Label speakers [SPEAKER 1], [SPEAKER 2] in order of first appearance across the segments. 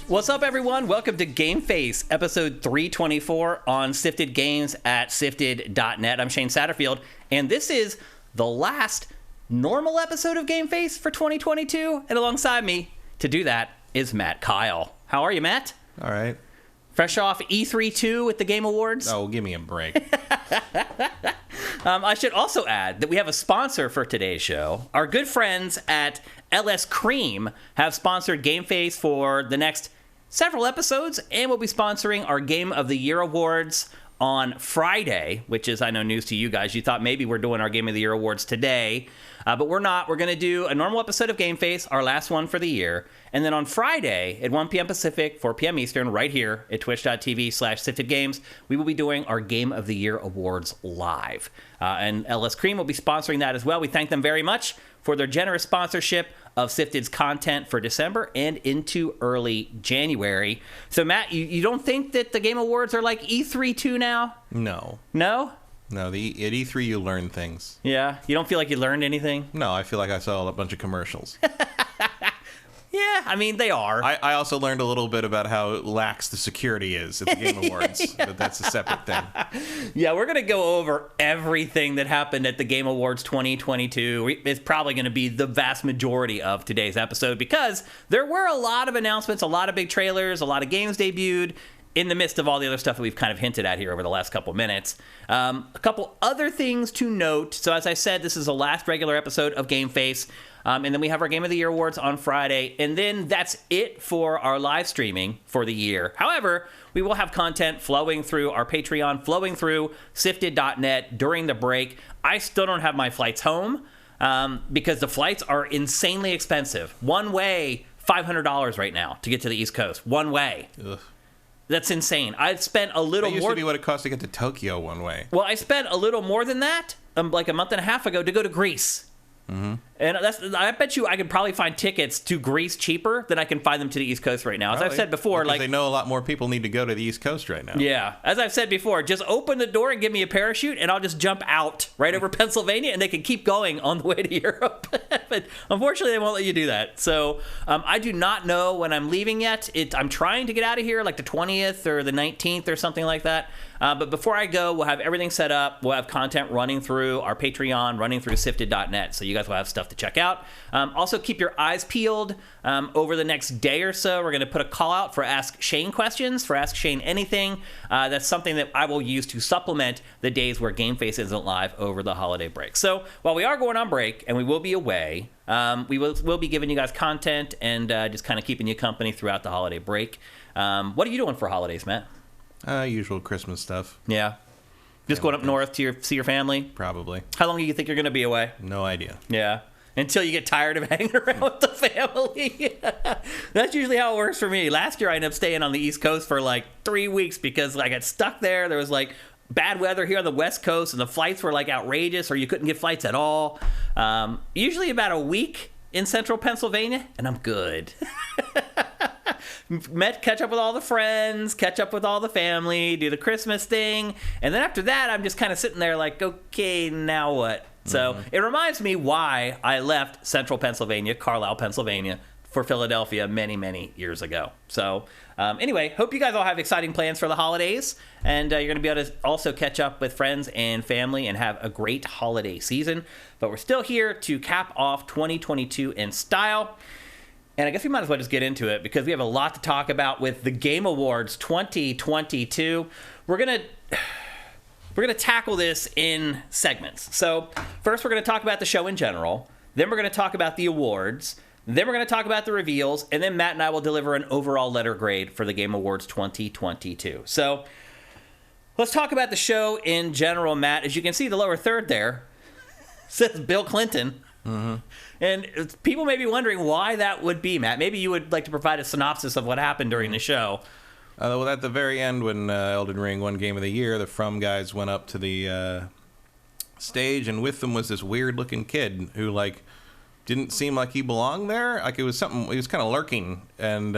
[SPEAKER 1] What's up, everyone? Welcome to GameFace, episode 324 on Sifted Games at sifted.net. I'm Shane Satterfield, and this is the last normal episode of GameFace for 2022. And alongside me to do that is Matt Kyle. How are you, Matt?
[SPEAKER 2] All right.
[SPEAKER 1] Fresh off E3 2 at the Game Awards?
[SPEAKER 2] Oh, give me a break.
[SPEAKER 1] I should also add that we have a sponsor for today's show. Our good friends at LS Cream have sponsored GameFace for the next several episodes, and we'll be sponsoring our Game of the Year Awards on Friday, which is, I know, news to you guys. You thought maybe we're doing our Game of the Year Awards today, but we're not. We're going to do a normal episode of GameFace, our last one for the year, and then on Friday at 1 p.m. Pacific, 4 p.m. Eastern, right here at twitch.tv/siftedgames, we will be doing our Game of the Year Awards live. And LS Cream will be sponsoring that as well. We thank them very much for their generous sponsorship of Sifted's content for December and into early January. So, Matt, you don't think that the Game Awards are like E3 2 now?
[SPEAKER 2] No.
[SPEAKER 1] No?
[SPEAKER 2] No, at E3 you learn things.
[SPEAKER 1] Yeah? You don't feel like you learned anything?
[SPEAKER 2] No, I feel like I saw a bunch of commercials.
[SPEAKER 1] Yeah, I mean, they are.
[SPEAKER 2] I also learned a little bit about how lax the security is at the Game Awards, but that's a separate thing.
[SPEAKER 1] Yeah, we're going to go over everything that happened at the Game Awards 2022. It's probably going to be the vast majority of today's episode because there were a lot of announcements, a lot of big trailers, a lot of games debuted in the midst of all the other stuff that we've kind of hinted at here over the last couple minutes. A couple other things to note. So as I said, this is the last regular episode of GameFace. And then we have our Game of the Year Awards on Friday. And then that's it for our live streaming for the year. However, we will have content flowing through our Patreon, flowing through sifted.net during the break. I still don't have my flights home because the flights are insanely expensive. One way, $500 right now to get to the East Coast. One way. Ugh. That's insane. I spent a little more.
[SPEAKER 2] That used to be what it cost to get to Tokyo one way.
[SPEAKER 1] Well, I spent a little more than that, like a month and a half ago, to go to Greece. Mm-hmm. And I bet you I could probably find tickets to Greece cheaper than I can find them to the East Coast right now. As I've said before,
[SPEAKER 2] because they know a lot more people need to go to the East Coast right now.
[SPEAKER 1] Yeah. As I've said before, just open the door and give me a parachute, and I'll just jump out right over Pennsylvania, and they can keep going on the way to Europe. But unfortunately, they won't let you do that. So I do not know when I'm leaving yet. I'm trying to get out of here like the 20th or the 19th or something like that. But before I go, we'll have everything set up. We'll have content running through our Patreon, running through sifted.net. So you guys will have stuff to check out. Also, keep your eyes peeled. Over the next day or so, we're going to put a call out for Ask Shane questions, for Ask Shane Anything. That's something that I will use to supplement the days where GameFace isn't live over the holiday break. So while we are going on break and we will be away, we'll be giving you guys content and just kind of keeping you company throughout the holiday break. What are you doing for holidays, Matt?
[SPEAKER 2] Usual Christmas stuff.
[SPEAKER 1] Yeah. Just going up north to see your family?
[SPEAKER 2] Probably.
[SPEAKER 1] How long do you think you're going to be away?
[SPEAKER 2] No idea.
[SPEAKER 1] Yeah. Until you get tired of hanging around with the family. That's usually how it works for me. Last year, I ended up staying on the East Coast for like 3 weeks because I got stuck there. There was like bad weather here on the West Coast, and the flights were like outrageous, or you couldn't get flights at all. Usually about a week in central Pennsylvania, and I'm good. Catch up with all the friends, catch up with all the family, do the Christmas thing, and then after that, I'm just kind of sitting there like, okay, now what? So it reminds me why I left central Pennsylvania, Carlisle, Pennsylvania, for Philadelphia many, many years ago. So anyway, hope you guys all have exciting plans for the holidays, and you're going to be able to also catch up with friends and family and have a great holiday season. But we're still here to cap off 2022 in style. And I guess we might as well just get into it because we have a lot to talk about with the Game Awards 2022. We're gonna tackle this in segments. So first we're going to talk about the show in general. Then we're going to talk about the awards. Then we're going to talk about the reveals. And then Matt and I will deliver an overall letter grade for the Game Awards 2022. So let's talk about the show in general, Matt. As you can see, the lower third there says Bill Clinton. Mm-hmm. And people may be wondering why that would be, Matt. Maybe you would like to provide a synopsis of what happened during the show.
[SPEAKER 2] Well, at the very end, when Elden Ring won Game of the Year, the From guys went up to the stage, and with them was this weird-looking kid who, like, didn't seem like he belonged there. Like, it was something, he was kind of lurking. And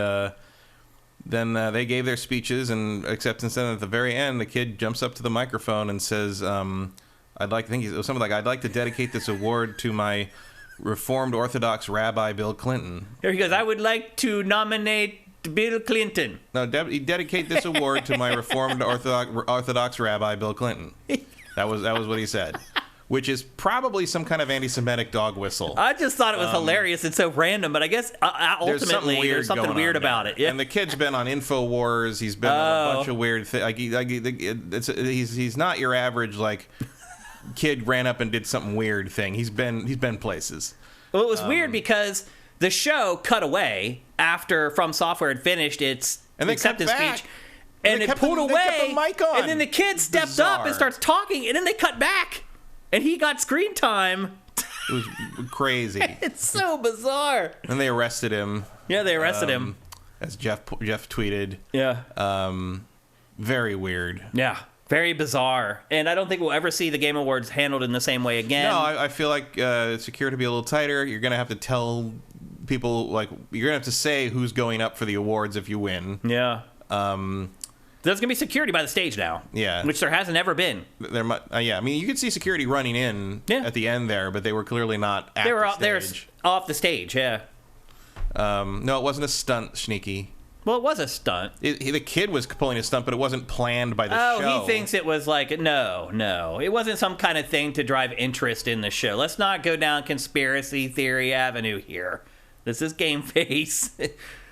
[SPEAKER 2] then they gave their speeches and acceptance, and at the very end, the kid jumps up to the microphone and says, it was something like, I'd like to dedicate this award to my Reformed Orthodox Rabbi Bill Clinton.
[SPEAKER 1] Here he goes, I would like to nominate Bill Clinton.
[SPEAKER 2] No, he dedicate this award to my Reformed Orthodox Rabbi Bill Clinton. That was what he said. Which is probably some kind of anti-Semitic dog whistle.
[SPEAKER 1] I just thought it was hilarious and so random, but I guess ultimately there's something weird about it. Yeah.
[SPEAKER 2] And the kid's been on InfoWars. He's been on a bunch of weird things. He's not your average like kid ran up and did something weird thing. He's been places.
[SPEAKER 1] Well, it was weird because the show cut away after From Software had finished its acceptance speech. And it pulled away.
[SPEAKER 2] They kept the mic on.
[SPEAKER 1] And then the kid steps up and starts talking, and then they cut back. And he got screen time.
[SPEAKER 2] It was crazy.
[SPEAKER 1] It's so bizarre.
[SPEAKER 2] And they arrested him.
[SPEAKER 1] Yeah, they arrested him.
[SPEAKER 2] As Jeff tweeted.
[SPEAKER 1] Yeah.
[SPEAKER 2] Very weird.
[SPEAKER 1] Yeah. Very bizarre. And I don't think we'll ever see the Game Awards handled in the same way again.
[SPEAKER 2] No, I feel like security to be a little tighter. You're going to have to tell people, like, you're going to have to say who's going up for the awards if you win.
[SPEAKER 1] Yeah. There's going to be security by the stage now.
[SPEAKER 2] Yeah.
[SPEAKER 1] Which there hasn't ever been.
[SPEAKER 2] Yeah, I mean, you could see security running in at the end there, but they were clearly not at the stage. They were
[SPEAKER 1] off the stage, yeah.
[SPEAKER 2] No, it wasn't a stunt, Sneaky.
[SPEAKER 1] Well, it was a stunt.
[SPEAKER 2] The kid was pulling a stunt, but it wasn't planned by the show.
[SPEAKER 1] Oh, he thinks it was like, no. It wasn't some kind of thing to drive interest in the show. Let's not go down conspiracy theory avenue here. This is GameFace.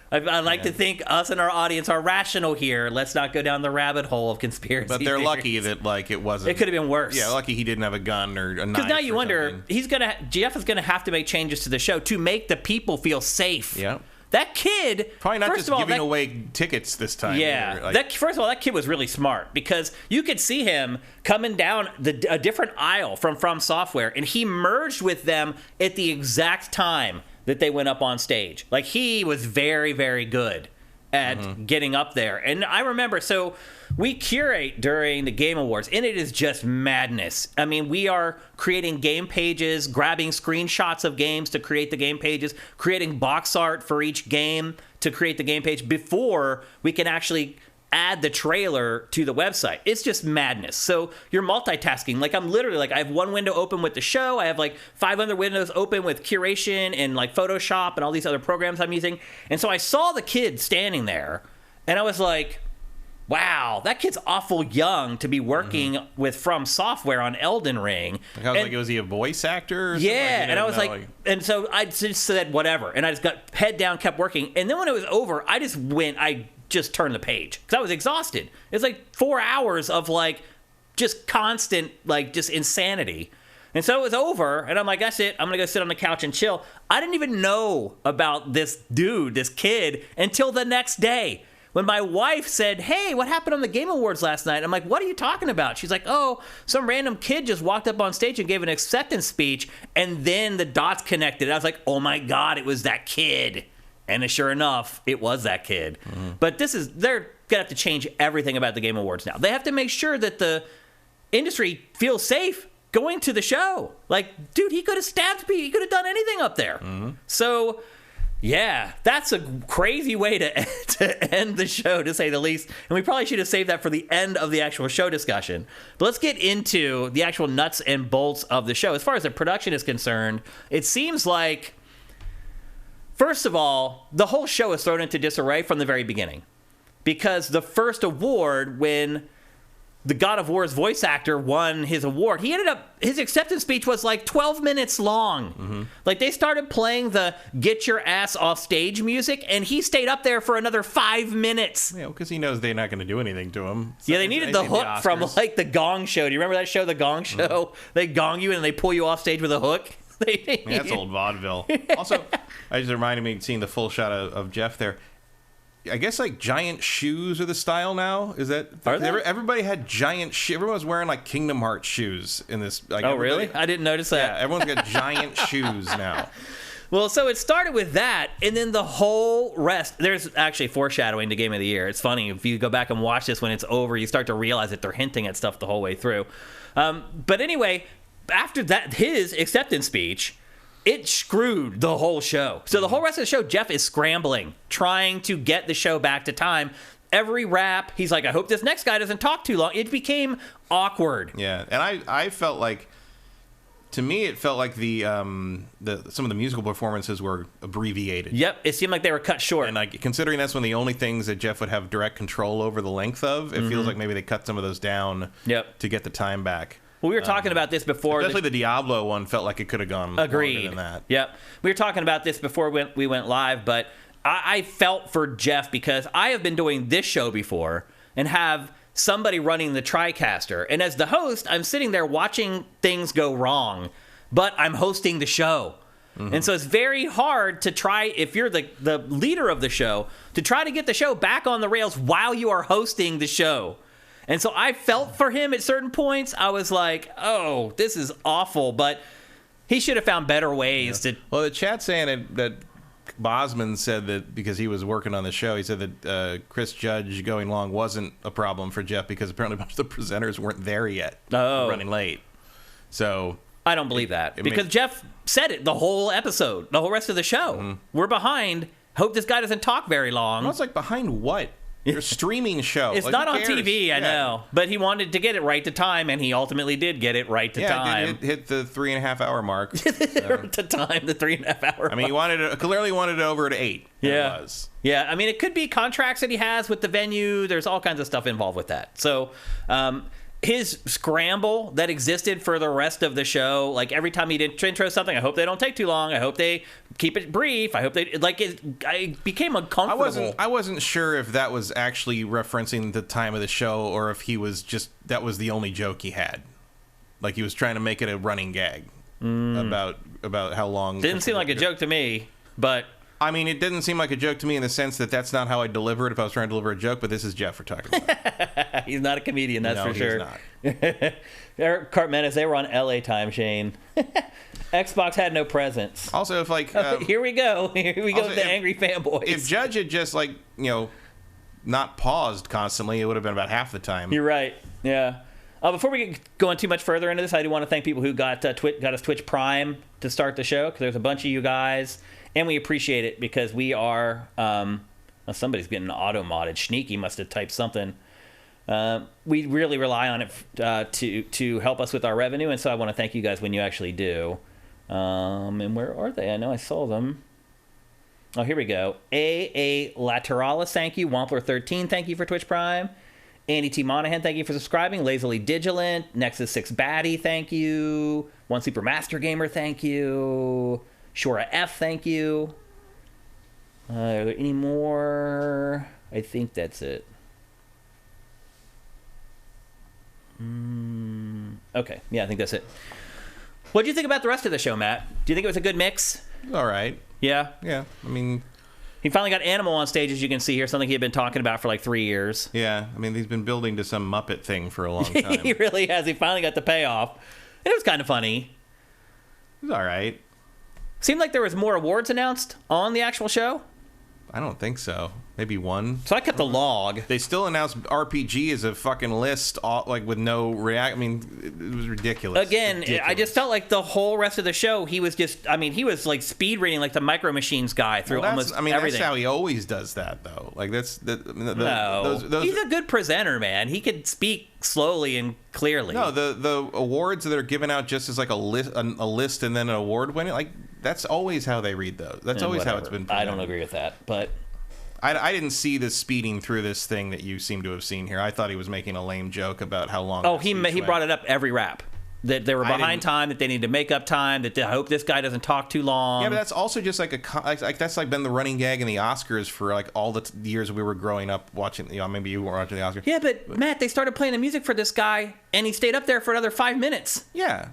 [SPEAKER 1] I like to think us and our audience are rational here. Let's not go down the rabbit hole of conspiracy
[SPEAKER 2] But they're
[SPEAKER 1] theories.
[SPEAKER 2] lucky that, like, it wasn't...
[SPEAKER 1] It could have been worse.
[SPEAKER 2] Yeah, lucky he didn't have a gun or a knife.
[SPEAKER 1] Because now you wonder,
[SPEAKER 2] something.
[SPEAKER 1] Jeff is going to have to make changes to the show to make the people feel safe.
[SPEAKER 2] Yeah.
[SPEAKER 1] That kid...
[SPEAKER 2] Probably not just giving away tickets this time.
[SPEAKER 1] Yeah. Like, first of all, that kid was really smart because you could see him coming down a different aisle from Software, and he merged with them at the exact time that they went up on stage. Like, he was very, very good at getting up there. And I remember, so we curate during the Game Awards, and it is just madness. I mean, we are creating game pages, grabbing screenshots of games to create the game pages, creating box art for each game to create the game page before we can actually add the trailer to the website. It's just madness. So you're multitasking. Like, I'm literally like, I have one window open with the show. I have like 5 other windows open with curation and like Photoshop and all these other programs I'm using. And so I saw the kid standing there and I was like, wow, that kid's awful young to be working with From Software on Elden Ring.
[SPEAKER 2] Like, I was like, was he a voice actor? Or something?
[SPEAKER 1] Yeah, and I was like, and so I just said whatever. And I just got head down, kept working. And then when it was over, I just turned the page because I was exhausted. It's like 4 hours of like just constant, like just insanity. And so it was over, and I'm like, that's it. I'm going to go sit on the couch and chill. I didn't even know about this dude, this kid, until the next day when my wife said, hey, what happened on the Game Awards last night? I'm like, what are you talking about? She's like, oh, some random kid just walked up on stage and gave an acceptance speech, and then the dots connected. I was like, oh my God, it was that kid. And sure enough, it was that kid. But they're going to have to change everything about the Game Awards now. They have to make sure that the industry feels safe going to the show. Like, dude, he could have stabbed people. He could have done anything up there. So, yeah, that's a crazy way to end the show, to say the least. And we probably should have saved that for the end of the actual show discussion. But let's get into the actual nuts and bolts of the show. As far as the production is concerned, it seems like, first of all, the whole show is thrown into disarray from the very beginning. Because the first award, when the God of War's voice actor won his award, his acceptance speech was like 12 minutes long. Like, they started playing the get your ass off stage music, and he stayed up there for another 5 minutes.
[SPEAKER 2] Yeah, because he knows they're not going to do anything to him. So
[SPEAKER 1] yeah, they needed the hook from like the Gong Show. Do you remember that show, The Gong Show? They gong you and they pull you off stage with a hook.
[SPEAKER 2] That's old vaudeville. Also, I just reminded me seeing the full shot of Jeff there. I guess like giant shoes are the style now. Is that
[SPEAKER 1] are they?
[SPEAKER 2] Everybody had giant shoes. Everyone was wearing like Kingdom Hearts shoes in this. Like,
[SPEAKER 1] oh, really? I didn't notice that.
[SPEAKER 2] Yeah, everyone's got giant shoes now.
[SPEAKER 1] Well, so it started with that, and then the whole rest. There's actually foreshadowing to Game of the Year. It's funny, if you go back and watch this when it's over, you start to realize that they're hinting at stuff the whole way through. But anyway, after that, his acceptance speech, it screwed the whole show. So the whole rest of the show, Jeff is scrambling, trying to get the show back to time. Every rap, he's like, I hope this next guy doesn't talk too long. It became awkward.
[SPEAKER 2] Yeah, and I felt like To me, it felt like some of the musical performances were abbreviated.
[SPEAKER 1] Yep, it seemed like they were cut short.
[SPEAKER 2] And like considering that's one of the only things that Jeff would have direct control over the length of, it feels like maybe they cut some of those down to get the time back.
[SPEAKER 1] Well, we were talking about this before.
[SPEAKER 2] Especially the Diablo one felt like it could have gone longer than that.
[SPEAKER 1] Yep. We were talking about this before we went live, but I felt for Jeff because I have been doing this show before and have somebody running the TriCaster. And as the host, I'm sitting there watching things go wrong, but I'm hosting the show. And so it's very hard to try, if you're the leader of the show, to try to get the show back on the rails while you are hosting the show. And so I felt for him at certain points. I was like, oh, this is awful. But he should have found better ways to...
[SPEAKER 2] Well, the chat's saying that Bosman said that because he was working on the show, he said that Chris Judge going long wasn't a problem for Jeff because apparently a bunch of the presenters weren't there yet. Running late. So...
[SPEAKER 1] I don't believe that. Because Jeff said it the whole episode, the whole rest of the show. We're behind. Hope this guy doesn't talk very long.
[SPEAKER 2] Well, it's like behind what? Your streaming show.
[SPEAKER 1] It's
[SPEAKER 2] like,
[SPEAKER 1] not on TV, I know. But he wanted to get it right to time, and he ultimately did get it right to time.
[SPEAKER 2] Yeah, hit the 3.5 hour mark.
[SPEAKER 1] To time, the 3.5 hour
[SPEAKER 2] I mean, he clearly wanted it over to 8.
[SPEAKER 1] Yeah.
[SPEAKER 2] It was.
[SPEAKER 1] Yeah, I mean, it could be contracts that he has with the venue. There's all kinds of stuff involved with that. So, his scramble that existed for the rest of the show, like every time he did intro something, I hope they don't take too long. I hope they keep it brief. I hope they I became uncomfortable.
[SPEAKER 2] I wasn't sure if that was actually referencing the time of the show or if he was just that was the only joke he had. Like he was trying to make it a running gag about how long.
[SPEAKER 1] Didn't seem like a joke to me, but
[SPEAKER 2] I mean, it didn't seem like a joke to me in the sense that that's not how I deliver it if I was trying to deliver a joke, but this is Jeff we're talking about.
[SPEAKER 1] He's not a comedian, that's for sure.
[SPEAKER 2] He's not.
[SPEAKER 1] Eric Cartmenis, they were on LA time, Shane. Xbox had no presence.
[SPEAKER 2] Also, if like...
[SPEAKER 1] here we go. Here we go with the angry fanboys.
[SPEAKER 2] If Judge had just like, not paused constantly, it would have been about half the time.
[SPEAKER 1] You're right. Yeah. Before we get going too much further into this, I do want to thank people who got us Twitch Prime to start the show, because there's a bunch of you guys. And we appreciate it because we are... somebody's getting auto-modded. Sneaky must have typed something. We really rely on it to help us with our revenue, and so I want to thank you guys when you actually do. And where are they? I know I saw them. Oh, here we go. A Lateralis, thank you. Wampler13, thank you for Twitch Prime. Andy T. Monahan, thank you for subscribing. Lazily Digilant. Nexus 6 Batty, thank you. One Super Master Gamer, thank you. Shora F, thank you. Are there any more? I think that's it. Okay, yeah, I think that's it. What do you think about the rest of the show, Matt? Do you think it was a good mix?
[SPEAKER 2] All right.
[SPEAKER 1] Yeah?
[SPEAKER 2] Yeah, I mean...
[SPEAKER 1] He finally got Animal on stage, as you can see here, something he had been talking about for like 3 years.
[SPEAKER 2] Yeah, I mean, he's been building to some Muppet thing for a long time.
[SPEAKER 1] He really has. He finally got the payoff. And it was kind of funny.
[SPEAKER 2] It was all right.
[SPEAKER 1] Seemed like there was more awards announced on the actual show.
[SPEAKER 2] I don't think so. Maybe one.
[SPEAKER 1] So I kept the log.
[SPEAKER 2] They still announced RPG as a fucking list, like with no react. I mean, it was ridiculous.
[SPEAKER 1] Again, I just felt like the whole rest of the show, he was just, I mean, he was like speed reading like the Micro Machines guy through almost everything.
[SPEAKER 2] That's how he always does that, though. Like that's
[SPEAKER 1] no. He's a good presenter, man. He could speak slowly and clearly.
[SPEAKER 2] No, the awards that are given out just as like a list and then an award winning, like that's always how they read those. That's always how it's been presented.
[SPEAKER 1] I don't agree with that, but
[SPEAKER 2] I didn't see this speeding through this thing that you seem to have seen here. I thought he was making a lame joke about how long.
[SPEAKER 1] Oh, he brought it up every rap. That they were behind time, that they need to make up time, that I hope this guy doesn't talk too long.
[SPEAKER 2] Yeah, but that's also just like that's like been the running gag in the Oscars for like all the years we were growing up watching. Maybe you weren't watching the Oscars.
[SPEAKER 1] Yeah, but Matt, they started playing the music for this guy, and he stayed up there for another 5 minutes.
[SPEAKER 2] Yeah.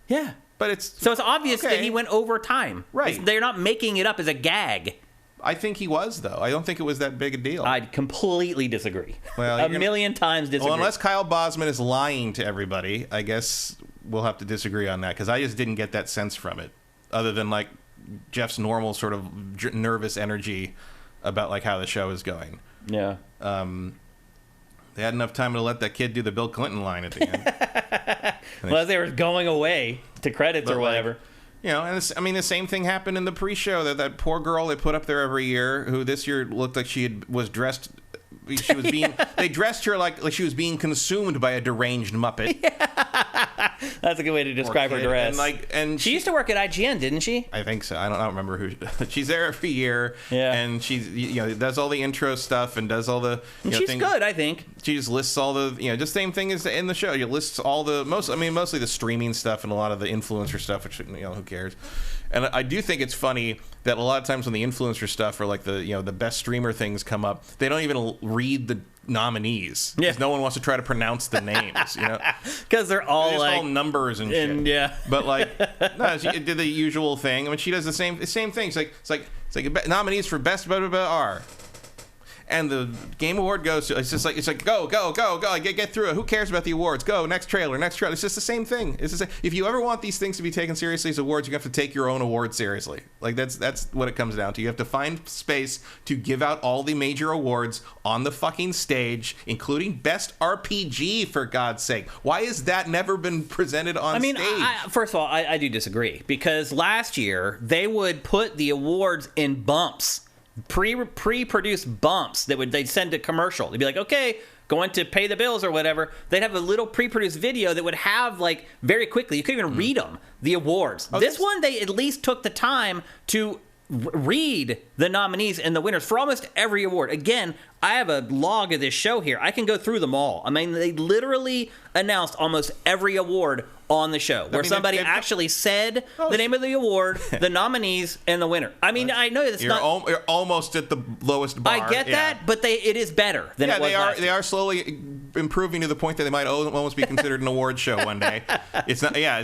[SPEAKER 1] Yeah.
[SPEAKER 2] But it's
[SPEAKER 1] obvious that he went over time.
[SPEAKER 2] Right.
[SPEAKER 1] They're not making it up as a gag.
[SPEAKER 2] I think he was, though. I don't think it was that big a deal.
[SPEAKER 1] I completely disagree. Well, a million times disagree.
[SPEAKER 2] Well, unless Kyle Bosman is lying to everybody, I guess we'll have to disagree on that, because I just didn't get that sense from it, other than like Jeff's normal sort of nervous energy about like how the show is going.
[SPEAKER 1] Yeah.
[SPEAKER 2] They had enough time to let that kid do the Bill Clinton line at the end.
[SPEAKER 1] Well, as they were going away to credits or whatever.
[SPEAKER 2] And the same thing happened in the pre-show. That poor girl they put up there every year, who this year looked like was dressed. She was being. They dressed her like she was being consumed by a deranged Muppet.
[SPEAKER 1] Yeah. That's a good way to describe her dress.
[SPEAKER 2] And
[SPEAKER 1] she used to work at IGN, didn't she?
[SPEAKER 2] I think so. I don't remember who. She's there every year.
[SPEAKER 1] Yeah.
[SPEAKER 2] And she's does all the intro stuff and does all the.
[SPEAKER 1] She's
[SPEAKER 2] things.
[SPEAKER 1] good, I think.
[SPEAKER 2] She just lists all the just same thing as in the show. She lists all the mostly the streaming stuff and a lot of the influencer stuff, which who cares. And I do think it's funny that a lot of times when the influencer stuff or like the best streamer things come up, they don't even read the nominees.
[SPEAKER 1] Yeah.
[SPEAKER 2] No one wants to try to pronounce the names,
[SPEAKER 1] Because they're all
[SPEAKER 2] all numbers and shit.
[SPEAKER 1] Yeah.
[SPEAKER 2] But no, she did the usual thing. I mean, she does the same thing. It's like nominees for best blah, blah, blah are. And the Game Award goes to, it's like go, get through it. Who cares about the awards? Go, next trailer. It's just the same thing. It's the same. If you ever want these things to be taken seriously as awards, you have to take your own award seriously. Like that's what it comes down to. You have to find space to give out all the major awards on the fucking stage, including best RPG, for God's sake. Why has that never been presented on stage?
[SPEAKER 1] First of all, I do disagree, because last year they would put the awards in bumps. Pre-produced bumps they'd send to commercial. They'd be like, okay, going to pay the bills or whatever. They'd have a little pre-produced video that would have, like, very quickly, you couldn't even read them, the awards. This one, they at least took the time to read the nominees and the winners for almost every award. Again, I have a log of this show here. I can go through them all. I mean, they literally announced almost every award on the show, where somebody actually said the name of the award, the nominees, and the winner. I mean, I know that's
[SPEAKER 2] you're almost at the lowest bar.
[SPEAKER 1] I get that, but it is better than it was last year.
[SPEAKER 2] They are slowly improving to the point that they might almost be considered an award show one day. It's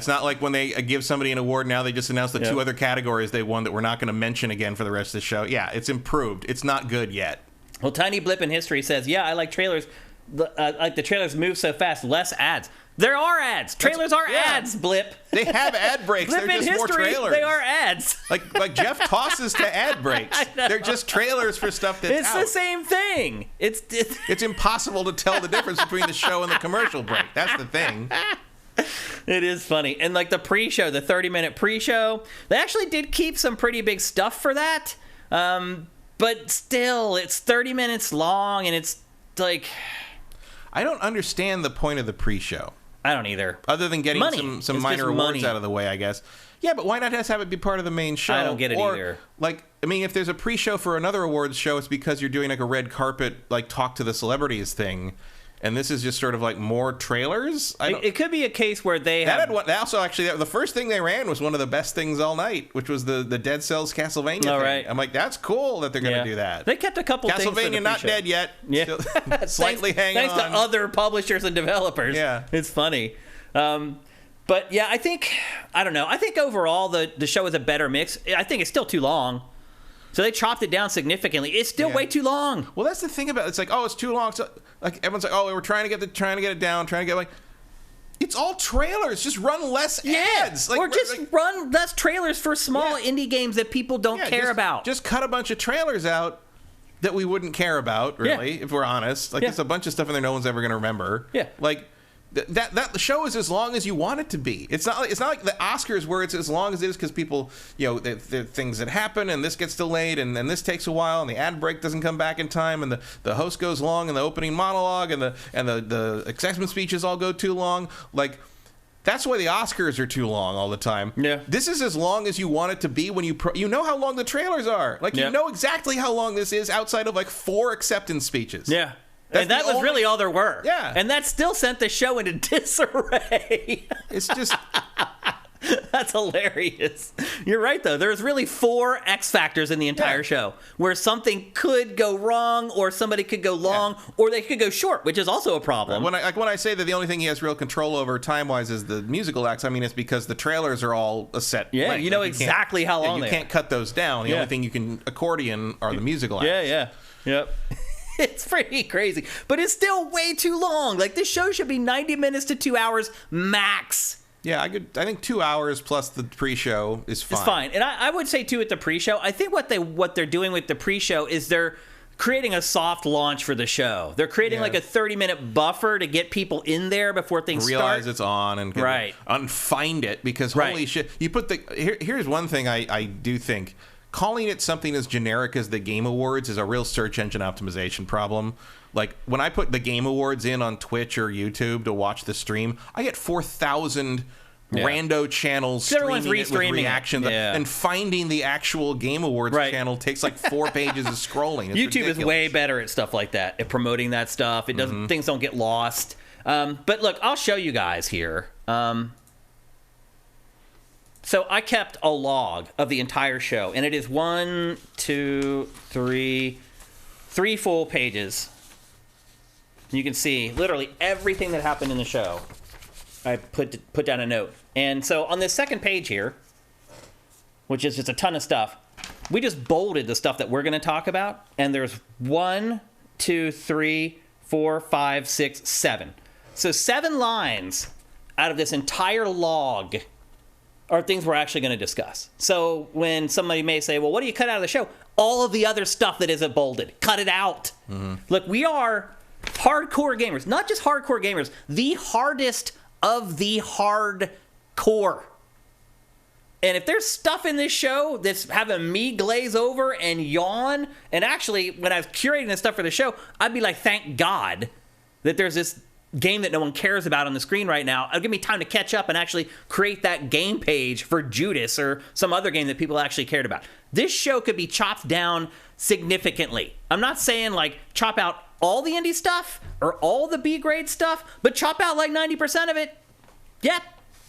[SPEAKER 2] not like when they give somebody an award now, they just announce the two other categories they won that we're not going to mention again for the rest of the show. Yeah, it's improved. It's not good yet.
[SPEAKER 1] Well, Tiny Blip in History says, yeah, I like trailers. Like the trailers move so fast, less ads. There are ads. Trailers are ads, Blip.
[SPEAKER 2] They have ad breaks.
[SPEAKER 1] Blip
[SPEAKER 2] They're just more trailers.
[SPEAKER 1] They are ads.
[SPEAKER 2] Like Jeff tosses to ad breaks. They're just trailers for stuff that's
[SPEAKER 1] It's the same thing.
[SPEAKER 2] It's impossible to tell the difference between the show and the commercial break. That's the thing.
[SPEAKER 1] It is funny. And like the pre-show, the 30-minute pre-show, they actually did keep some pretty big stuff for that. But still, it's 30 minutes long, and it's like...
[SPEAKER 2] I don't understand the point of the pre-show.
[SPEAKER 1] I don't either.
[SPEAKER 2] Other than getting some minor awards out of the way, I guess. Yeah, but why not just have it be part of the main show?
[SPEAKER 1] I don't get it either.
[SPEAKER 2] Like, I mean, if there's a pre-show for another awards show, it's because you're doing like a red carpet, like talk to the celebrities thing. And this is just sort of like more trailers.
[SPEAKER 1] It could be a case where they have...
[SPEAKER 2] the first thing they ran was one of the best things all night, which was the Dead Cells Castlevania thing.
[SPEAKER 1] Right.
[SPEAKER 2] I'm like, that's cool that they're going to do that.
[SPEAKER 1] They kept a couple things for the
[SPEAKER 2] Castlevania not dead yet.
[SPEAKER 1] Yeah.
[SPEAKER 2] Still slightly hanging on.
[SPEAKER 1] Thanks to other publishers and developers.
[SPEAKER 2] Yeah.
[SPEAKER 1] It's funny. But yeah, I don't know. I think overall the show is a better mix. I think it's still too long. So they chopped it down significantly. It's still way too long.
[SPEAKER 2] Well, that's the thing about it. It's like, oh, it's too long. So, like everyone's like, oh, we're trying to get it down, it's all trailers. Just run less ads.
[SPEAKER 1] Or just run less trailers for small indie games that people don't care about.
[SPEAKER 2] Just cut a bunch of trailers out that we wouldn't care about, really, if we're honest. Like, there's a bunch of stuff in there no one's ever going to remember.
[SPEAKER 1] Yeah.
[SPEAKER 2] Like, that the show is as long as you want it to be. It's not like the Oscars where it's as long as it is because people, the things that happen and this gets delayed and then this takes a while and the ad break doesn't come back in time and the host goes long and the opening monologue and the acceptance speeches all go too long. Like, that's why the Oscars are too long all the time.
[SPEAKER 1] Yeah.
[SPEAKER 2] This is as long as you want it to be when you know how long the trailers are. Like, you know exactly how long this is outside of like 4 acceptance speeches.
[SPEAKER 1] Yeah. And that was really all there were.
[SPEAKER 2] Yeah.
[SPEAKER 1] And that still sent the show into disarray.
[SPEAKER 2] It's just...
[SPEAKER 1] That's hilarious. You're right, though. There's really 4 X factors in the entire show where something could go wrong or somebody could go long or they could go short, which is also a problem.
[SPEAKER 2] When I say that the only thing he has real control over time-wise is the musical acts, I mean, it's because the trailers are all a set length.
[SPEAKER 1] You know exactly how long they are.
[SPEAKER 2] You can't cut those down. The only thing you can accordion are the musical acts.
[SPEAKER 1] Yep. It's pretty crazy, but it's still way too long. Like, this show should be 90 minutes to 2 hours max.
[SPEAKER 2] Yeah, I think 2 hours plus the pre-show is fine.
[SPEAKER 1] It's fine, and I would say too at the pre-show. I think what they're doing with the pre-show is they're creating a soft launch for the show. They're creating like a 30-minute buffer to get people in there before things
[SPEAKER 2] realize it's on and unfind it because holy shit! You put here's one thing I do think. Calling it something as generic as the Game Awards is a real search engine optimization problem. Like, when I put the Game Awards in on Twitch or YouTube to watch the stream, I get 4,000 rando channels
[SPEAKER 1] Everyone's
[SPEAKER 2] streaming it with
[SPEAKER 1] restreaming
[SPEAKER 2] reactions, and finding the actual Game Awards channel takes like 4 pages of scrolling. It's
[SPEAKER 1] YouTube
[SPEAKER 2] ridiculous.
[SPEAKER 1] is way better at stuff like that, at promoting that stuff. It doesn't things don't get lost. But look, I'll show you guys here. So I kept a log of the entire show, and it is 1, 2, 3 full pages. You can see literally everything that happened in the show. I put down a note. And so on this second page here, which is just a ton of stuff, we just bolded the stuff that we're going to talk about. And there's 1, 2, 3, 4, 5, 6, 7. So 7 lines out of this entire log are things we're actually going to discuss. So when somebody may say, well, what do you cut out of the show? All of the other stuff that isn't bolded. Cut it out. Look, we are hardcore gamers. Not just hardcore gamers. The hardest of the hardcore. And if there's stuff in this show that's having me glaze over and yawn, and actually, when I was curating this stuff for the show, I'd be like, thank God that there's this game that no one cares about on the screen right now. It'll give me time to catch up and actually create that game page for Judas or some other game that people actually cared about. This show could be chopped down significantly. I'm not saying like chop out all the indie stuff or all the B-grade stuff, but chop out like 90% of it. Yeah,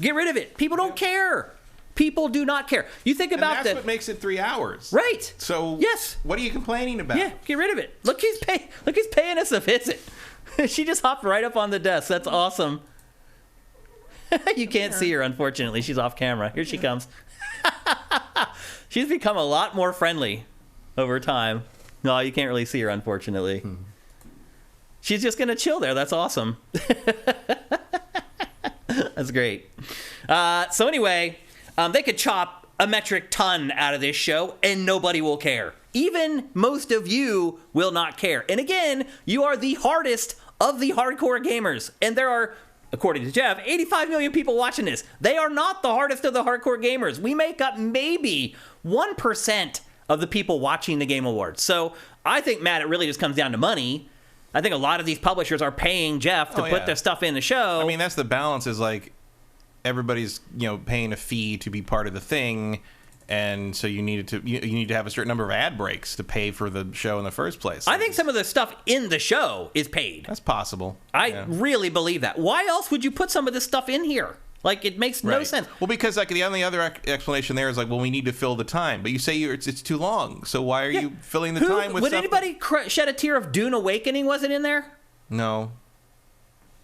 [SPEAKER 1] get rid of it. People don't care. People do not care. You think about
[SPEAKER 2] that's what makes it 3 hours.
[SPEAKER 1] Right.
[SPEAKER 2] So
[SPEAKER 1] yes.
[SPEAKER 2] What are you complaining about?
[SPEAKER 1] Yeah, get rid of it. Look, he's paying us a visit. She just hopped right up on the desk. That's awesome. You can't see her, unfortunately. She's off camera. Here she comes. She's become a lot more friendly over time. No, you can't really see her, unfortunately. She's just going to chill there. That's awesome. That's great. So anyway, they could chop a metric ton out of this show and nobody will care. Even most of you will not care. And again, you are the hardest of the hardcore gamers. And there are, according to Jeff, 85 million people watching this. They are not the hardest of the hardcore gamers. We make up maybe 1% of the people watching the Game Awards. So I think, Matt, it really just comes down to money. I think a lot of these publishers are paying Jeff to put their stuff in the show.
[SPEAKER 2] I mean, that's the balance, is like everybody's, paying a fee to be part of the thing. And so you need to have a certain number of ad breaks to pay for the show in the first place.
[SPEAKER 1] I think some of the stuff in the show is paid.
[SPEAKER 2] That's possible.
[SPEAKER 1] I really believe that. Why else would you put some of this stuff in here? Like, it makes no sense.
[SPEAKER 2] Well, because like the only other explanation there is like, well, we need to fill the time. But you say it's too long. So why are you filling the time with
[SPEAKER 1] would
[SPEAKER 2] stuff?
[SPEAKER 1] Anybody shed a tear if Dune Awakening wasn't in there?
[SPEAKER 2] No.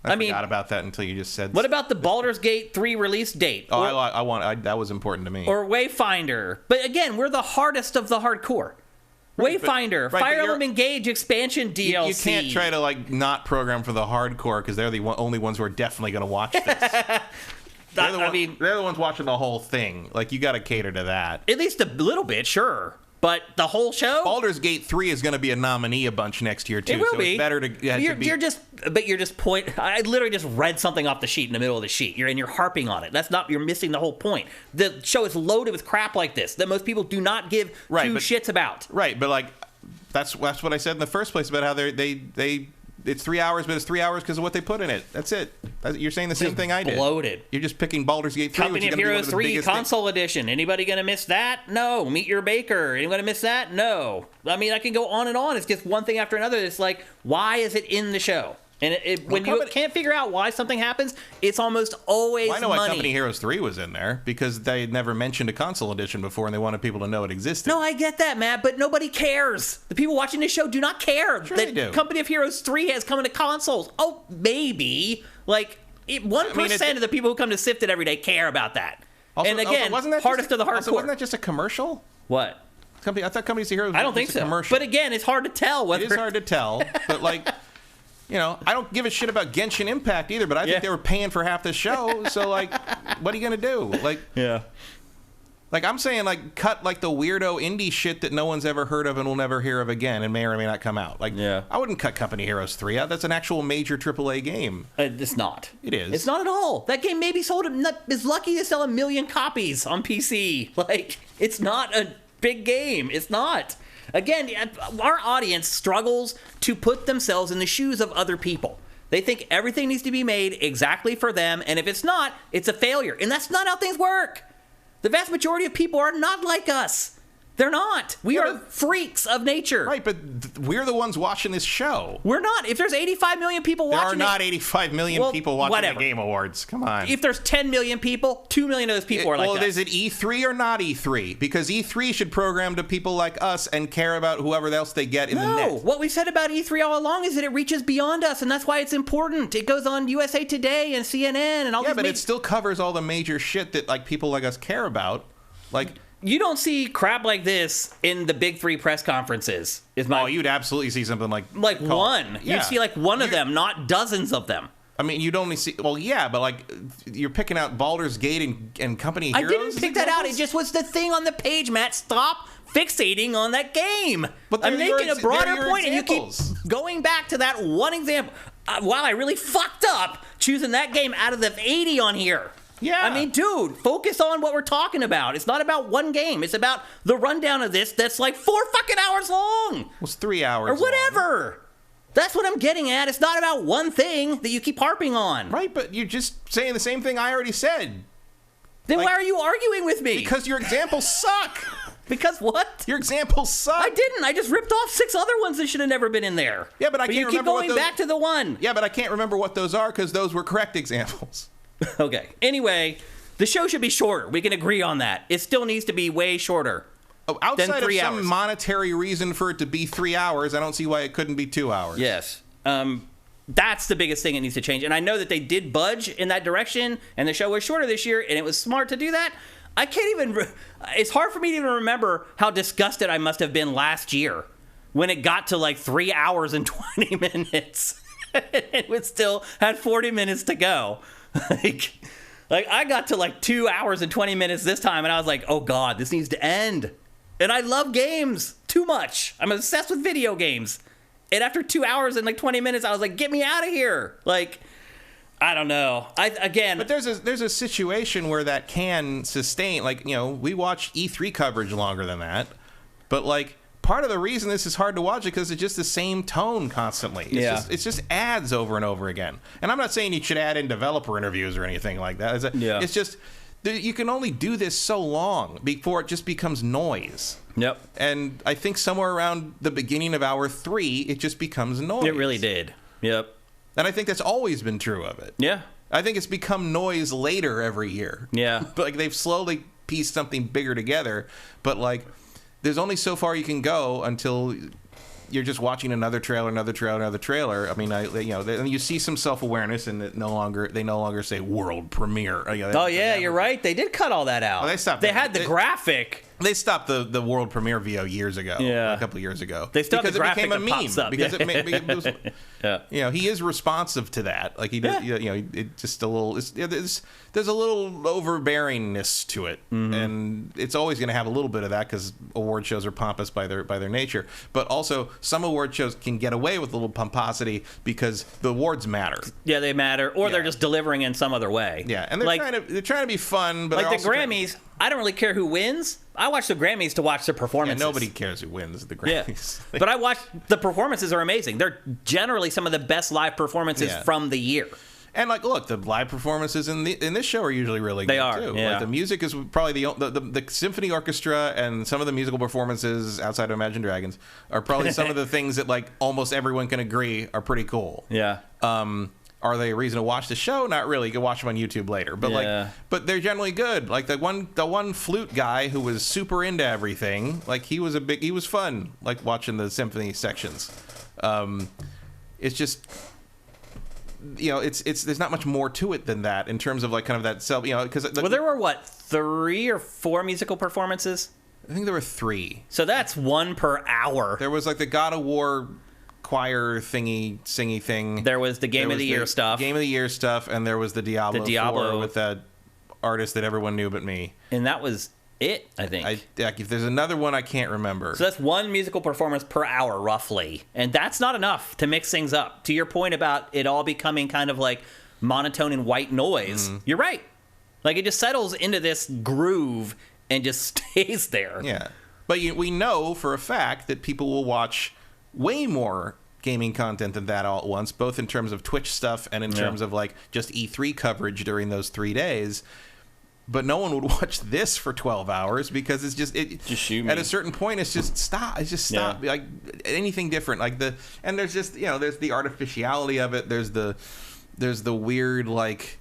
[SPEAKER 2] I forgot about that until you just said.
[SPEAKER 1] What about the Baldur's Gate 3 release date?
[SPEAKER 2] That was important to me.
[SPEAKER 1] Or Wayfinder. But again, we're the hardest of the hardcore. Right, Wayfinder, Fire Emblem Engage expansion DLC.
[SPEAKER 2] You can't try to like not program for the hardcore because they're the only ones who are definitely going to watch this. They're the ones watching the whole thing. Like, you got to cater to that.
[SPEAKER 1] At least a little bit, sure. But the whole show?
[SPEAKER 2] Baldur's Gate 3 is going to be a nominee a bunch next year, too.
[SPEAKER 1] It will
[SPEAKER 2] so
[SPEAKER 1] be.
[SPEAKER 2] It's better to be.
[SPEAKER 1] I literally just read something off the sheet in the middle of the sheet. You're harping on it. You're missing the whole point. The show is loaded with crap like this that most people do not give two shits about.
[SPEAKER 2] Right, but like, that's what I said in the first place about how they it's 3 hours, but it's 3 hours because of what they put in it. That's it. You're saying the same thing I did.
[SPEAKER 1] Bloated.
[SPEAKER 2] You're just picking Baldur's Gate 3.
[SPEAKER 1] Company of Heroes 3 console edition. Anybody going to miss that? No. Meet Your Baker. Anybody going to miss that? No. I mean, I can go on and on. It's just one thing after another. It's like, why is it in the show? And when you can't figure out why something happens, it's almost always money.
[SPEAKER 2] I know why Company Heroes 3 was in there, because they had never mentioned a console edition before, and they wanted people to know it existed.
[SPEAKER 1] No, I get that, Matt, but nobody cares. The people watching this show do not care
[SPEAKER 2] sure
[SPEAKER 1] that
[SPEAKER 2] they do.
[SPEAKER 1] Company of Heroes 3 has come into consoles. Oh, maybe. Like, 1% of the people who come to Sift It every day care about that.
[SPEAKER 2] Also,
[SPEAKER 1] and again, hardest of the hardcore.
[SPEAKER 2] Also, wasn't that just a commercial?
[SPEAKER 1] What?
[SPEAKER 2] I thought Company of Heroes was
[SPEAKER 1] I don't think so.
[SPEAKER 2] Commercial.
[SPEAKER 1] But again, it's hard to tell whether...
[SPEAKER 2] It is hard to tell, but like... I don't give a shit about Genshin Impact either, but I think they were paying for half the show, so, like, what are you going to do? Like, like, I'm saying, like, cut, like, the weirdo indie shit that no one's ever heard of and will never hear of again and may or may not come out. Like, I wouldn't cut Company Heroes 3 out. That's an actual major AAA game.
[SPEAKER 1] It's not.
[SPEAKER 2] It is.
[SPEAKER 1] It's not at all. That game maybe is lucky to sell 1 million copies on PC. Like, it's not a big game. It's not. Again, our audience struggles to put themselves in the shoes of other people. They think everything needs to be made exactly for them, and if it's not, it's a failure. And that's not how things work. The vast majority of people are not like us. They're not. We are freaks of nature.
[SPEAKER 2] Right, but we're the ones watching this show.
[SPEAKER 1] We're not. If there's 85 million people watching
[SPEAKER 2] there are not 85 million people watching the Game Awards. Come on.
[SPEAKER 1] If there's 10 million people, 2 million of those people are like us.
[SPEAKER 2] Well, is it E3 or not E3? Because E3 should program to people like us and care about whoever else they get in the net.
[SPEAKER 1] No, what we've said about E3 all along is that it reaches beyond us, and that's why it's important. It goes on USA Today and CNN and all these.
[SPEAKER 2] Yeah, but it still covers all the major shit that like people like us care about. Like,
[SPEAKER 1] you don't see crap like this in the big 3 press conferences.
[SPEAKER 2] You'd absolutely see something like
[SPEAKER 1] one.
[SPEAKER 2] Yeah.
[SPEAKER 1] You'd see like one of them, not dozens of them.
[SPEAKER 2] I mean, you'd only see. Well, yeah, but like you're picking out Baldur's Gate and Company Heroes.
[SPEAKER 1] I didn't pick that out. It just was the thing on the page, Matt. Stop fixating on that game.
[SPEAKER 2] But
[SPEAKER 1] I'm making a broader point,
[SPEAKER 2] examples.
[SPEAKER 1] And you keep going back to that one example. Wow, I really fucked up choosing that game out of the 80 on here.
[SPEAKER 2] Yeah.
[SPEAKER 1] I mean, dude, focus on what we're talking about. It's not about one game. It's about the rundown of this that's like 4 fucking hours long.
[SPEAKER 2] It was 3 hours
[SPEAKER 1] or whatever. Long. That's what I'm getting at. It's not about one thing that you keep harping on.
[SPEAKER 2] Right, but you're just saying the same thing I already said.
[SPEAKER 1] Then why are you arguing with me?
[SPEAKER 2] Because your examples suck.
[SPEAKER 1] Because what?
[SPEAKER 2] Your examples suck.
[SPEAKER 1] I didn't. I just ripped off 6 other ones that should have never been in there.
[SPEAKER 2] Yeah, but I can't remember what those...
[SPEAKER 1] you keep going back to the one.
[SPEAKER 2] Yeah, but I can't remember what those are because those were correct examples.
[SPEAKER 1] Okay. Anyway, the show should be shorter. We can agree on that. It still needs to be way shorter.
[SPEAKER 2] Outside
[SPEAKER 1] of
[SPEAKER 2] some monetary reason for it to be 3 hours, I don't see why it couldn't be 2 hours.
[SPEAKER 1] Yes. That's the biggest thing that needs to change. And I know that they did budge in that direction, and the show was shorter this year, and it was smart to do that. I can't even... It's hard for me to even remember how disgusted I must have been last year when it got to like 3 hours and 20 minutes. It would still had 40 minutes to go. Like I got to like 2 hours and 20 minutes this time, and I was like, oh God, this needs to end. And I love games too much. I'm obsessed with video games. And after 2 hours and like 20 minutes, I was like, get me out of here. Like, I don't know. But
[SPEAKER 2] there's a situation where that can sustain. Like, we watch E3 coverage longer than that. But like, part of the reason this is hard to watch is because it's just the same tone constantly. It's just ads over and over again. And I'm not saying you should add in developer interviews or anything like that. It's just you can only do this so long before it just becomes noise.
[SPEAKER 1] Yep.
[SPEAKER 2] And I think somewhere around the beginning of hour 3, it just becomes noise.
[SPEAKER 1] It really did. Yep.
[SPEAKER 2] And I think that's always been true of it.
[SPEAKER 1] Yeah.
[SPEAKER 2] I think it's become noise later every year.
[SPEAKER 1] Yeah.
[SPEAKER 2] But like they've slowly pieced something bigger together. But like, there's only so far you can go until you're just watching another trailer. I mean, and you see some self-awareness, and they no longer say world premiere.
[SPEAKER 1] You're right. They did cut all that out.
[SPEAKER 2] Oh, they stopped.
[SPEAKER 1] They had the graphic.
[SPEAKER 2] They stopped the world premiere VO years ago.
[SPEAKER 1] Yeah,
[SPEAKER 2] a couple of years ago.
[SPEAKER 1] They stopped
[SPEAKER 2] because
[SPEAKER 1] the graphic
[SPEAKER 2] it became a meme.
[SPEAKER 1] Pops up.
[SPEAKER 2] Because it was,
[SPEAKER 1] yeah.
[SPEAKER 2] He is responsive to that. Like he does. Yeah. It just a little. There's a little overbearingness to it, and it's always going to have a little bit of that because award shows are pompous by their nature. But also, some award shows can get away with a little pomposity because the awards matter.
[SPEAKER 1] Yeah, they matter, or they're just delivering in some other way.
[SPEAKER 2] Yeah, and they're trying to be fun, but
[SPEAKER 1] like the Grammys. I don't really care who wins. I watch the Grammys to watch the performances.
[SPEAKER 2] Yeah, nobody cares who wins the Grammys.
[SPEAKER 1] Yeah. But I watch the performances are amazing. They're generally some of the best live performances from the year.
[SPEAKER 2] And like, look, the live performances in this show are usually really good.
[SPEAKER 1] They are.
[SPEAKER 2] Too.
[SPEAKER 1] Yeah.
[SPEAKER 2] Like the music is probably the symphony orchestra and some of the musical performances outside of Imagine Dragons are probably some of the things that like almost everyone can agree are pretty cool.
[SPEAKER 1] Yeah.
[SPEAKER 2] Are they a reason to watch the show? Not really. You can watch them on YouTube later. But but they're generally good. Like the one flute guy who was super into everything. Like he was fun. Like watching the symphony sections. It's just it's there's not much more to it than that in terms of like kind of that self. Because
[SPEAKER 1] there were 3 or 4 musical performances.
[SPEAKER 2] I think there were 3.
[SPEAKER 1] So that's 1 per hour.
[SPEAKER 2] There was like the God of War choir singy thing.
[SPEAKER 1] There was the Game of the Year stuff.
[SPEAKER 2] Game of the Year stuff, and there was the Diablo 4 with that artist that everyone knew but me.
[SPEAKER 1] And that was it, I think.
[SPEAKER 2] If there's another one, I can't remember.
[SPEAKER 1] So that's 1 musical performance per hour, roughly. And that's not enough to mix things up. To your point about it all becoming kind of like monotone and white noise, you're right. Like it just settles into this groove and just stays there.
[SPEAKER 2] Yeah. But we know for a fact that people will watch way more gaming content than that all at once, both in terms of Twitch stuff and in terms of like just E3 coverage during those 3 days. But no one would watch this for 12 hours because it's just
[SPEAKER 1] shoot me.
[SPEAKER 2] At a certain point, it's just stop. It's just stop. Like anything different, like and there's just there's the artificiality of it. There's the weird like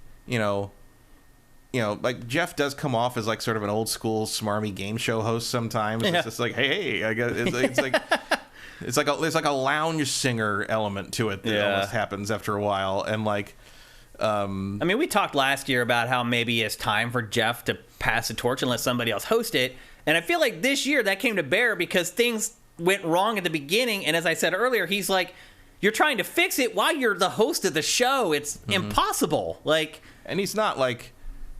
[SPEAKER 2] like Jeff does come off as like sort of an old school smarmy game show host sometimes. Yeah. It's just like hey, I guess it's like. It's like there's like a lounge singer element to it that almost happens after a while, and like.
[SPEAKER 1] I mean, we talked last year about how maybe it's time for Jeff to pass the torch and let somebody else host it. And I feel like this year that came to bear because things went wrong at the beginning. And as I said earlier, he's like, you're trying to fix it while you're the host of the show. It's impossible. Like,
[SPEAKER 2] and he's not like,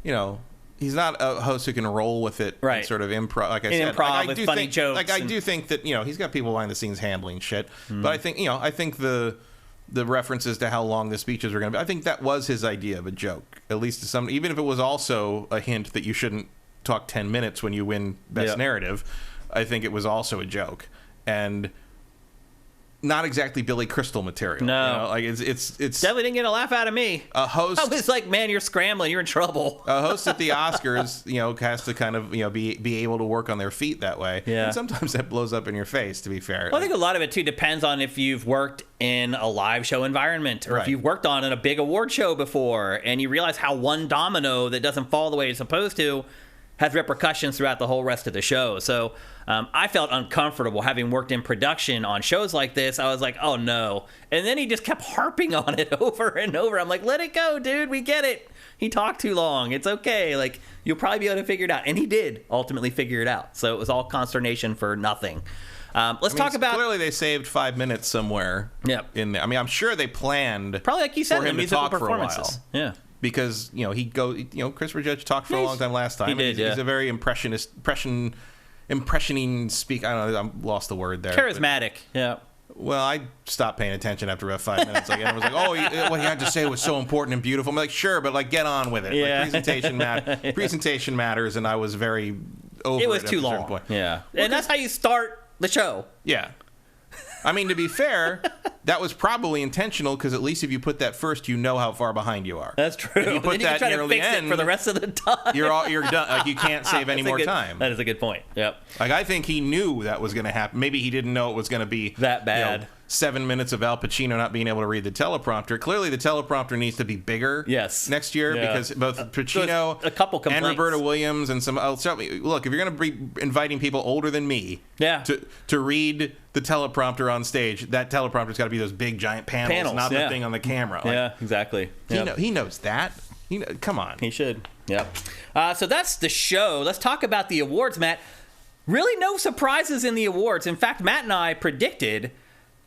[SPEAKER 2] he's not a host who can roll with it.
[SPEAKER 1] Right.
[SPEAKER 2] And sort of improv. Like I said,
[SPEAKER 1] improv with funny jokes.
[SPEAKER 2] Like I do think that, he's got people behind the scenes handling shit. But I think, I think the references to how long the speeches were going to be. I think that was his idea of a joke, at least to some. Even if it was also a hint that you shouldn't talk 10 minutes when you win Best Narrative, I think it was also a joke and not exactly Billy Crystal material.
[SPEAKER 1] No,
[SPEAKER 2] like it's
[SPEAKER 1] definitely didn't get a laugh out of me.
[SPEAKER 2] A host,
[SPEAKER 1] I was like, man, you're scrambling, you're in trouble.
[SPEAKER 2] A host at the Oscars, has to kind of be able to work on their feet that way.
[SPEAKER 1] Yeah,
[SPEAKER 2] and sometimes that blows up in your face. To be fair,
[SPEAKER 1] well, I think a lot of it too depends on if you've worked in a live show environment or if you've worked on a big award show before, and you realize how one domino that doesn't fall the way it's supposed to has repercussions throughout the whole rest of the show. So I felt uncomfortable having worked in production on shows like this. I was like, oh no. And then he just kept harping on it over and over. I'm like, let it go, dude. We get it. He talked too long. It's okay. Like, you'll probably be able to figure it out. And he did ultimately figure it out. So it was all consternation for nothing. Let's talk about...
[SPEAKER 2] Clearly they saved 5 minutes somewhere in there. I mean, I'm sure they planned
[SPEAKER 1] probably like you said,
[SPEAKER 2] for him to talk for a while.
[SPEAKER 1] Yeah.
[SPEAKER 2] Because, Christopher Judge talked for a long time last time.
[SPEAKER 1] He did,
[SPEAKER 2] He's a very impressioning speak. I don't know. I lost the word there.
[SPEAKER 1] Charismatic, yeah.
[SPEAKER 2] Well, I stopped paying attention after about 5 minutes. Like, and I was like, what he had to say was so important and beautiful. I'm like, sure, but like, get on with it.
[SPEAKER 1] Yeah.
[SPEAKER 2] Like, presentation matters, and I was very over it.
[SPEAKER 1] It was too long.
[SPEAKER 2] Point.
[SPEAKER 1] Yeah. And that's how you start the show.
[SPEAKER 2] Yeah. I mean, to be fair, that was probably intentional because at least if you put that first, you know how far behind you are.
[SPEAKER 1] That's true.
[SPEAKER 2] If you put that
[SPEAKER 1] try
[SPEAKER 2] near
[SPEAKER 1] to
[SPEAKER 2] the
[SPEAKER 1] fix
[SPEAKER 2] end
[SPEAKER 1] it for the rest of the time.
[SPEAKER 2] You're done. Like, you can't save any more time.
[SPEAKER 1] That is a good point. Yep.
[SPEAKER 2] Like, I think he knew that was going to happen. Maybe he didn't know it was going to be
[SPEAKER 1] that bad.
[SPEAKER 2] 7 minutes of Al Pacino not being able to read the teleprompter. Clearly, the teleprompter needs to be bigger.
[SPEAKER 1] Yes.
[SPEAKER 2] Next year because both Pacino
[SPEAKER 1] a couple
[SPEAKER 2] and Roberta Williams and some. Look, if you're going to be inviting people older than me, to read the teleprompter on stage, that teleprompter's got to be those big giant panels not the thing on the camera. Like,
[SPEAKER 1] exactly.
[SPEAKER 2] He knows that. Come on.
[SPEAKER 1] He should. Yep. So that's the show. Let's talk about the awards, Matt. Really, no surprises in the awards. In fact, Matt and I predicted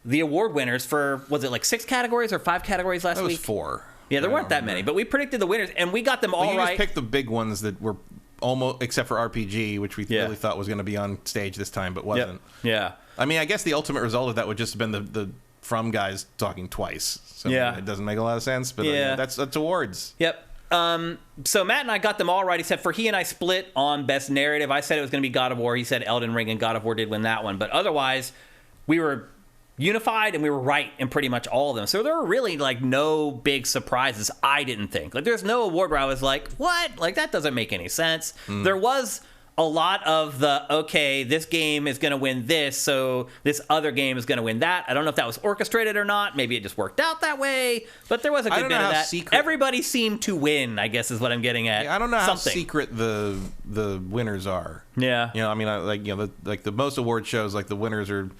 [SPEAKER 1] the award winners for, was it like 6 categories or 5 categories last week?
[SPEAKER 2] It was 4.
[SPEAKER 1] Yeah, there weren't that many, but we predicted the winners, and we got them all right.
[SPEAKER 2] You just picked the big ones that were almost, except for RPG, which we really thought was going to be on stage this time, but wasn't.
[SPEAKER 1] Yeah.
[SPEAKER 2] I mean, I guess the ultimate result of that would just have been the From guys talking twice. So it doesn't make a lot of sense, but that's awards.
[SPEAKER 1] Yep. So Matt and I got them all right, except for he and I split on Best Narrative. I said it was going to be God of War. He said Elden Ring, and God of War did win that one. But otherwise, we were unified and we were right in pretty much all of them. So there were really like no big surprises, I didn't think. Like, there's no award where I was like, what? Like, that doesn't make any sense. There was a lot of okay, this game is going to win this, so this other game is going to win that. I don't know if that was orchestrated or not. Maybe it just worked out that way, but there was a good bit of that. Everybody seemed to win, I guess is what I'm getting at.
[SPEAKER 2] Yeah, I don't know how secret the winners are.
[SPEAKER 1] Yeah.
[SPEAKER 2] I mean, like the most award shows, like the winners are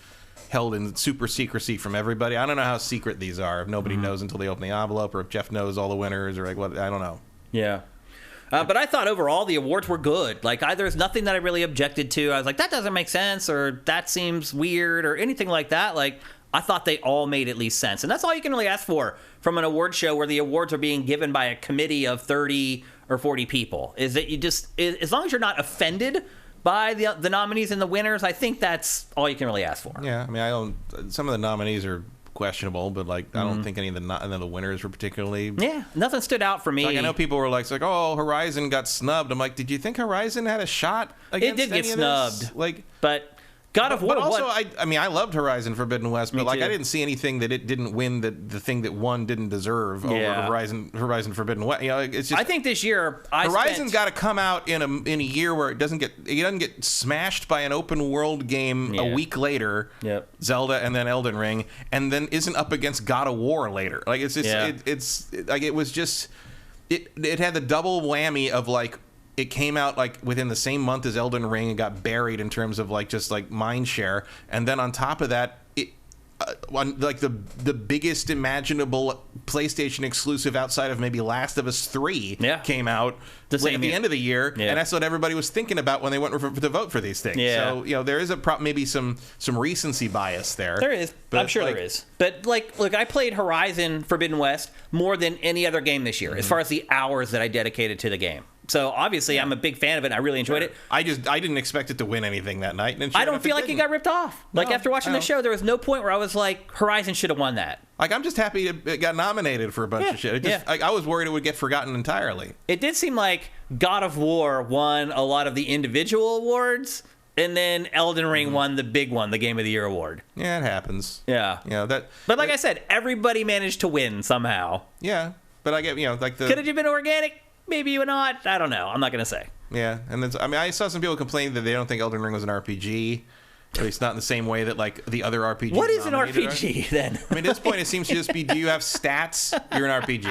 [SPEAKER 2] held in super secrecy from everybody. I don't know how secret these are. If nobody knows until they open the envelope, or if Jeff knows all the winners, or like what, I don't know.
[SPEAKER 1] Yeah. But I thought overall the awards were good. Like, there's nothing that I really objected to. I was like, that doesn't make sense, or that seems weird, or anything like that. Like, I thought they all made at least sense. And that's all you can really ask for from an award show where the awards are being given by a committee of 30 or 40 people, is that you just, as long as you're not offended by the nominees and the winners, I think that's all you can really ask for.
[SPEAKER 2] Yeah, I mean, some of the nominees are questionable, but like I don't think any of the winners were particularly. Yeah,
[SPEAKER 1] nothing stood out for me.
[SPEAKER 2] Like, I know people were like, oh, Horizon got snubbed. I'm like, did you think Horizon had a shot against
[SPEAKER 1] it did get snubbed?
[SPEAKER 2] Like,
[SPEAKER 1] but God of War.
[SPEAKER 2] But also, I mean, I loved Horizon Forbidden West, but like
[SPEAKER 1] too.
[SPEAKER 2] I didn't see anything that it didn't win the thing that one didn't deserve over Horizon Forbidden West. You know, like, it's just.
[SPEAKER 1] I think this year
[SPEAKER 2] Horizon's got to come out in a year where it doesn't get smashed by an open world game a week later.
[SPEAKER 1] Yep.
[SPEAKER 2] Zelda and then Elden Ring, and then isn't up against God of War later. Like it's just it's like it was just it had the double whammy of like. It came out like within the same month as Elden Ring and got buried in terms of like just like mind share, and then on top of that, it like the biggest imaginable PlayStation exclusive outside of maybe Last of Us 3 came out at the end of the year, and that's what everybody was thinking about when they went to vote for these things. So you know there is maybe some recency bias there.
[SPEAKER 1] There is, but I'm sure there is. But like, look, I played Horizon Forbidden West more than any other game this year, as far as the hours that I dedicated to the game. So obviously, I'm a big fan of it. And I really enjoyed it.
[SPEAKER 2] I didn't expect it to win anything that night. And
[SPEAKER 1] I don't feel like it got ripped off. Like after watching the show, there was no point where I was like, Horizon should have won that.
[SPEAKER 2] Like I'm just happy it got nominated for a bunch of shit. I was worried it would get forgotten entirely.
[SPEAKER 1] It did seem like God of War won a lot of the individual awards, and then Elden Ring won the big one, the Game of the Year award.
[SPEAKER 2] Yeah, it happens.
[SPEAKER 1] Yeah,
[SPEAKER 2] you know that.
[SPEAKER 1] But like I said, everybody managed to win somehow.
[SPEAKER 2] Yeah, but I get like the.
[SPEAKER 1] Could it have been organic? Maybe not. I don't know. I'm not going to say.
[SPEAKER 2] Yeah, and then I mean, I saw some people complain that they don't think Elden Ring was an RPG. At least not in the same way that like the other RPGs.
[SPEAKER 1] What is an RPG then?
[SPEAKER 2] I mean, at this point, it seems to just be: do you have stats? You're an RPG.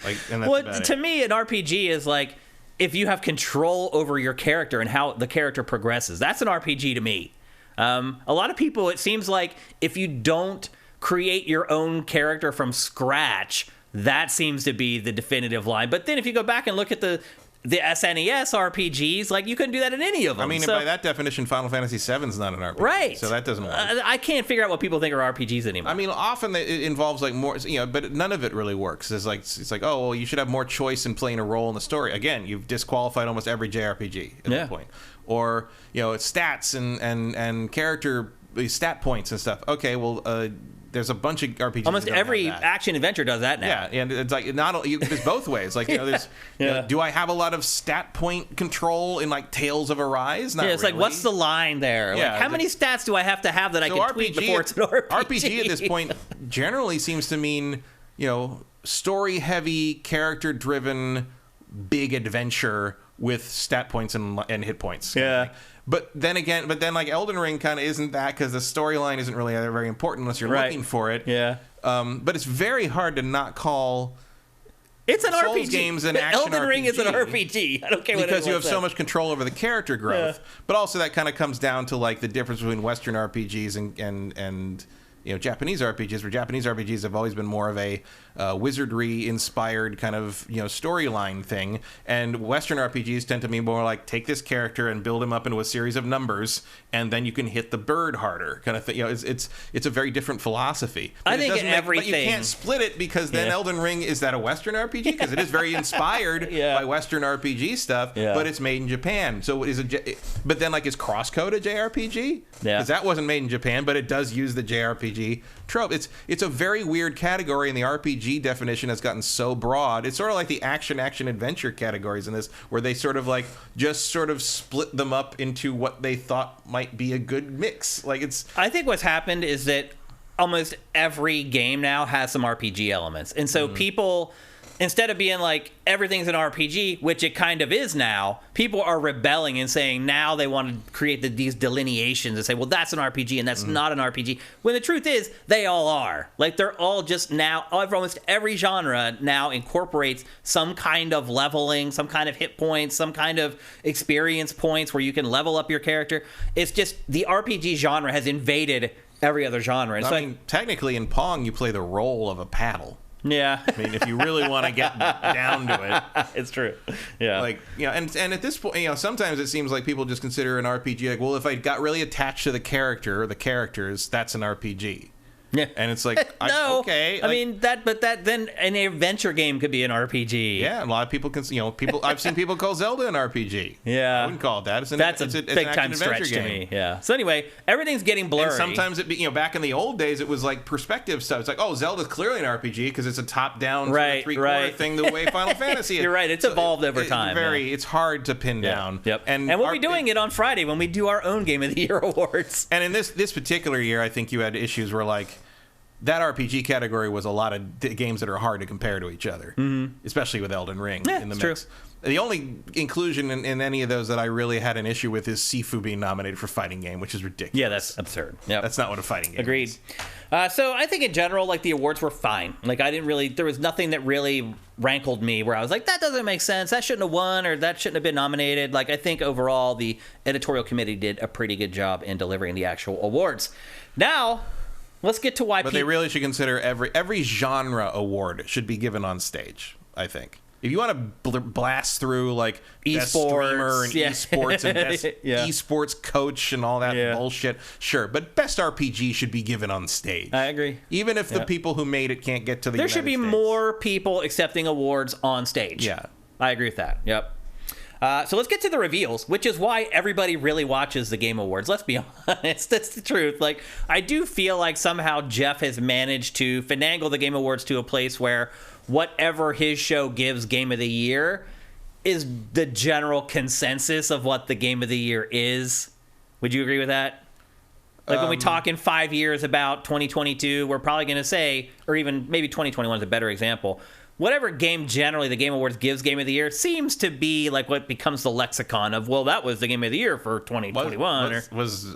[SPEAKER 2] Like, and that's about
[SPEAKER 1] to
[SPEAKER 2] it.
[SPEAKER 1] me, an RPG is like if you have control over your character and how the character progresses. That's an RPG to me. A lot of people, it seems like if you don't create your own character from scratch, that seems to be the definitive line. But then if you go back and look at the SNES RPGs, like you couldn't do that in any of them.
[SPEAKER 2] I mean, by that definition, Final Fantasy VII is not an RPG,
[SPEAKER 1] right?
[SPEAKER 2] So that doesn't work.
[SPEAKER 1] I can't figure out what people think are RPGs anymore.
[SPEAKER 2] I mean, often it involves like more, but none of it really works. It's like, oh, well, you should have more choice in playing a role in the story. Again, you've disqualified almost every JRPG at that point. Or it's stats and character stat points and stuff. Okay, well. There's a bunch of RPGs.
[SPEAKER 1] Almost every action adventure does that now.
[SPEAKER 2] Yeah, and it's like there's both ways. Like there's do I have a lot of stat point control in like Tales of Arise? Not
[SPEAKER 1] it's
[SPEAKER 2] really.
[SPEAKER 1] like what's the line there? Like, how many stats do I have to have that I can tweak before it's an RPG?
[SPEAKER 2] RPG at this point generally seems to mean story heavy, character driven, big adventure with stat points and hit points.
[SPEAKER 1] Yeah.
[SPEAKER 2] But then like Elden Ring kind of isn't that because the storyline isn't really very important unless you're looking for it.
[SPEAKER 1] Yeah.
[SPEAKER 2] But it's very hard to not call.
[SPEAKER 1] It's an
[SPEAKER 2] Souls
[SPEAKER 1] RPG.
[SPEAKER 2] Games an action
[SPEAKER 1] Elden Ring
[SPEAKER 2] RPG
[SPEAKER 1] is an RPG. I don't care what
[SPEAKER 2] because you have
[SPEAKER 1] says.
[SPEAKER 2] so much control over the character growth. But also that kind of comes down to like the difference between Western RPGs and Japanese RPGs, where Japanese RPGs have always been more of a wizardry-inspired kind of storyline thing, and Western RPGs tend to be more like take this character and build him up into a series of numbers, and then you can hit the bird harder, kind of thing. It's a very different philosophy. But
[SPEAKER 1] I think everything.
[SPEAKER 2] But you can't split it because then Elden Ring is that a Western RPG because it is very inspired by Western RPG stuff, but it's made in Japan. So is it? But then is CrossCode a JRPG?
[SPEAKER 1] Yeah,
[SPEAKER 2] because that wasn't made in Japan, but it does use the JRPG trope. It's a very weird category, and the RPG definition has gotten so broad. It's sort of like the action adventure categories in this, where they sort of just split them up into what they thought might be a good mix. I
[SPEAKER 1] think what's happened is that almost every game now has some RPG elements, and so people, instead of being like everything's an RPG, which it kind of is now, people are rebelling and saying now they want to create these delineations and say, well, that's an RPG and that's not an RPG. When the truth is, they all are. Like they're all just now, almost every genre now incorporates some kind of leveling, some kind of hit points, some kind of experience points where you can level up your character. It's just the RPG genre has invaded every other genre.
[SPEAKER 2] I mean, technically in Pong, you play the role of a paddle.
[SPEAKER 1] Yeah.
[SPEAKER 2] I mean, if you really want to get down to it.
[SPEAKER 1] It's true. Yeah.
[SPEAKER 2] And at this point, sometimes it seems like people just consider an RPG well, if I got really attached to the character or the characters, that's an RPG.
[SPEAKER 1] Yeah.
[SPEAKER 2] And it's like,
[SPEAKER 1] no.
[SPEAKER 2] okay.
[SPEAKER 1] I mean, then an adventure game could be an RPG.
[SPEAKER 2] Yeah, a lot of people can, I've seen people call Zelda an RPG.
[SPEAKER 1] Yeah.
[SPEAKER 2] I wouldn't call it that.
[SPEAKER 1] That's a big time stretch to me. Yeah. So anyway, everything's getting blurry.
[SPEAKER 2] And sometimes back in the old days, it was like perspective stuff. It's like, oh, Zelda's clearly an RPG because it's a top-down three-quarter thing the way Final Fantasy is.
[SPEAKER 1] You're right. It's evolved over time.
[SPEAKER 2] It's hard to pin down.
[SPEAKER 1] Yep. And we'll be doing it on Friday when we do our own Game of the Year awards.
[SPEAKER 2] And in this particular year, I think you had issues where like that RPG category was a lot of games that are hard to compare to each other, especially with Elden Ring in the mix. True. The only inclusion in any of those that I really had an issue with is Sifu being nominated for fighting game, which is ridiculous.
[SPEAKER 1] Yeah, that's absurd. Yep.
[SPEAKER 2] That's not what a fighting game
[SPEAKER 1] Agreed.
[SPEAKER 2] is.
[SPEAKER 1] So I think in general, like the awards were fine. Like there was nothing that really rankled me where I was like, that doesn't make sense. That shouldn't have won or that shouldn't have been nominated. Like I think overall the editorial committee did a pretty good job in delivering the actual awards. Now, let's get to why
[SPEAKER 2] But they really should consider every genre award should be given on stage, I think. If you want to blast through like best streamer and esports and best esports coach and all that bullshit, sure. But best RPG should be given on stage.
[SPEAKER 1] I agree.
[SPEAKER 2] Even if the people who made it can't get to the
[SPEAKER 1] There
[SPEAKER 2] United
[SPEAKER 1] should be
[SPEAKER 2] States.
[SPEAKER 1] more people accepting awards on stage.
[SPEAKER 2] Yeah.
[SPEAKER 1] I agree with that. Yep. So let's get to the reveals, which is why everybody really watches the Game Awards. Let's be honest. That's the truth. Like, I do feel like somehow Jeff has managed to finagle the Game Awards to a place where whatever his show gives Game of the Year is the general consensus of what the Game of the Year is. Would you agree with that? Like when we talk in 5 years about 2022, we're probably going to say, or even maybe 2021 is a better example, whatever game generally the Game Awards gives Game of the Year seems to be like what becomes the lexicon of, well, that was the Game of the Year for 2021.
[SPEAKER 2] Was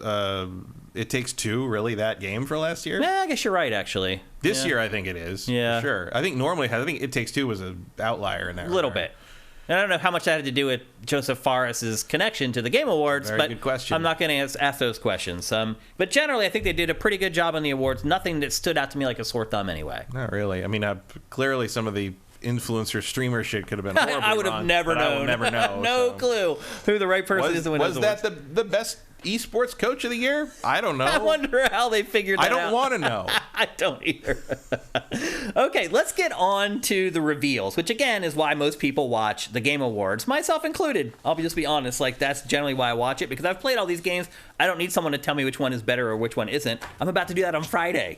[SPEAKER 2] It Takes Two really that game for last year?
[SPEAKER 1] Yeah, I guess you're right, actually.
[SPEAKER 2] This year, I think it is.
[SPEAKER 1] Yeah.
[SPEAKER 2] For sure. I think normally, It Takes Two was an outlier in that.
[SPEAKER 1] A little bit. And I don't know how much that had to do with Joseph Fares's connection to the Game Awards,
[SPEAKER 2] Very good question.
[SPEAKER 1] I'm not going to ask those questions. But generally, I think they did a pretty good job on the awards. Nothing that stood out to me like a sore thumb anyway.
[SPEAKER 2] Not really. I mean, clearly some of the influencer streamer shit could have been horribly
[SPEAKER 1] I would have never known.
[SPEAKER 2] I would never know.
[SPEAKER 1] No clue who the right person is to win those awards.
[SPEAKER 2] Was that the best esports coach of the year? I don't know.
[SPEAKER 1] I wonder how they figured that out.
[SPEAKER 2] I don't want to know.
[SPEAKER 1] I don't either. Okay, let's get on to the reveals, which again is why most people watch the Game Awards, myself included. I'll just be honest, like that's generally why I watch it, because I've played all these games. I don't need someone to tell me which one is better or which one isn't. I'm about to do that on Friday.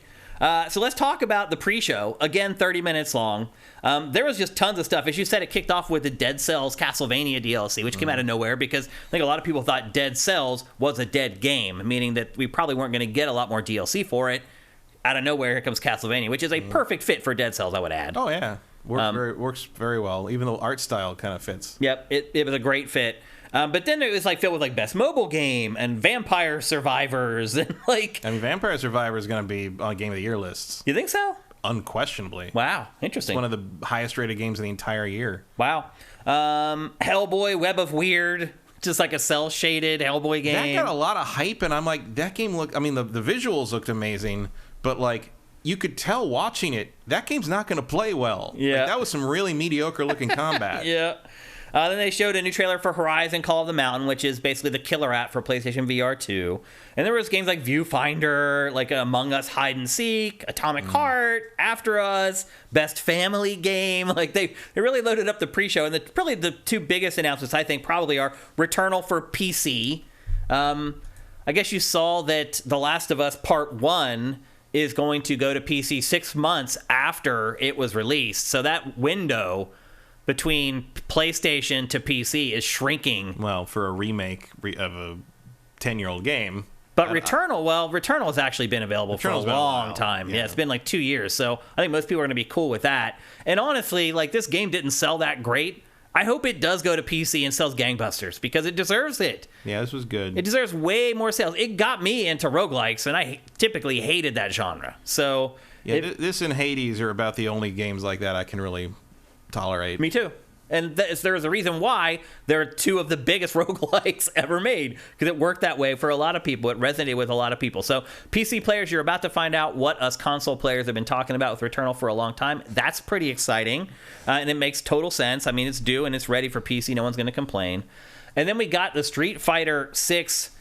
[SPEAKER 1] So let's talk about the pre-show. Again, 30 minutes long. There was just tons of stuff. As you said, it kicked off with the Dead Cells Castlevania DLC, which came out of nowhere because I think a lot of people thought Dead Cells was a dead game, meaning that we probably weren't going to get a lot more DLC for it. Out of nowhere, here comes Castlevania, which is a perfect fit for Dead Cells, I would add.
[SPEAKER 2] Oh, yeah. Works very well, even though art style kind of fits.
[SPEAKER 1] Yep, it was a great fit. But then it was like filled with like best mobile game and Vampire Survivors and like.
[SPEAKER 2] I mean, Vampire Survivors is going to be on Game of the Year lists.
[SPEAKER 1] You think so?
[SPEAKER 2] Unquestionably.
[SPEAKER 1] Wow, interesting.
[SPEAKER 2] It's one of the highest rated games of the entire year.
[SPEAKER 1] Wow. Hellboy, Web of Weird, just like a cell shaded Hellboy game.
[SPEAKER 2] That got a lot of hype, and I'm like, that game looked. I mean, the visuals looked amazing, but like. You could tell watching it, that game's not going to play well.
[SPEAKER 1] Yeah.
[SPEAKER 2] Like, that was some really mediocre looking combat.
[SPEAKER 1] Yeah. Then they showed a new trailer for Horizon Call of the Mountain, which is basically the killer app for PlayStation VR 2. And there was games like Viewfinder, like Among Us Hide and Seek, Atomic Heart, After Us, Best Family Game. Like they really loaded up the pre-show. And probably the two biggest announcements, I think, probably are Returnal for PC. I guess you saw that The Last of Us Part 1 is going to go to PC 6 months after it was released. So that window between PlayStation to PC is shrinking.
[SPEAKER 2] Well, for a remake of a 10-year-old game.
[SPEAKER 1] But Returnal has actually been available for a long time. Yeah, it's been like 2 years. So I think most people are going to be cool with that. And honestly, like this game didn't sell that great. I hope it does go to PC and sells gangbusters because it deserves it.
[SPEAKER 2] Yeah, this was good.
[SPEAKER 1] It deserves way more sales. It got me into roguelikes, and I typically hated that genre. So
[SPEAKER 2] yeah, this and Hades are about the only games like that I can really tolerate.
[SPEAKER 1] Me too. And there's a reason why they're two of the biggest roguelikes ever made, because it worked that way for a lot of people. It resonated with a lot of people. So PC players, you're about to find out what us console players have been talking about with Returnal for a long time. That's pretty exciting, and it makes total sense. I mean, it's due and it's ready for PC. No one's going to complain. And then we got the Street Fighter 6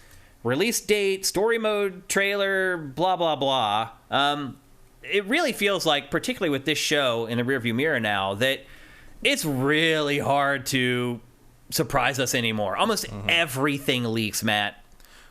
[SPEAKER 1] release date, story mode trailer, blah, blah, blah. it really feels like, particularly with this show in the rearview mirror now, that it's really hard to surprise us anymore. Almost everything leaks, Matt.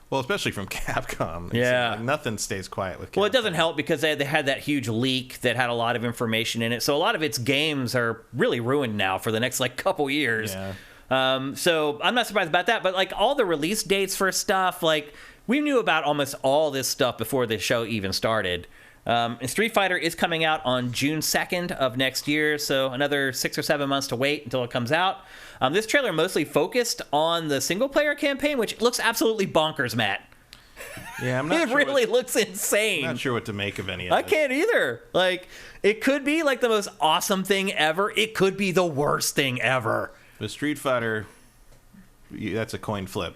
[SPEAKER 2] Well, especially from Capcom.
[SPEAKER 1] Yeah.
[SPEAKER 2] Like nothing stays quiet with Capcom.
[SPEAKER 1] Well, it doesn't help because they had that huge leak that had a lot of information in it. So a lot of its games are really ruined now for the next like couple years.
[SPEAKER 2] Yeah.
[SPEAKER 1] So I'm not surprised about that. But like all the release dates for stuff, like we knew about almost all this stuff before the show even started. And Street Fighter is coming out on June 2nd of next year, so another 6 or 7 months to wait until it comes out. This trailer mostly focused on the single-player campaign, which looks absolutely bonkers, Matt.
[SPEAKER 2] Yeah, I'm not
[SPEAKER 1] It
[SPEAKER 2] sure
[SPEAKER 1] really looks insane.
[SPEAKER 2] I'm not sure what to make of any of it.
[SPEAKER 1] I can't either. Like, it could be like the most awesome thing ever. It could be the worst thing ever.
[SPEAKER 2] The Street Fighter, that's a coin flip.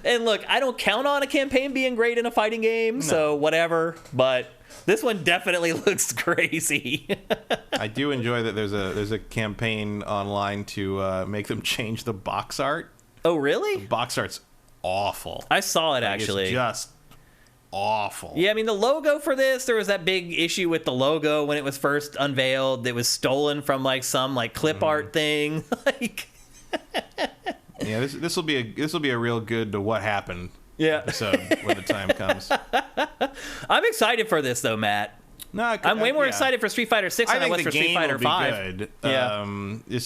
[SPEAKER 1] And look, I don't count on a campaign being great in a fighting game, so whatever. But this one definitely looks crazy.
[SPEAKER 2] I do enjoy that there's a campaign online to make them change the box art.
[SPEAKER 1] Oh, really?
[SPEAKER 2] The box art's awful.
[SPEAKER 1] I saw it, actually.
[SPEAKER 2] It's just awful.
[SPEAKER 1] Yeah, I mean, the logo for this, there was that big issue with the logo when it was first unveiled. It was stolen from, like, some, like, clip art thing. Like...
[SPEAKER 2] Yeah, this will be a real good to what happened episode when the time comes.
[SPEAKER 1] I'm excited for this though, Matt.
[SPEAKER 2] No,
[SPEAKER 1] I'm way more excited for Street Fighter 6 than I was for Street Fighter 5.
[SPEAKER 2] Good.
[SPEAKER 1] Yeah.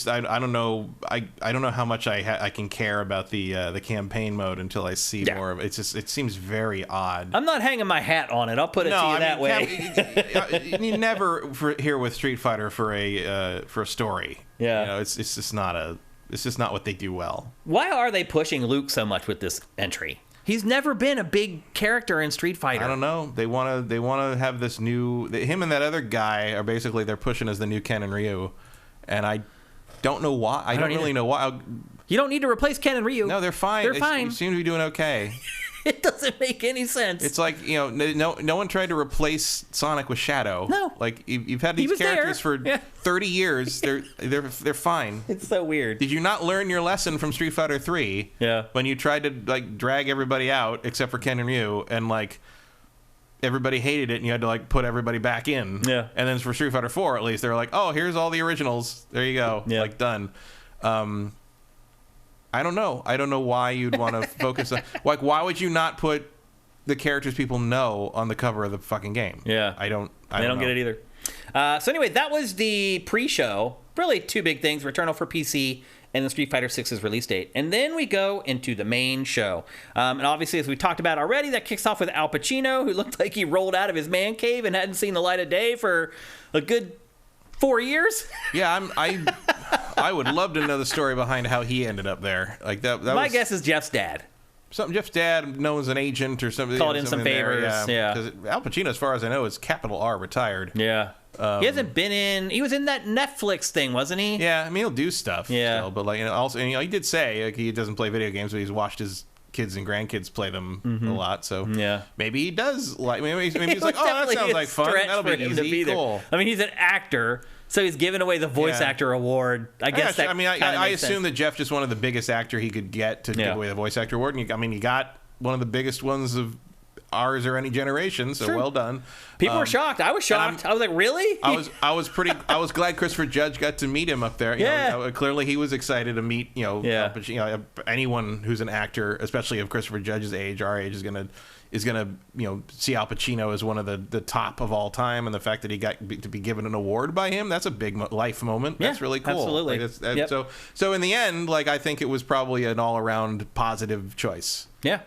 [SPEAKER 2] I don't know. I don't know how much I can care about the campaign mode until I see more of it. It seems very odd.
[SPEAKER 1] I'm not hanging my hat on it. I'll put it to you that way.
[SPEAKER 2] You never here with Street Fighter for a story.
[SPEAKER 1] Yeah.
[SPEAKER 2] You know, it's just not It's just not what they do well.
[SPEAKER 1] Why are they pushing Luke so much with this entry? He's never been a big character in Street Fighter.
[SPEAKER 2] I don't know. They want to have this new... Him and that other guy are basically... They're pushing as the new Ken and Ryu. And I don't know why. I don't really know why.
[SPEAKER 1] You don't need to replace Ken and Ryu.
[SPEAKER 2] No, they're fine.
[SPEAKER 1] They're fine.
[SPEAKER 2] They seem to be doing okay.
[SPEAKER 1] It doesn't make any sense.
[SPEAKER 2] It's like, no one tried to replace Sonic with Shadow.
[SPEAKER 1] No.
[SPEAKER 2] Like, you've had these characters for 30 years. They're fine.
[SPEAKER 1] It's so weird.
[SPEAKER 2] Did you not learn your lesson from Street Fighter 3?
[SPEAKER 1] Yeah.
[SPEAKER 2] When you tried to, like, drag everybody out, except for Ken and Ryu, and, like, everybody hated it, and you had to, like, put everybody back in.
[SPEAKER 1] Yeah.
[SPEAKER 2] And then for Street Fighter 4, at least, they were like, oh, here's all the originals. There you go.
[SPEAKER 1] Yeah.
[SPEAKER 2] Like, done. I don't know. I don't know why you'd want to focus on... Like, why would you not put the characters people know on the cover of the fucking game?
[SPEAKER 1] Yeah.
[SPEAKER 2] I don't
[SPEAKER 1] get it either. So anyway, that was the pre-show. Really two big things. Returnal for PC and the Street Fighter 6's release date. And then we go into the main show. And obviously, as we talked about already, that kicks off with Al Pacino, who looked like he rolled out of his man cave and hadn't seen the light of day for a good 4 years.
[SPEAKER 2] Yeah, I would love to know the story behind how he ended up there. Like that
[SPEAKER 1] My guess is Jeff's dad.
[SPEAKER 2] Something Jeff's dad knows an agent or something.
[SPEAKER 1] Called in some favors. Yeah.
[SPEAKER 2] Because Al Pacino, as far as I know, is capital R retired.
[SPEAKER 1] Yeah. He hasn't been in. He was in that Netflix thing, wasn't he?
[SPEAKER 2] Yeah, I mean he'll do stuff.
[SPEAKER 1] Yeah.
[SPEAKER 2] Still, but like also, he did say like, he doesn't play video games, but he's watched his kids and grandkids play them a lot. So
[SPEAKER 1] yeah,
[SPEAKER 2] maybe he does like. Maybe he's like, oh, that sounds like fun. That'll be easy. Cool.
[SPEAKER 1] I mean, he's an actor. So he's giving away the voice actor award. I guess that.
[SPEAKER 2] I mean, I assume that Jeff just wanted the biggest actor he could get to give away the voice actor award. And you got one of the biggest ones of ours or any generation. So well done.
[SPEAKER 1] People were shocked. I was shocked. I was like, really?
[SPEAKER 2] I was glad Christopher Judge got to meet him up there. You know, clearly he was excited to meet. Anyone who's an actor, especially of Christopher Judge's age, our age, is gonna see Al Pacino as one of the top of all time, and the fact that he got to be given an award by him, that's a big life moment. That's really cool.
[SPEAKER 1] Absolutely.
[SPEAKER 2] Like so in the end, like I think it was probably an all around positive choice.
[SPEAKER 1] Yeah.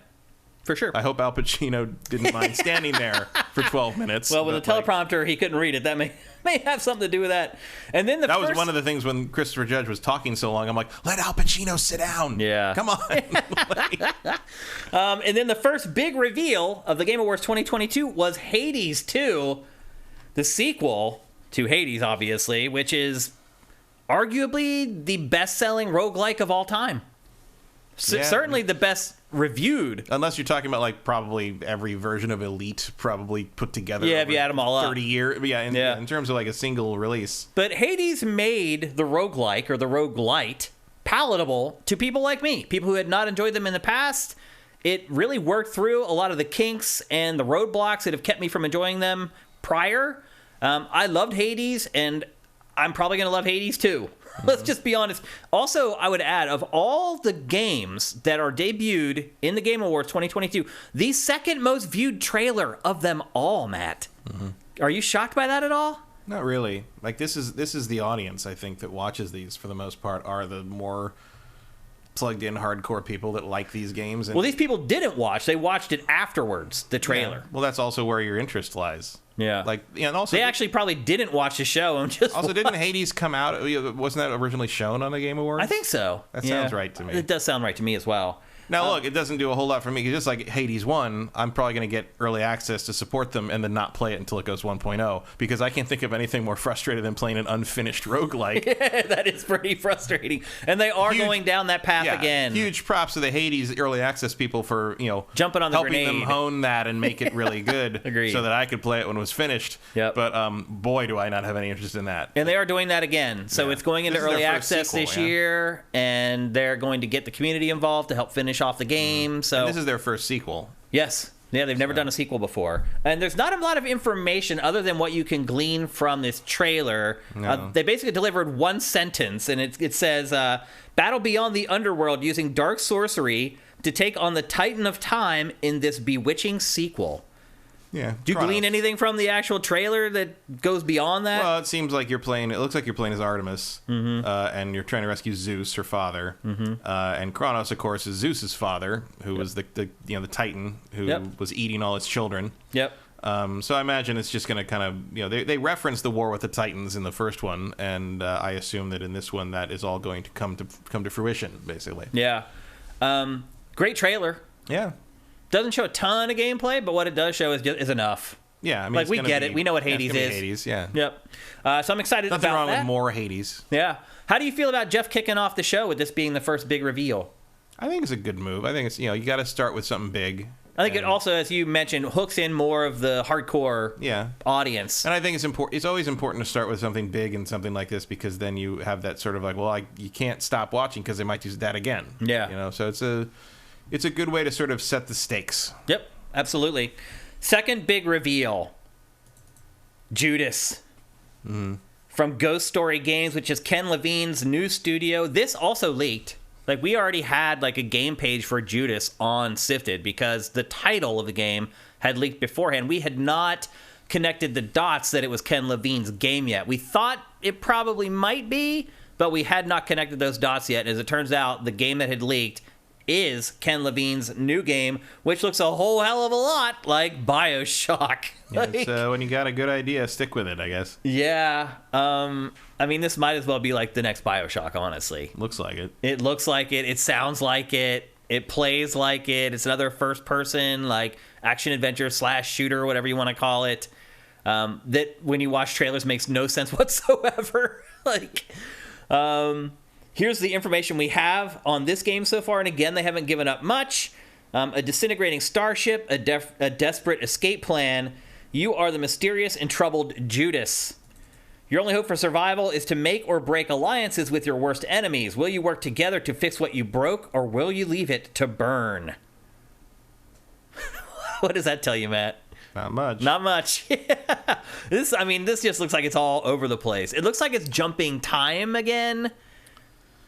[SPEAKER 1] For sure.
[SPEAKER 2] I hope Al Pacino didn't mind standing there for 12 minutes.
[SPEAKER 1] Well, with a teleprompter, he couldn't read it. That may have something to do with that. And then
[SPEAKER 2] that was one of the things when Christopher Judge was talking so long. I'm like, let Al Pacino sit down.
[SPEAKER 1] Yeah.
[SPEAKER 2] Come on.
[SPEAKER 1] And then the first big reveal of the Game Awards 2022 was Hades 2, the sequel to Hades, obviously, which is arguably the best-selling roguelike of all time. Certainly the best reviewed.
[SPEAKER 2] Unless you're talking about like probably every version of Elite probably put together.
[SPEAKER 1] Yeah, if you add them all
[SPEAKER 2] 30 years. Yeah, in terms of like a single release.
[SPEAKER 1] But Hades made the roguelike or the roguelite palatable to people like me, people who had not enjoyed them in the past. It really worked through a lot of the kinks and the roadblocks that have kept me from enjoying them prior. I loved Hades, and I'm probably going to love Hades too. Let's just be honest. Also, I would add, of all the games that are debuted in the Game Awards 2022, the second most viewed trailer of them all, Matt. Are you shocked by that at all?
[SPEAKER 2] Not really. Like, this is the audience, I think, that watches these for the most part, are the more plugged in hardcore people that like these games. And
[SPEAKER 1] well, these people didn't watch. They watched it afterwards, the trailer.
[SPEAKER 2] Yeah. Well, that's also where your interest lies.
[SPEAKER 1] Yeah.
[SPEAKER 2] Like, yeah, and also
[SPEAKER 1] they actually probably didn't watch the show and just
[SPEAKER 2] also didn't Hades come out? Wasn't that originally shown on the Game Awards?
[SPEAKER 1] I think so.
[SPEAKER 2] That sounds right to me.
[SPEAKER 1] It does sound right to me as well.
[SPEAKER 2] Now, look, it doesn't do a whole lot for me. Just like Hades 1, I'm probably going to get early access to support them and then not play it until it goes 1.0, because I can't think of anything more frustrating than playing an unfinished roguelike.
[SPEAKER 1] That is pretty frustrating. And they are going down that path again.
[SPEAKER 2] Huge props to the Hades early access people for,
[SPEAKER 1] jumping on the
[SPEAKER 2] helping
[SPEAKER 1] grenade.
[SPEAKER 2] them hone that and make it really good.
[SPEAKER 1] Agreed.
[SPEAKER 2] So that I could play it when it was finished.
[SPEAKER 1] Yep.
[SPEAKER 2] But boy, do I not have any interest in that.
[SPEAKER 1] And they are doing that again. So it's going into early access this year, and they're going to get the community involved to help finish off the game. So
[SPEAKER 2] and this is their first sequel.
[SPEAKER 1] Yes. Yeah, they've never done a sequel before. And there's not a lot of information other than what you can glean from this trailer.
[SPEAKER 2] No.
[SPEAKER 1] They basically delivered one sentence, and it says, battle beyond the underworld using dark sorcery to take on the Titan of Time in this bewitching sequel.
[SPEAKER 2] Yeah.
[SPEAKER 1] Do you glean anything from the actual trailer that goes beyond that?
[SPEAKER 2] Well, it looks like you're playing as Artemis, and you're trying to rescue Zeus, her father, and Kronos, of course, is Zeus's father, who was the Titan who was eating all its children.
[SPEAKER 1] Yep.
[SPEAKER 2] So I imagine it's just going to kind of, they reference the war with the Titans in the first one, and I assume that in this one that is all going to come to fruition, basically.
[SPEAKER 1] Yeah. Great trailer.
[SPEAKER 2] Yeah.
[SPEAKER 1] Doesn't show a ton of gameplay, but what it does show is enough.
[SPEAKER 2] Yeah, I mean,
[SPEAKER 1] like, we get it. We know what Hades is.
[SPEAKER 2] Hades, yeah.
[SPEAKER 1] Yep. So I'm excited
[SPEAKER 2] Nothing
[SPEAKER 1] about
[SPEAKER 2] wrong
[SPEAKER 1] that.
[SPEAKER 2] with more Hades.
[SPEAKER 1] Yeah. How do you feel about Jeff kicking off the show with this being the first big reveal?
[SPEAKER 2] I think it's a good move. I think it's, you got to start with something big.
[SPEAKER 1] I think it also, as you mentioned, hooks in more of the hardcore audience.
[SPEAKER 2] And I think it's important. It's always important to start with something big and something like this, because then you have that sort of like, well, you can't stop watching because they might do that again.
[SPEAKER 1] Yeah.
[SPEAKER 2] So it's a good way to sort of set the stakes.
[SPEAKER 1] Yep, absolutely. Second big reveal, Judas. From Ghost Story Games, which is Ken Levine's new studio. This also leaked. Like, we already had like a game page for Judas on Sifted because the title of the game had leaked beforehand. We had not connected the dots that it was Ken Levine's game yet. We thought it probably might be, but we had not connected those dots yet. As it turns out, the game that had leaked is Ken Levine's new game, which looks a whole hell of a lot like BioShock.
[SPEAKER 2] Yeah, when you got a good idea, stick with it, I guess.
[SPEAKER 1] Yeah. I mean, this might as well be like the next BioShock, honestly.
[SPEAKER 2] Looks like it.
[SPEAKER 1] It looks like it. It sounds like it. It plays like it. It's another first-person, like, action-adventure / shooter, whatever you want to call it, that when you watch trailers makes no sense whatsoever. Here's the information we have on this game so far, and again, they haven't given up much. A disintegrating starship, a desperate escape plan. You are the mysterious and troubled Judas. Your only hope for survival is to make or break alliances with your worst enemies. Will you work together to fix what you broke, or will you leave it to burn? What does that tell you, Matt?
[SPEAKER 2] Not much.
[SPEAKER 1] Not much. This just looks like it's all over the place. It looks like it's jumping time again.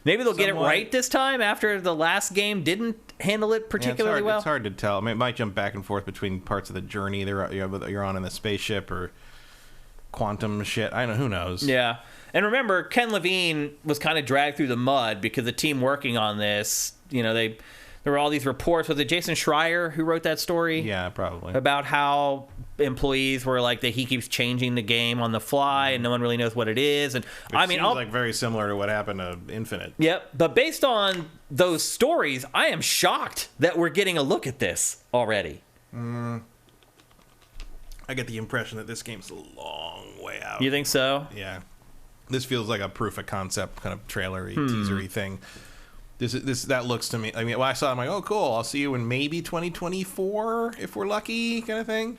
[SPEAKER 1] Maybe they'll get it right this time after the last game didn't handle it particularly well.
[SPEAKER 2] It's hard to tell. I mean, it might jump back and forth between parts of the journey you're on in the spaceship or quantum shit. I don't know. Who knows?
[SPEAKER 1] Yeah. And remember, Ken Levine was kind of dragged through the mud because the team working on this, there were all these reports. Was it Jason Schreier who wrote that story?
[SPEAKER 2] Yeah, probably.
[SPEAKER 1] About how employees were like that he keeps changing the game on the fly and no one really knows what it is. And
[SPEAKER 2] It seems like very similar to what happened to Infinite.
[SPEAKER 1] Yep. But based on those stories, I am shocked that we're getting a look at this already.
[SPEAKER 2] I get the impression that this game's a long way out.
[SPEAKER 1] You think so?
[SPEAKER 2] Yeah. This feels like a proof of concept kind of trailery, teasery thing. That looks to me. I mean, when I saw it, I'm like, oh, cool. I'll see you in maybe 2024 if we're lucky, kind of thing.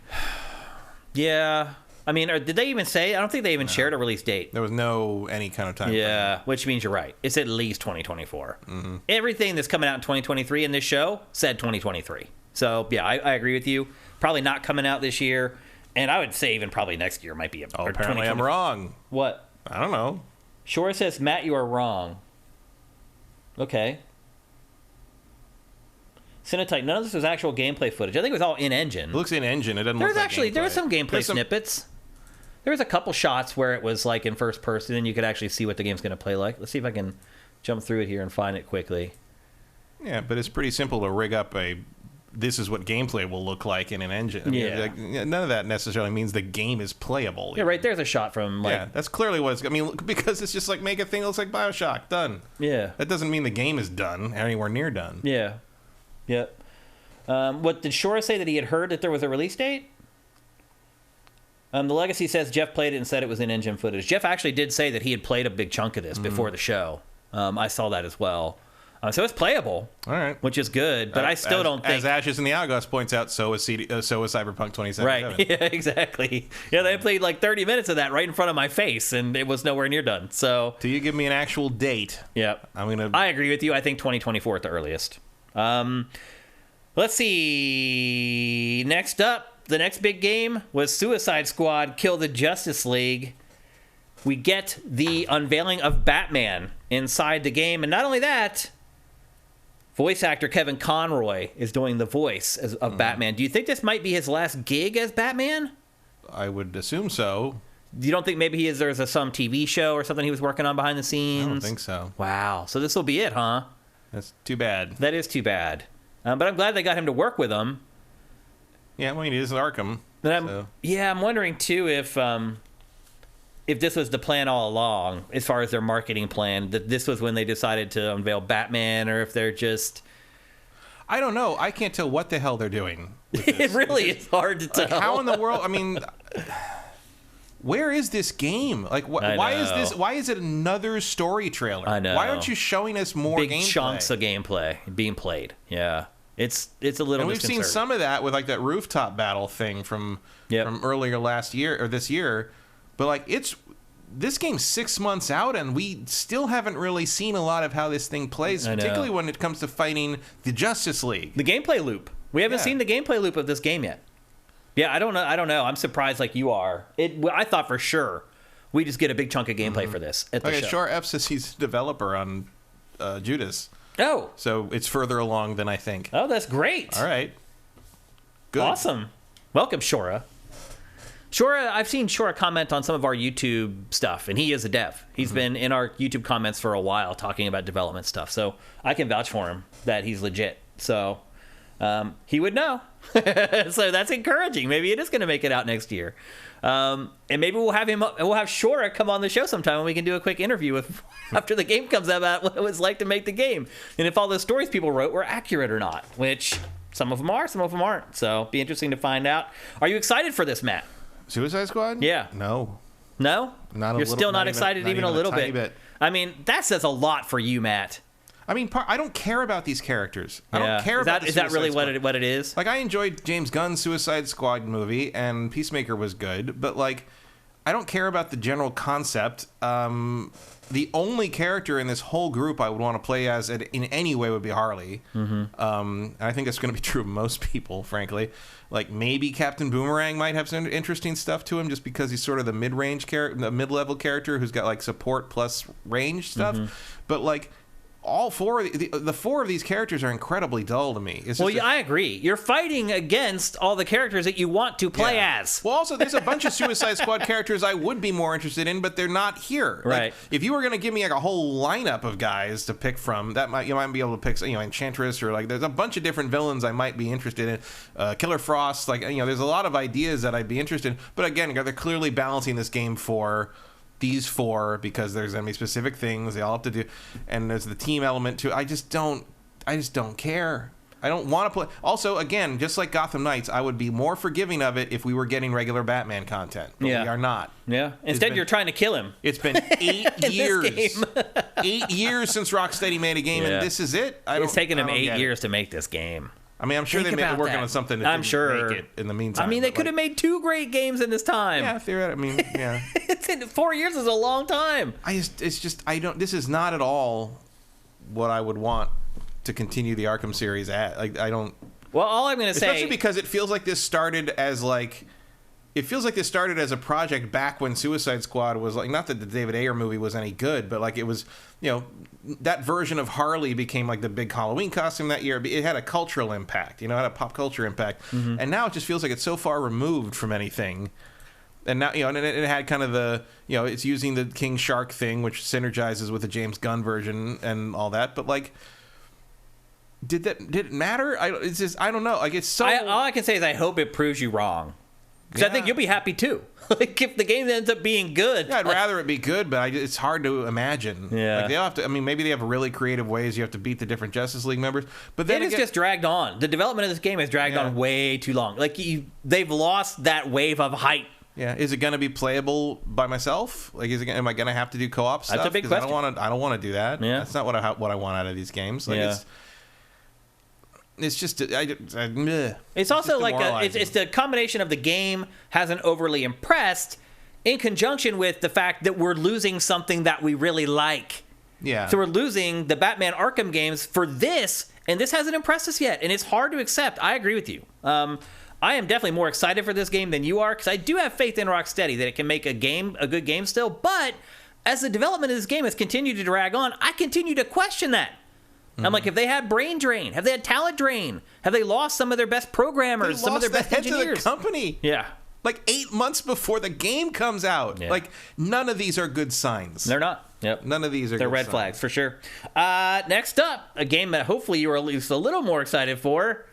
[SPEAKER 1] Yeah. I mean, did they even say? I don't think they even shared a release date.
[SPEAKER 2] There was any kind of time.
[SPEAKER 1] Yeah, which means you're right. It's at least 2024. Everything that's coming out in 2023 in this show said 2023. So, yeah, I agree with you. Probably not coming out this year. And I would say even probably next year might be a...
[SPEAKER 2] Oh, apparently I'm wrong.
[SPEAKER 1] What?
[SPEAKER 2] I don't know.
[SPEAKER 1] Shora says, Matt, you are wrong. Okay. Cinetite, none of this was actual gameplay footage. I think it was all in-engine.
[SPEAKER 2] It looks in-engine. It doesn't look like gameplay.
[SPEAKER 1] There was some gameplay snippets. There was a couple shots where it was like in first person and you could actually see what the game's going to play like. Let's see if I can jump through it here and find it quickly.
[SPEAKER 2] Yeah, but it's pretty simple to rig up this is what gameplay will look like in an engine. I mean, like, none of that necessarily means the game is playable.
[SPEAKER 1] Yeah, right there's a shot from like... Yeah,
[SPEAKER 2] that's clearly what it's... I mean, because it's just like make a thing that looks like BioShock. Done.
[SPEAKER 1] Yeah.
[SPEAKER 2] That doesn't mean the game is done, anywhere near done.
[SPEAKER 1] Yeah. Yep. What did Shora say that he had heard that there was a release date? The Legacy says Jeff played it and said it was in-engine footage. Jeff actually did say that he had played a big chunk of this before the show. I saw that as well. So it's playable,
[SPEAKER 2] all right,
[SPEAKER 1] which is good. But I still don't think,
[SPEAKER 2] as Ashes in the Hourglass points out, so is Cyberpunk 2077.
[SPEAKER 1] Right? Yeah, exactly. Yeah, they played like 30 minutes of that right in front of my face, and it was nowhere near done. So,
[SPEAKER 2] till you give me an actual date,
[SPEAKER 1] yeah, I agree with you. I think 2024 at the earliest. Let's see. Next up, the next big game was Suicide Squad: Kill the Justice League. We get the unveiling of Batman inside the game, and not only that. Voice actor Kevin Conroy is doing the voice of Batman. Do you think this might be his last gig as Batman?
[SPEAKER 2] I would assume so.
[SPEAKER 1] You don't think maybe there's some TV show or something he was working on behind the scenes?
[SPEAKER 2] I don't think so.
[SPEAKER 1] Wow. So this will be it, huh?
[SPEAKER 2] That's too bad.
[SPEAKER 1] That is too bad. But I'm glad they got him to work with him.
[SPEAKER 2] Yeah, well, he is Arkham.
[SPEAKER 1] Yeah, I'm wondering, too, if this was the plan all along, as far as their marketing plan, that this was when they decided to unveil Batman, or if they're just...
[SPEAKER 2] I don't know. I can't tell what the hell they're doing with this.
[SPEAKER 1] It really is hard to tell.
[SPEAKER 2] Like, how in the world... I mean, where is this game? Like, why is this? Why is it another story trailer?
[SPEAKER 1] I know.
[SPEAKER 2] Why aren't you showing us more
[SPEAKER 1] big
[SPEAKER 2] gameplay?
[SPEAKER 1] chunks of gameplay being played? Yeah, it's a little.
[SPEAKER 2] And we've seen some of that with like that rooftop battle thing from earlier last year or this year, but like this game's 6 months out and we still haven't really seen a lot of how this thing plays, particularly when it comes to fighting the Justice League.
[SPEAKER 1] The gameplay loop. We haven't seen the gameplay loop of this game yet. Yeah, I don't know. I'm surprised like you are. I thought for sure we just get a big chunk of gameplay for this at the show.
[SPEAKER 2] Sure, F says he's a developer on Judas.
[SPEAKER 1] Oh.
[SPEAKER 2] So it's further along than I think.
[SPEAKER 1] Oh, that's great.
[SPEAKER 2] All right. Good.
[SPEAKER 1] Awesome. Welcome, Shora. I've seen Shora comment on some of our YouTube stuff, and he is a dev. He's been in our YouTube comments for a while talking about development stuff, so I can vouch for him that he's legit. So he would know. So that's encouraging. Maybe it is going to make it out next year. And maybe we'll have Shora come on the show sometime and we can do a quick interview with after the game comes out about what it was like to make the game. And if all the stories people wrote were accurate or not, which some of them are, some of them aren't. So be interesting to find out. Are you excited for this, Matt?
[SPEAKER 2] Suicide Squad?
[SPEAKER 1] Yeah.
[SPEAKER 2] No.
[SPEAKER 1] No?
[SPEAKER 2] You're
[SPEAKER 1] still not excited even a little bit. I mean, that says a lot for you, Matt.
[SPEAKER 2] I mean, I don't care about these characters. I don't care about the
[SPEAKER 1] Is that really what it is?
[SPEAKER 2] Like, I enjoyed James Gunn's Suicide Squad movie, and Peacemaker was good, but, like, I don't care about the general concept. The only character in this whole group I would want to play as in any way would be Harley. And I think that's going to be true of most people, frankly. Like, maybe Captain Boomerang might have some interesting stuff to him just because he's sort of the mid-range character, the mid-level character who's got, like, support plus range stuff. But, like... all four of the four of these characters are incredibly dull to me.
[SPEAKER 1] I agree. You're fighting against all the characters that you want to play as.
[SPEAKER 2] Well, also, there's a bunch of Suicide Squad characters I would be more interested in, but they're not here.
[SPEAKER 1] Right.
[SPEAKER 2] Like, if you were going to give me like a whole lineup of guys to pick from, you might be able to pick, Enchantress, or like there's a bunch of different villains I might be interested in. Killer Frost, like there's a lot of ideas that I'd be interested in. But again, they're clearly balancing this game for these four because there's going to be specific things they all have to do, and there's the team element too. I just don't care. I don't want to play. Also, again, just like Gotham Knights, I would be more forgiving of it if we were getting regular Batman content. But we are not.
[SPEAKER 1] Yeah. Instead, you're trying to kill him.
[SPEAKER 2] It's been 8 years. 8 years since Rocksteady made a game, and this is it.
[SPEAKER 1] It's taken them 8 years to make this game.
[SPEAKER 2] I mean, I'm sure they may be working on something that didn't make it in the meantime.
[SPEAKER 1] I mean, they could have made 2 great games in this time.
[SPEAKER 2] Yeah, theoretically. I mean, yeah.
[SPEAKER 1] 4 years is a long time.
[SPEAKER 2] This is not at all what I would want to continue the Arkham series at. Like, I don't.
[SPEAKER 1] Well, all I'm going to say,
[SPEAKER 2] especially because it feels like this started as like it feels like this started as a project back when Suicide Squad was like, not that the David Ayer movie was any good, but like it was, that version of Harley became like the big Halloween costume that year. It had a cultural impact, it had a pop culture impact. And now it just feels like it's so far removed from anything. And now, and it had kind of the, it's using the King Shark thing, which synergizes with the James Gunn version and all that. But like, did it matter? I don't know. Like, it's so.
[SPEAKER 1] All I can say is I hope it proves you wrong. Because I think you'll be happy too. Like, if the game ends up being good.
[SPEAKER 2] Yeah, I'd rather it be good, but it's hard to imagine.
[SPEAKER 1] Yeah.
[SPEAKER 2] Like, they'll have to. I mean, maybe they have really creative ways you have to beat the different Justice League members. But then
[SPEAKER 1] it's just dragged on. The development of this game has dragged on way too long. Like, they've lost that wave of hype.
[SPEAKER 2] Yeah, is it going to be playable by myself? Like, am I going to have to do co-op stuff?
[SPEAKER 1] That's a big question.
[SPEAKER 2] I don't want to do that.
[SPEAKER 1] Yeah.
[SPEAKER 2] That's not what I want out of these games. Like, it's just
[SPEAKER 1] it's also like it's the combination of the game hasn't overly impressed in conjunction with the fact that we're losing something that we really like.
[SPEAKER 2] Yeah.
[SPEAKER 1] So we're losing the Batman Arkham games for this, and this hasn't impressed us yet, and it's hard to accept. I agree with you. I am definitely more excited for this game than you are, because I do have faith in Rocksteady that it can make a good game still, but as the development of this game has continued to drag on, I continue to question that. I'm like, have they had brain drain? Have they had talent drain? Have they lost some of their best programmers, some of their best engineers?
[SPEAKER 2] Of the company.
[SPEAKER 1] Yeah.
[SPEAKER 2] Like 8 months before the game comes out.
[SPEAKER 1] Yeah.
[SPEAKER 2] Like, none of these are good signs.
[SPEAKER 1] They're not. Yep.
[SPEAKER 2] None of these are
[SPEAKER 1] They're
[SPEAKER 2] good
[SPEAKER 1] red
[SPEAKER 2] signs.
[SPEAKER 1] flags, for sure. Next up, a game that hopefully you are at least a little more excited for,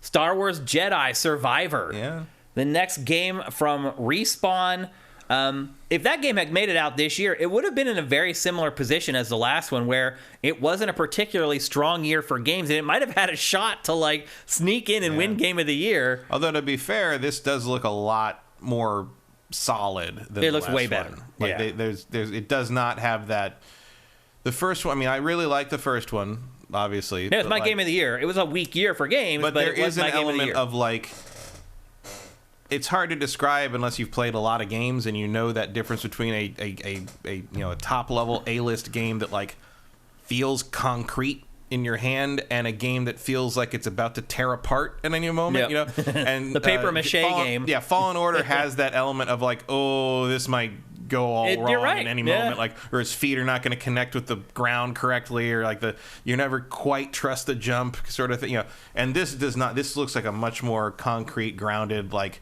[SPEAKER 1] Star Wars Jedi Survivor.
[SPEAKER 2] Yeah.
[SPEAKER 1] The next game from Respawn. If that game had made it out this year, it would have been in a very similar position as the last one, where it wasn't a particularly strong year for games, and it might have had a shot to like sneak in and win Game of the Year.
[SPEAKER 2] Although, to be fair, this does look a lot more solid than
[SPEAKER 1] it looks way better.
[SPEAKER 2] One. Like, it does not have that. The first one, I mean, I really like the first one, obviously.
[SPEAKER 1] Yeah, it's my Game of the Year. It was a weak year for games, but
[SPEAKER 2] there
[SPEAKER 1] it was
[SPEAKER 2] is an
[SPEAKER 1] my Game
[SPEAKER 2] element
[SPEAKER 1] of
[SPEAKER 2] like, it's hard to describe unless you've played a lot of games and you know that difference between a top level A-list game that like feels concrete in your hand and a game that feels like it's about to tear apart at any moment. And
[SPEAKER 1] the paper mache game.
[SPEAKER 2] Yeah, Fallen Order has that element of like, oh, this might go all wrong at any moment, like, or his feet are not going to connect with the ground correctly, or like you never quite trust the jump sort of thing. And this does not. This looks like a much more concrete, grounded, like,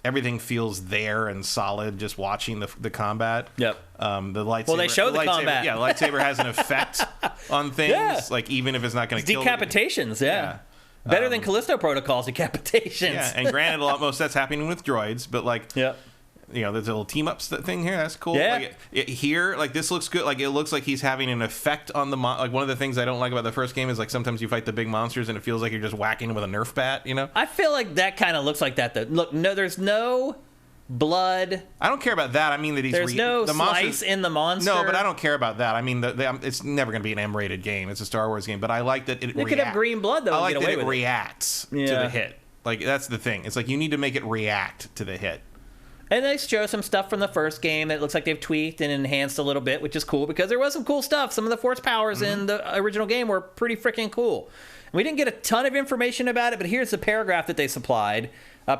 [SPEAKER 2] everything feels there and solid just watching the combat.
[SPEAKER 1] Yep.
[SPEAKER 2] The lightsaber.
[SPEAKER 1] Well, they show the combat.
[SPEAKER 2] Yeah, lightsaber has an effect on things, like, even if it's not going to kill.
[SPEAKER 1] Decapitations, yeah. Better than Callisto Protocol's decapitations.
[SPEAKER 2] Yeah, and granted, most of that's happening with droids, but like, there's a little team up thing here. That's cool.
[SPEAKER 1] Yeah.
[SPEAKER 2] Like, here, like, this looks good. Like, it looks like he's having an effect on the like, one of the things I don't like about the first game is like sometimes you fight the big monsters and it feels like you're just whacking them with a Nerf bat.
[SPEAKER 1] I feel like that kind of looks like that though. Look, no, there's no blood.
[SPEAKER 2] I don't care about that. I mean that
[SPEAKER 1] there's no
[SPEAKER 2] the
[SPEAKER 1] slice
[SPEAKER 2] monsters,
[SPEAKER 1] in the monster.
[SPEAKER 2] No, but I don't care about that. I mean, it's never going to be an M-rated game. It's a Star Wars game, but I like that it
[SPEAKER 1] could have green blood though.
[SPEAKER 2] I like
[SPEAKER 1] and get
[SPEAKER 2] that
[SPEAKER 1] away
[SPEAKER 2] it
[SPEAKER 1] with
[SPEAKER 2] reacts to the hit. Like, that's the thing. It's like you need to make it react to the hit.
[SPEAKER 1] And they show some stuff from the first game that looks like they've tweaked and enhanced a little bit, which is cool because there was some cool stuff. Some of the force powers in the original game were pretty freaking cool. We didn't get a ton of information about it, but here's the paragraph that they supplied.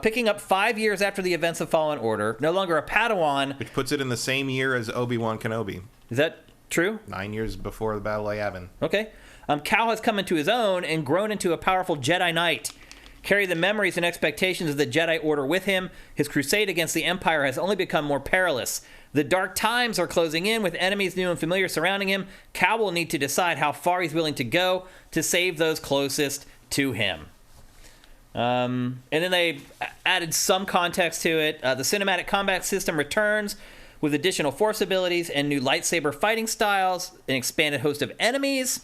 [SPEAKER 1] Picking up 5 years after the events of Fallen Order, no longer a Padawan.
[SPEAKER 2] Which puts it in the same year as Obi-Wan Kenobi.
[SPEAKER 1] Is that true?
[SPEAKER 2] 9 years before the Battle of Yavin.
[SPEAKER 1] Okay. Cal has come into his own and grown into a powerful Jedi Knight. Carry the memories and expectations of the Jedi Order with him. His crusade against the Empire has only become more perilous. The dark times are closing in with enemies new and familiar surrounding him. Cal will need to decide how far he's willing to go to save those closest to him. And then they added some context to it. The cinematic combat system returns with additional force abilities and new lightsaber fighting styles, an expanded host of enemies.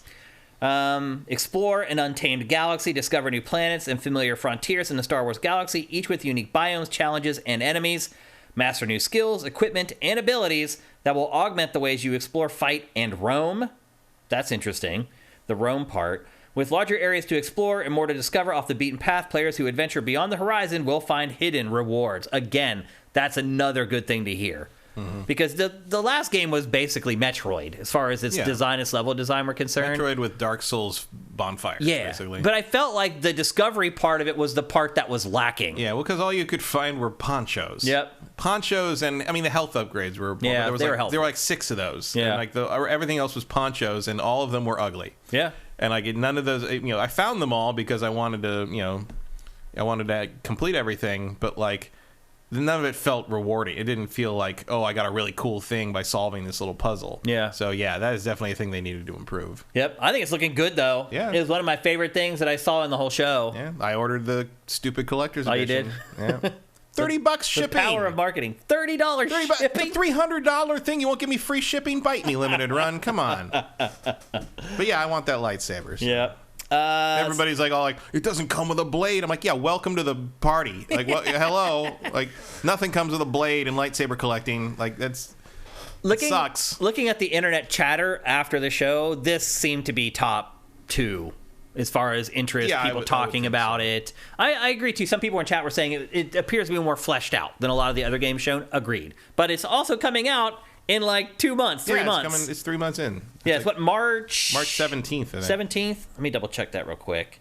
[SPEAKER 1] Explore an untamed galaxy, discover new planets and familiar frontiers in the Star Wars galaxy, each with unique biomes, challenges, and enemies. Master new skills, equipment, and abilities that will augment the ways you explore, fight, and roam. That's interesting, the roam part. With larger areas to explore and more to discover off the beaten path, players who adventure beyond the horizon will find hidden rewards. Again, that's another good thing to hear. Because the last game was basically Metroid, as far as its design, its level design were concerned.
[SPEAKER 2] Metroid with Dark Souls bonfires,
[SPEAKER 1] Yeah,
[SPEAKER 2] basically.
[SPEAKER 1] but I felt like the discovery part of it was the part that was lacking.
[SPEAKER 2] Yeah, well, because all you could find were ponchos.
[SPEAKER 1] Yep.
[SPEAKER 2] Ponchos, and I mean the health upgrades were.
[SPEAKER 1] Yeah,
[SPEAKER 2] there was
[SPEAKER 1] they were
[SPEAKER 2] like,
[SPEAKER 1] helpful.
[SPEAKER 2] there were like 6 of those.
[SPEAKER 1] Yeah.
[SPEAKER 2] And like everything else was ponchos, and all of them were ugly.
[SPEAKER 1] Yeah.
[SPEAKER 2] And I get none of those. I found them all because I wanted to complete everything, but like none of it felt rewarding. It didn't feel like, oh, I got a really cool thing by solving this little puzzle.
[SPEAKER 1] Yeah.
[SPEAKER 2] So yeah, that is definitely a thing they needed to improve.
[SPEAKER 1] Yep. I think it's looking good though.
[SPEAKER 2] Yeah.
[SPEAKER 1] It was one of my favorite things that I saw in the whole show.
[SPEAKER 2] Yeah, I ordered the stupid collector's
[SPEAKER 1] Oh, you
[SPEAKER 2] edition.
[SPEAKER 1] did?
[SPEAKER 2] Yeah. $30 shipping.
[SPEAKER 1] The power of marketing. $30 shipping.
[SPEAKER 2] The $300 thing. You won't give me free shipping? Bite me, limited run. Come on. But yeah, I want that lightsaber. So.
[SPEAKER 1] Yeah.
[SPEAKER 2] Everybody's like, it doesn't come with a blade. I'm like, yeah, welcome to the party. Like, hello. Like, nothing comes with a blade in lightsaber collecting. Like, it sucks.
[SPEAKER 1] Looking at the internet chatter after the show, this seemed to be top 2 as far as interest, people talking about it. I agree, too. Some people in chat were saying it appears to be more fleshed out than a lot of the other games shown. Agreed. But it's also coming out in like 2 months, 3 months.
[SPEAKER 2] It's 3 months in.
[SPEAKER 1] It's what, March
[SPEAKER 2] 17th.
[SPEAKER 1] 17th. Let me double check that real quick.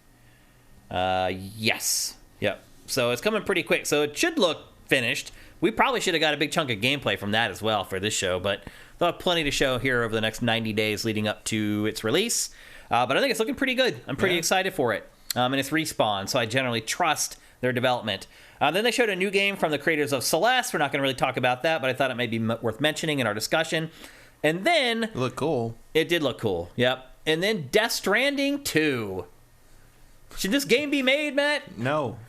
[SPEAKER 1] Yes. Yep. So it's coming pretty quick. So it should look finished. We probably should have got a big chunk of gameplay from that as well for this show, but they'll have plenty to show here over the next 90 days leading up to its release. But I think it's looking pretty good. I'm pretty excited for it. And it's Respawn, so I generally trust their development. Then they showed a new game from the creators of Celeste. We're not going to really talk about that, but I thought it may be worth mentioning in our discussion. And then...
[SPEAKER 2] It looked cool.
[SPEAKER 1] It did look cool, yep. And then Death Stranding 2. Should this game be made, Matt?
[SPEAKER 2] No.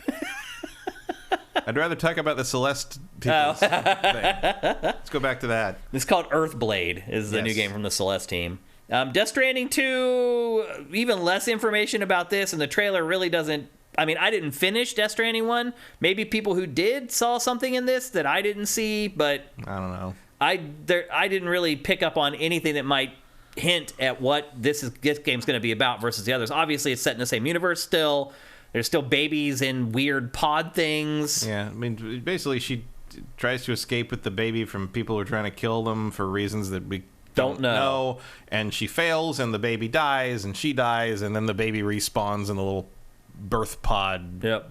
[SPEAKER 2] I'd rather talk about the Celeste people's thing. Let's go back to that.
[SPEAKER 1] It's called Earthblade, is the new game from the Celeste team. Death Stranding 2, even less information about this, and the trailer really doesn't... I mean, I didn't finish Death Stranding 1. Maybe people who did saw something in this that I didn't see, but...
[SPEAKER 2] I don't know.
[SPEAKER 1] I didn't really pick up on anything that might hint at what this game's going to be about versus the others. Obviously, it's set in the same universe still. There's still babies in weird pod things.
[SPEAKER 2] Yeah, I mean, basically, she tries to escape with the baby from people who are trying to kill them for reasons that we don't know. And she fails, and the baby dies, and she dies, and then the baby respawns in the little birth pod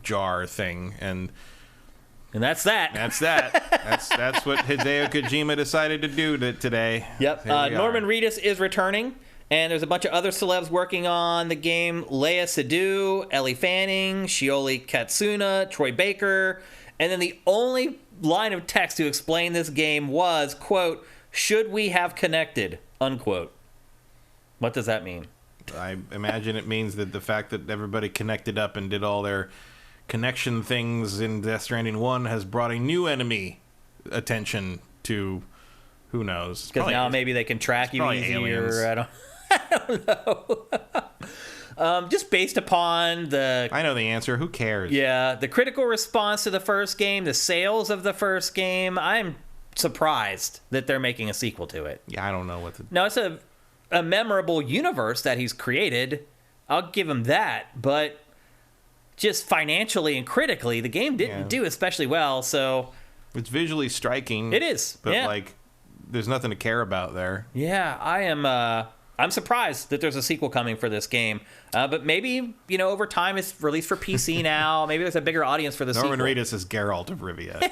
[SPEAKER 2] jar thing. And
[SPEAKER 1] that's that.
[SPEAKER 2] That's what Hideo Kojima decided to do today.
[SPEAKER 1] Yep. Norman Reedus is returning, and there's a bunch of other celebs working on the game. Léa Seydoux, Ellie Fanning, Shioli Katsuna, Troy Baker. And then the only line of text to explain this game was, quote, "Should we have connected?" unquote. What does that mean?
[SPEAKER 2] I imagine it means that the fact that everybody connected up and did all their connection things in Death Stranding 1 has brought a new enemy attention to, who knows?
[SPEAKER 1] Because now maybe they can track you easier.
[SPEAKER 2] Aliens.
[SPEAKER 1] I don't know. Just based upon the...
[SPEAKER 2] I know the answer. Who cares?
[SPEAKER 1] Yeah, the critical response to the first game, the sales of the first game, I'm surprised that they're making a sequel to it.
[SPEAKER 2] Yeah, I don't know what to...
[SPEAKER 1] No, it's a memorable universe that he's created. I'll give him that, but... just financially and critically, the game didn't do especially well, so...
[SPEAKER 2] It's visually striking.
[SPEAKER 1] It is,
[SPEAKER 2] but, like, there's nothing to care about there.
[SPEAKER 1] Yeah, I'm surprised that there's a sequel coming for this game. But maybe, over time it's released for PC now. Maybe there's a bigger audience for the sequel.
[SPEAKER 2] Norman Reedus is Geralt of Rivia.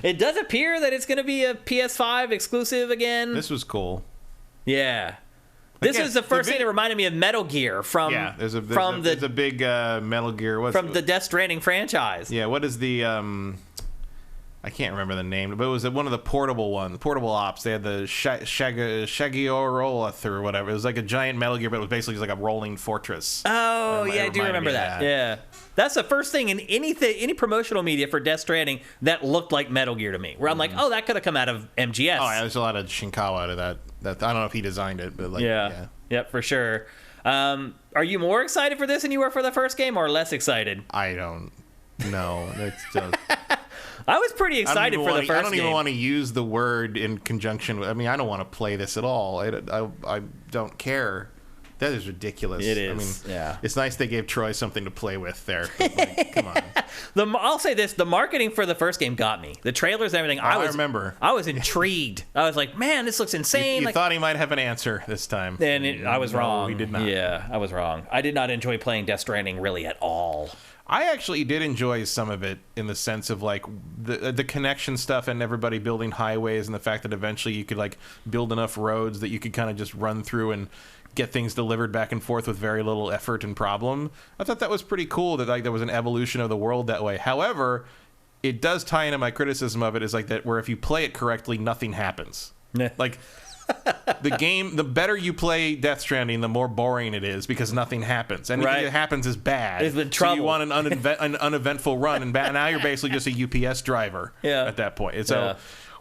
[SPEAKER 1] It does appear that it's going to be a PS5 exclusive again.
[SPEAKER 2] This was cool.
[SPEAKER 1] Yeah. This is the first thing that reminded me of Metal Gear from
[SPEAKER 2] there's a big Metal Gear
[SPEAKER 1] from the Death Stranding franchise.
[SPEAKER 2] Yeah, what is the I can't remember the name, but it was one of the portable ones, portable ops. They had the Shagiorolath or whatever. It was like a giant Metal Gear, but it was basically just like a rolling fortress.
[SPEAKER 1] Oh, yeah, I do remember that. Yeah. That's the first thing in any promotional media for Death Stranding that looked like Metal Gear to me, where I'm like, oh, that could have come out of MGS. Oh,
[SPEAKER 2] yeah, there's a lot of Shinkawa out of that. I don't know if he designed it, but like,
[SPEAKER 1] Yep, for sure. Are you more excited for this than you were for the first game, or less excited?
[SPEAKER 2] I don't know. It's just...
[SPEAKER 1] I was pretty excited for the first game.
[SPEAKER 2] I don't even want to use the word in conjunction with... I mean, I don't want to play this at all. I don't care. That is ridiculous.
[SPEAKER 1] It is.
[SPEAKER 2] I mean,
[SPEAKER 1] yeah.
[SPEAKER 2] It's nice they gave Troy something to play with there. But, like, come on.
[SPEAKER 1] I'll say this: the marketing for the first game got me. The trailers and everything. I
[SPEAKER 2] remember.
[SPEAKER 1] I was intrigued. I was like, man, this looks insane.
[SPEAKER 2] You thought he might have an answer this time.
[SPEAKER 1] And I was wrong.
[SPEAKER 2] He did not.
[SPEAKER 1] Yeah, I was wrong. I did not enjoy playing Death Stranding really at all.
[SPEAKER 2] I actually did enjoy some of it in the sense of like the connection stuff and everybody building highways and the fact that eventually you could like build enough roads that you could kind of just run through and get things delivered back and forth with very little effort and problem. I thought that was pretty cool that like there was an evolution of the world that way. However, it does tie into my criticism of it is like that where if you play it correctly, nothing happens. Like the game, the better you play Death Stranding, the more boring it is because nothing happens. Anything that happens is bad.
[SPEAKER 1] It's been trouble.
[SPEAKER 2] So you want an uneventful run, and now you're basically just a UPS driver at that point. And so,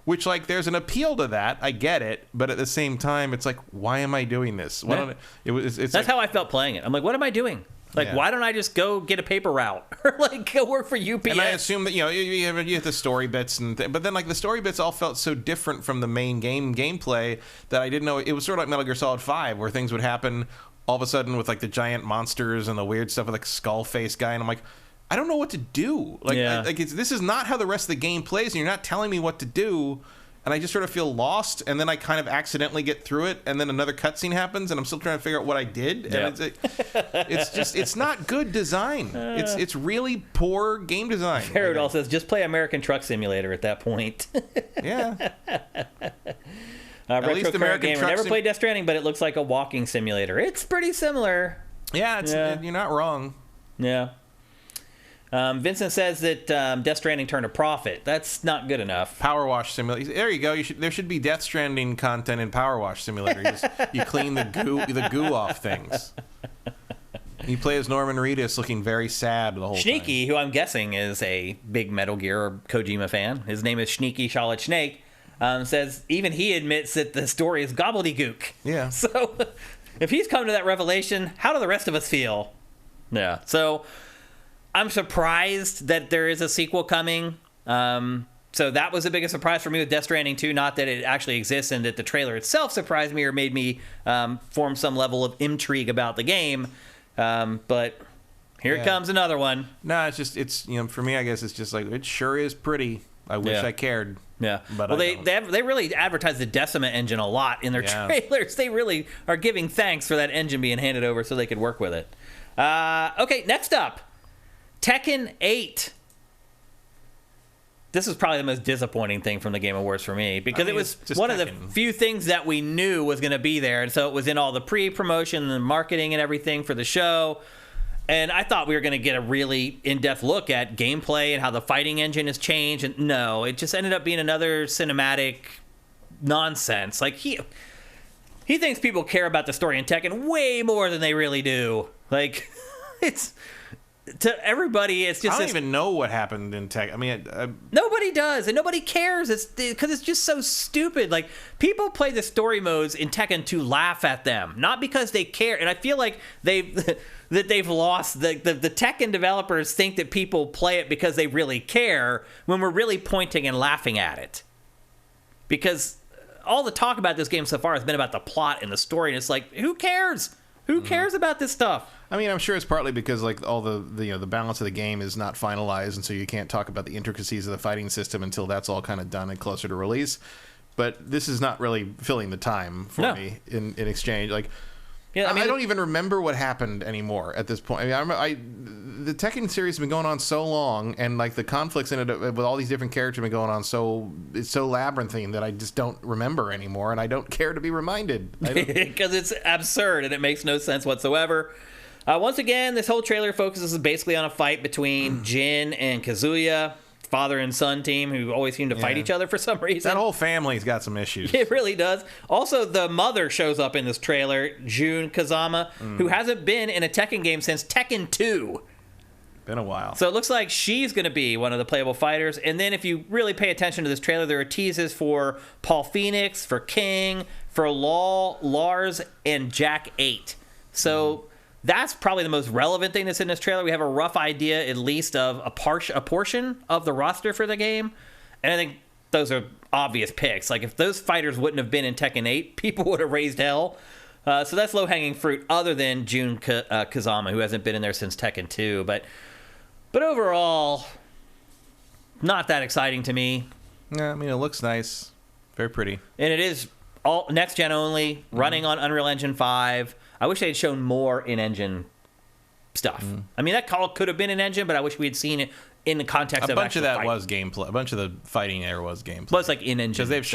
[SPEAKER 2] which like there's an appeal to that. I get it, but at the same time, it's like, why am I doing this? It's
[SPEAKER 1] That's how I felt playing it. I'm like, what am I doing? Like, why don't I just go get a paper route or like go work for UPS?
[SPEAKER 2] And I assume that you have the story bits but then like the story bits all felt so different from the main gameplay that I didn't know. It was sort of like Metal Gear Solid 5 where things would happen all of a sudden with like the giant monsters and the weird stuff with like skull face guy, and I'm like, I don't know what to do. Like, this is not how the rest of the game plays, and you're not telling me what to do. And I just sort of feel lost, and then I kind of accidentally get through it, and then another cutscene happens, and I'm still trying to figure out what I did. And it's not good design. It's really poor game design.
[SPEAKER 1] Faradol says, just play American Truck Simulator at that point.
[SPEAKER 2] Yeah.
[SPEAKER 1] At least American Gamer never played Death Stranding, but it looks like a walking simulator. It's pretty similar.
[SPEAKER 2] Yeah, you're not wrong.
[SPEAKER 1] Yeah. Vincent says that Death Stranding turned a profit. That's not good enough.
[SPEAKER 2] Power Wash Simulator. There you go. There should be Death Stranding content in Power Wash Simulator. You clean the goo off things. You play as Norman Reedus, looking very sad the whole
[SPEAKER 1] Sneaky,
[SPEAKER 2] time.
[SPEAKER 1] who I'm guessing is a big Metal Gear or Kojima fan. His name is Sneaky Charlotte Snake. Says even he admits that the story is gobbledygook.
[SPEAKER 2] Yeah.
[SPEAKER 1] So if he's come to that revelation, how do the rest of us feel? Yeah. So I'm surprised that there is a sequel coming. So that was the biggest surprise for me with Death Stranding 2. Not that it actually exists and that the trailer itself surprised me or made me form some level of intrigue about the game. But here it comes, another one.
[SPEAKER 2] No, it's for me, I guess it's just like, it sure is pretty. I wish I cared.
[SPEAKER 1] Yeah.
[SPEAKER 2] But
[SPEAKER 1] well, they really advertise the Decima engine a lot in their trailers. They really are giving thanks for that engine being handed over so they could work with it. Okay, next up. Tekken 8. This was probably the most disappointing thing from the Game Awards for me because it was one of the few things that we knew was going to be there. And so it was in all the pre-promotion and the marketing and everything for the show. And I thought we were going to get a really in-depth look at gameplay and how the fighting engine has changed. And no, it just ended up being another cinematic nonsense. Like he thinks people care about the story in Tekken way more than they really do. Like it's... To everybody, it's just...
[SPEAKER 2] I don't even know what happened in Tekken. I mean...
[SPEAKER 1] nobody does, and nobody cares. It's because it's just so stupid. Like, people play the story modes in Tekken to laugh at them, not because they care. And I feel like they've lost... The Tekken developers think that people play it because they really care, when we're really pointing and laughing at it. Because all the talk about this game so far has been about the plot and the story, and it's like, who cares? Who cares about this stuff?
[SPEAKER 2] I mean, I'm sure it's partly because like all the balance of the game is not finalized, and so you can't talk about the intricacies of the fighting system until that's all kind of done and closer to release. But this is not really filling the time for me in exchange. Like, I don't even remember what happened anymore at this point. I mean, the Tekken series has been going on so long, and like the conflicts in it with all these different characters have been going on it's so labyrinthine that I just don't remember anymore, and I don't care to be reminded.
[SPEAKER 1] Because it's absurd and it makes no sense whatsoever. Once again, this whole trailer focuses basically on a fight between Jin and Kazuya, father and son team, who always seem to fight each other for some reason.
[SPEAKER 2] That whole family's got some issues.
[SPEAKER 1] It really does. Also, the mother shows up in this trailer, Jun Kazama, who hasn't been in a Tekken game since Tekken 2.
[SPEAKER 2] Been a while.
[SPEAKER 1] So it looks like she's going to be one of the playable fighters. And then if you really pay attention to this trailer, there are teases for Paul Phoenix, for King, for Law, Lars, and Jack 8. So... That's probably the most relevant thing that's in this trailer. We have a rough idea, at least, of a portion of the roster for the game. And I think those are obvious picks. Like, if those fighters wouldn't have been in Tekken 8, people would have raised hell. So that's low-hanging fruit other than Jun Kazama, who hasn't been in there since Tekken 2. But overall, not that exciting to me.
[SPEAKER 2] Yeah, I mean, it looks nice. Very pretty.
[SPEAKER 1] And it is all next-gen only, running on Unreal Engine 5. I wish they had shown more in-engine stuff. I mean, that call could have been in-engine, but I wish we had seen it in the context of
[SPEAKER 2] a bunch of that
[SPEAKER 1] fighting.
[SPEAKER 2] Was gameplay. A bunch of the fighting there was gameplay.
[SPEAKER 1] But it's like in-engine.
[SPEAKER 2] Because they've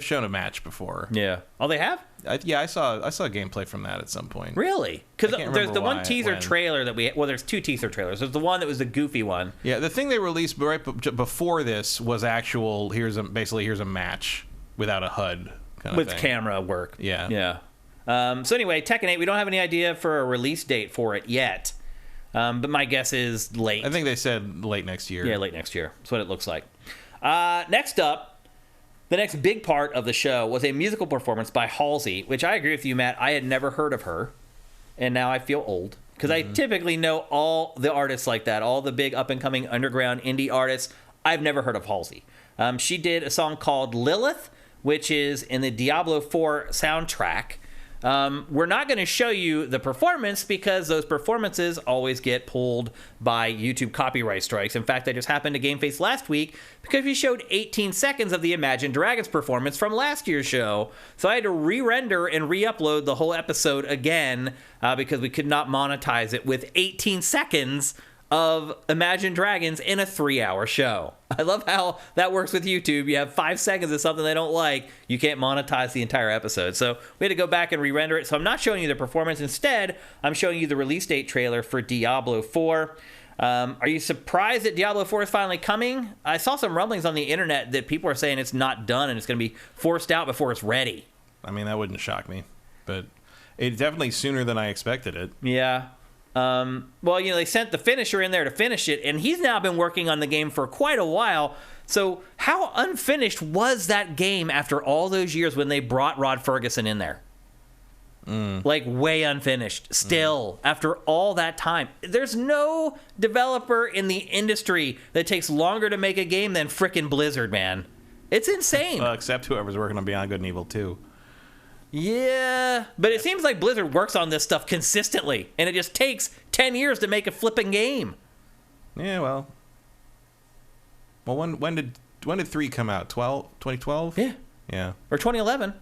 [SPEAKER 2] shown a match before.
[SPEAKER 1] Yeah. Oh, they have?
[SPEAKER 2] I saw gameplay from that at some point.
[SPEAKER 1] Really? Because there's the one teaser trailer that there's 2 teaser trailers. There's the one that was the goofy one.
[SPEAKER 2] Yeah, the thing they released right before this was actual. Here's a match without a HUD kind of
[SPEAKER 1] with
[SPEAKER 2] thing.
[SPEAKER 1] Camera work.
[SPEAKER 2] Yeah.
[SPEAKER 1] Yeah. So anyway, Tekken 8. We don't have any idea for a release date for it yet. But my guess is late.
[SPEAKER 2] I think they said late next year.
[SPEAKER 1] Yeah, late next year. That's what it looks like. Next up, the next big part of the show was a musical performance by Halsey, which I agree with you, Matt. I had never heard of her, and now I feel old. Because I typically know all the artists like that, all the big up-and-coming underground indie artists. I've never heard of Halsey. She did a song called Lilith, which is in the Diablo 4 soundtrack. We're not going to show you the performance because those performances always get pulled by YouTube copyright strikes. In fact, that just happened to GameFace last week because we showed 18 seconds of the Imagine Dragons performance from last year's show. So I had to re-render and re-upload the whole episode again because we could not monetize it with 18 seconds of Imagine Dragons in a 3-hour show. I love how that works with YouTube. You have 5 seconds of something they don't like, you can't monetize the entire episode. So we had to go back and re-render it. So I'm not showing you the performance. Instead, I'm showing you the release date trailer for Diablo 4. Are you surprised that Diablo 4 is finally coming? I saw some rumblings on the internet that people are saying it's not done and it's going to be forced out before it's ready.
[SPEAKER 2] I mean, that wouldn't shock me, but it's definitely sooner than I expected it.
[SPEAKER 1] Yeah. Well, they sent the finisher in there to finish it, and he's now been working on the game for quite a while. So how unfinished was that game after all those years when they brought Rod Ferguson in there? Like, way unfinished. Still, after all that time. There's no developer in the industry that takes longer to make a game than frickin' Blizzard, man. It's insane.
[SPEAKER 2] Well, except whoever's working on Beyond Good and Evil 2.
[SPEAKER 1] Yeah, but it seems like Blizzard works on this stuff consistently, and it just takes 10 years to make a flipping game.
[SPEAKER 2] Yeah, well, when did 3 come out? 2012? Yeah.
[SPEAKER 1] Or 2011.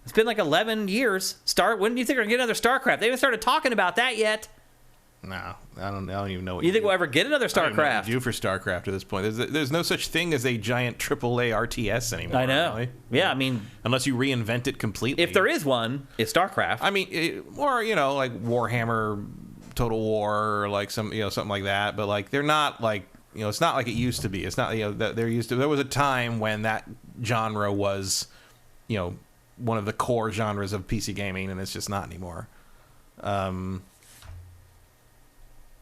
[SPEAKER 1] It's been like 11 years. When do you think we're going to get another StarCraft? They haven't started talking about that yet.
[SPEAKER 2] No, I don't even know what
[SPEAKER 1] you think we'll ever get another StarCraft?
[SPEAKER 2] I don't know what you do for StarCraft at this point. There's no such thing as a giant AAA RTS anymore.
[SPEAKER 1] I know.
[SPEAKER 2] Really.
[SPEAKER 1] Yeah, I mean,
[SPEAKER 2] unless you reinvent it completely.
[SPEAKER 1] If there is one, it's StarCraft.
[SPEAKER 2] I mean, or like Warhammer, Total War, or like something like that. But like they're not like it's not like it used to be. It's not that they're used to. There was a time when that genre was one of the core genres of PC gaming, and it's just not anymore.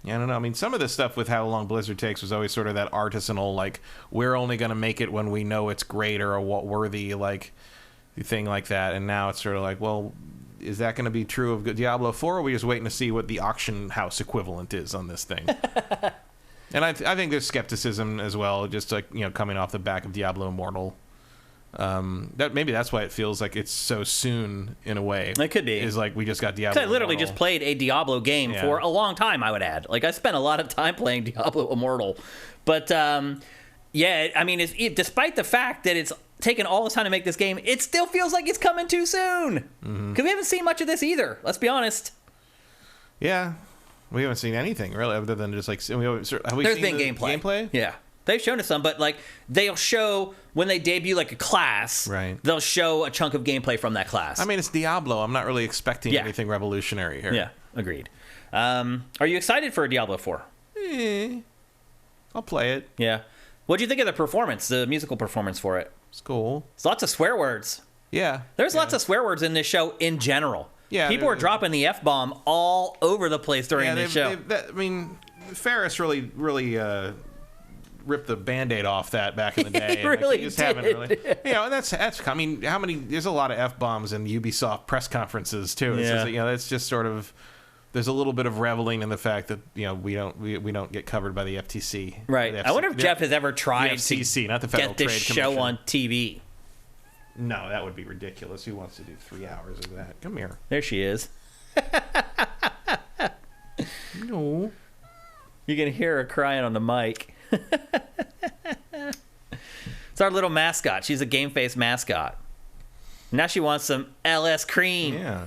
[SPEAKER 2] Yeah, I don't know. I mean, some of the stuff with how long Blizzard takes was always sort of that artisanal, like, we're only going to make it when we know it's great or a worthy, like, thing like that. And now it's sort of like, well, is that going to be true of Diablo 4, or are we just waiting to see what the auction house equivalent is on this thing? And I think there's skepticism as well, just like, coming off the back of Diablo Immortal. Maybe that's why it feels like it's so soon in a way.
[SPEAKER 1] It could be.
[SPEAKER 2] Is like we just got Diablo.
[SPEAKER 1] I literally just played a Diablo game for a long time, I would add. Like, I spent a lot of time playing Diablo Immortal. But, yeah, I mean, despite the fact that it's taken all this time to make this game, it still feels like it's coming too soon. Because we haven't seen much of this either. Let's be honest.
[SPEAKER 2] Yeah. We haven't seen anything, really, other than just, like... There's
[SPEAKER 1] been gameplay. Yeah. They've shown us some, but like they'll show when they debut like a class,
[SPEAKER 2] right?
[SPEAKER 1] They'll show a chunk of gaplay from that class.
[SPEAKER 2] I mean, it's Diablo. I'm not really expecting anything revolutionary here.
[SPEAKER 1] Yeah, agreed. Are you excited for Diablo 4?
[SPEAKER 2] I'll play it.
[SPEAKER 1] Yeah. What do you think of the performance, the musical performance for it?
[SPEAKER 2] It's cool.
[SPEAKER 1] There's lots of swear words.
[SPEAKER 2] Yeah.
[SPEAKER 1] There's lots of swear words in this show in general.
[SPEAKER 2] Yeah.
[SPEAKER 1] People are dropping the F-bomb all over the place during this show.
[SPEAKER 2] I mean, Ferris really ripped the Band-Aid off that back in the day.
[SPEAKER 1] He really
[SPEAKER 2] just
[SPEAKER 1] did.
[SPEAKER 2] haven't really, and that's. I mean, there's a lot of F-bombs in Ubisoft press conferences too. It's just, that's just sort of. There's a little bit of reveling in the fact that we don't get covered by the FTC.
[SPEAKER 1] Right. I wonder if Jeff has ever tried
[SPEAKER 2] FCC,
[SPEAKER 1] to
[SPEAKER 2] not the Federal
[SPEAKER 1] get this
[SPEAKER 2] Trade
[SPEAKER 1] show
[SPEAKER 2] Commission.
[SPEAKER 1] on TV.
[SPEAKER 2] No, that would be ridiculous. Who wants to do 3 hours of that? Come here.
[SPEAKER 1] There she is.
[SPEAKER 2] No.
[SPEAKER 1] You can hear her crying on the mic. It's our little mascot. She's a GameFace mascot. Now she wants some LS cream.
[SPEAKER 2] Yeah.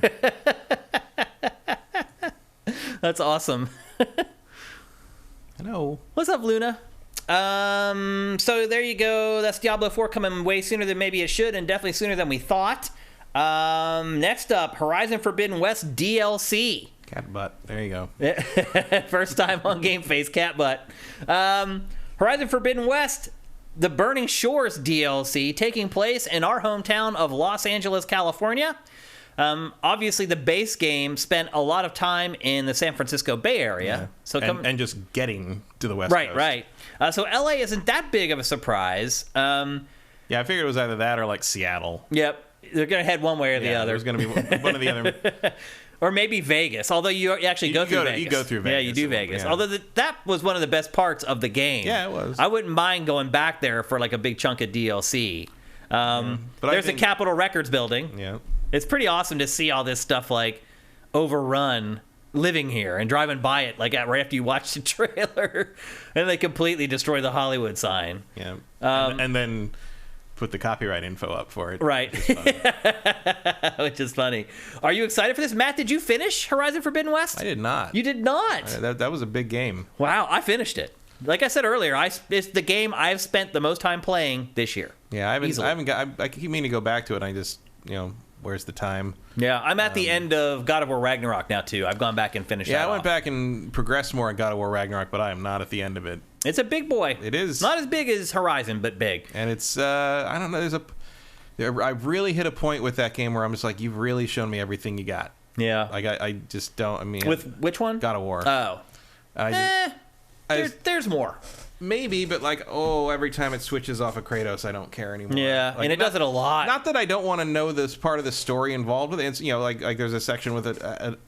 [SPEAKER 1] That's awesome.
[SPEAKER 2] Hello.
[SPEAKER 1] What's up, Luna? So there you go. That's Diablo 4 coming way sooner than maybe it should, and definitely sooner than we thought. Next up, Horizon Forbidden West DLC.
[SPEAKER 2] Cat butt. There you go.
[SPEAKER 1] First time on GameFace, cat butt. Horizon Forbidden West, the Burning Shores DLC, taking place in our hometown of Los Angeles, California. Obviously, the base game spent a lot of time in the San Francisco Bay Area.
[SPEAKER 2] Yeah. And just getting to the West Coast.
[SPEAKER 1] Right. So LA isn't that big of a surprise.
[SPEAKER 2] Yeah, I figured it was either that or like Seattle.
[SPEAKER 1] Yep. They're going to head one way or the other.
[SPEAKER 2] There's going to be one of the other.
[SPEAKER 1] Or maybe Vegas, although you actually go through Vegas.
[SPEAKER 2] You go through Vegas.
[SPEAKER 1] Yeah, you do Vegas.
[SPEAKER 2] Yeah.
[SPEAKER 1] Although that was one of the best parts of the game.
[SPEAKER 2] Yeah, it was.
[SPEAKER 1] I wouldn't mind going back there for like a big chunk of DLC. But there's a Capitol Records building.
[SPEAKER 2] Yeah.
[SPEAKER 1] It's pretty awesome to see all this stuff like overrun living here and driving by it like right after you watch the trailer, and they completely destroy the Hollywood sign.
[SPEAKER 2] Yeah. And then put the copyright info up for it.
[SPEAKER 1] Right. Which is funny. Are you excited for this? Matt, did you finish Horizon Forbidden West?
[SPEAKER 2] I did not.
[SPEAKER 1] You did not?
[SPEAKER 2] That was a big game.
[SPEAKER 1] Wow, I finished it. Like I said earlier, it's the game I've spent the most time playing this year.
[SPEAKER 2] Yeah, I keep meaning to go back to it, and I just, where's the time?
[SPEAKER 1] Yeah, I'm at the end of God of War Ragnarok now, too. I've gone back and finished that
[SPEAKER 2] Yeah, I went
[SPEAKER 1] off.
[SPEAKER 2] back and progressed more in God of War Ragnarok, but I am not at the end of it.
[SPEAKER 1] It's a big boy.
[SPEAKER 2] It is.
[SPEAKER 1] Not as big as Horizon, but big.
[SPEAKER 2] And it's, I don't know, I've really hit a point with that game where I'm just like, you've really shown me everything you got.
[SPEAKER 1] Yeah.
[SPEAKER 2] Like, I just don't,
[SPEAKER 1] With which one?
[SPEAKER 2] God of War.
[SPEAKER 1] Oh. There's more.
[SPEAKER 2] Maybe, but every time it switches off of Kratos, I don't care anymore.
[SPEAKER 1] Yeah, and it does it a lot.
[SPEAKER 2] Not that I don't want to know this part of the story involved with it. It's, like there's a section with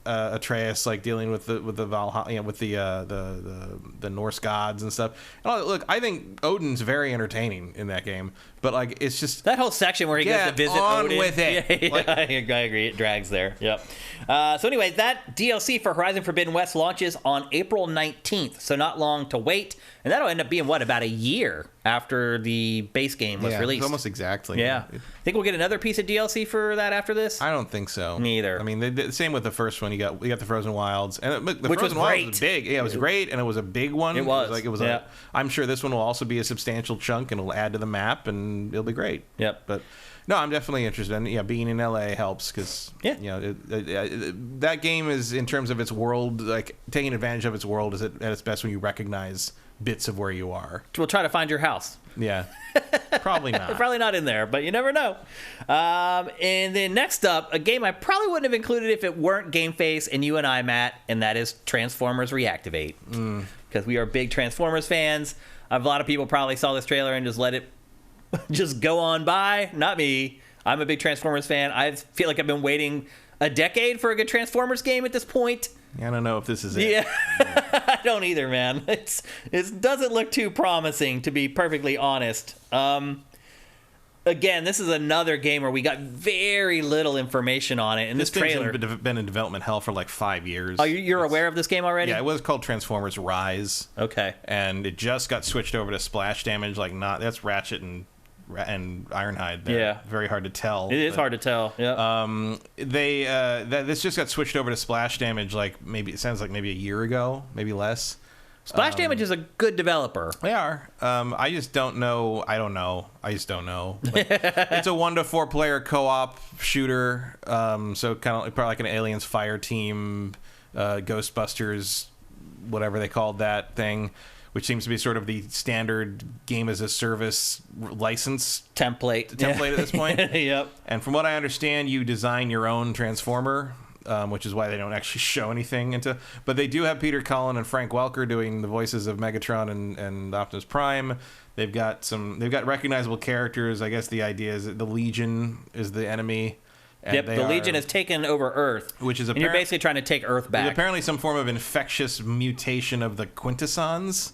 [SPEAKER 2] Atreus dealing with the Valhalla, with the Norse gods and stuff. And look, I think Odin's very entertaining in that game, but it's just
[SPEAKER 1] that whole section where he goes to visit Odin.
[SPEAKER 2] With it.
[SPEAKER 1] Yeah, I agree. It drags there. Yep. So anyway, that DLC for Horizon Forbidden West launches on April 19th, so not long to wait. And that'll end up being, about a year after the base game was released.
[SPEAKER 2] It's almost exactly.
[SPEAKER 1] Yeah. Think we'll get another piece of DLC for that after this?
[SPEAKER 2] I don't think so.
[SPEAKER 1] Me either.
[SPEAKER 2] I mean, the same with the first one. We got the Frozen Wilds, and the
[SPEAKER 1] Which
[SPEAKER 2] Frozen
[SPEAKER 1] was
[SPEAKER 2] Wilds
[SPEAKER 1] great.
[SPEAKER 2] was big. Yeah, it was great, and it was a big one.
[SPEAKER 1] It was. Yeah.
[SPEAKER 2] I'm sure this one will also be a substantial chunk, and it'll add to the map, and it'll be great.
[SPEAKER 1] Yep.
[SPEAKER 2] But no, I'm definitely interested. And being in LA helps because that game is, in terms of its world, taking advantage of its world is at its best when you recognize bits of where you are.
[SPEAKER 1] We'll try to find your house.
[SPEAKER 2] Yeah. Probably not.
[SPEAKER 1] Probably not in there, but you never know. And then next up, a game I probably wouldn't have included if it weren't GameFace and you and I, Matt, and that is Transformers Reactivate. Because we are big Transformers fans. A lot of people probably saw this trailer and just let it just go on by. Not me. I'm a big Transformers fan. I feel like I've been waiting a decade for a good Transformers game at this point.
[SPEAKER 2] I don't know if this is it.
[SPEAKER 1] Yeah, I don't either, man. It doesn't look too promising, to be perfectly honest. Again, this is another game where we got very little information on it. And this trailer
[SPEAKER 2] has been in development hell for 5 years.
[SPEAKER 1] Oh, you're aware of this game already?
[SPEAKER 2] Yeah, it was called Transformers Rise.
[SPEAKER 1] Okay.
[SPEAKER 2] And it just got switched over to Splash Damage. That's Ratchet and Ironhide there.
[SPEAKER 1] Yeah.
[SPEAKER 2] Very hard to tell.
[SPEAKER 1] It is hard to tell. Yeah.
[SPEAKER 2] This just got switched over to Splash Damage maybe a year ago, maybe less.
[SPEAKER 1] Splash Damage is a good developer.
[SPEAKER 2] They are. I just don't know. I don't know. I just don't know. It's a 1 to 4 player co-op shooter. So kind of probably like an Aliens Fire Team, Ghostbusters, whatever they called that thing, which seems to be sort of the standard game as a service license
[SPEAKER 1] template
[SPEAKER 2] at this point.
[SPEAKER 1] Yep.
[SPEAKER 2] And from what I understand, you design your own Transformer, which is why they don't actually show anything but they do have Peter Cullen and Frank Welker doing the voices of Megatron and Optimus Prime. They've got recognizable characters. I guess the idea is that the Legion is the enemy.
[SPEAKER 1] And the Legion has taken over Earth,
[SPEAKER 2] which is
[SPEAKER 1] and you're basically trying to take Earth back.
[SPEAKER 2] Apparently some form of infectious mutation of the Quintessons.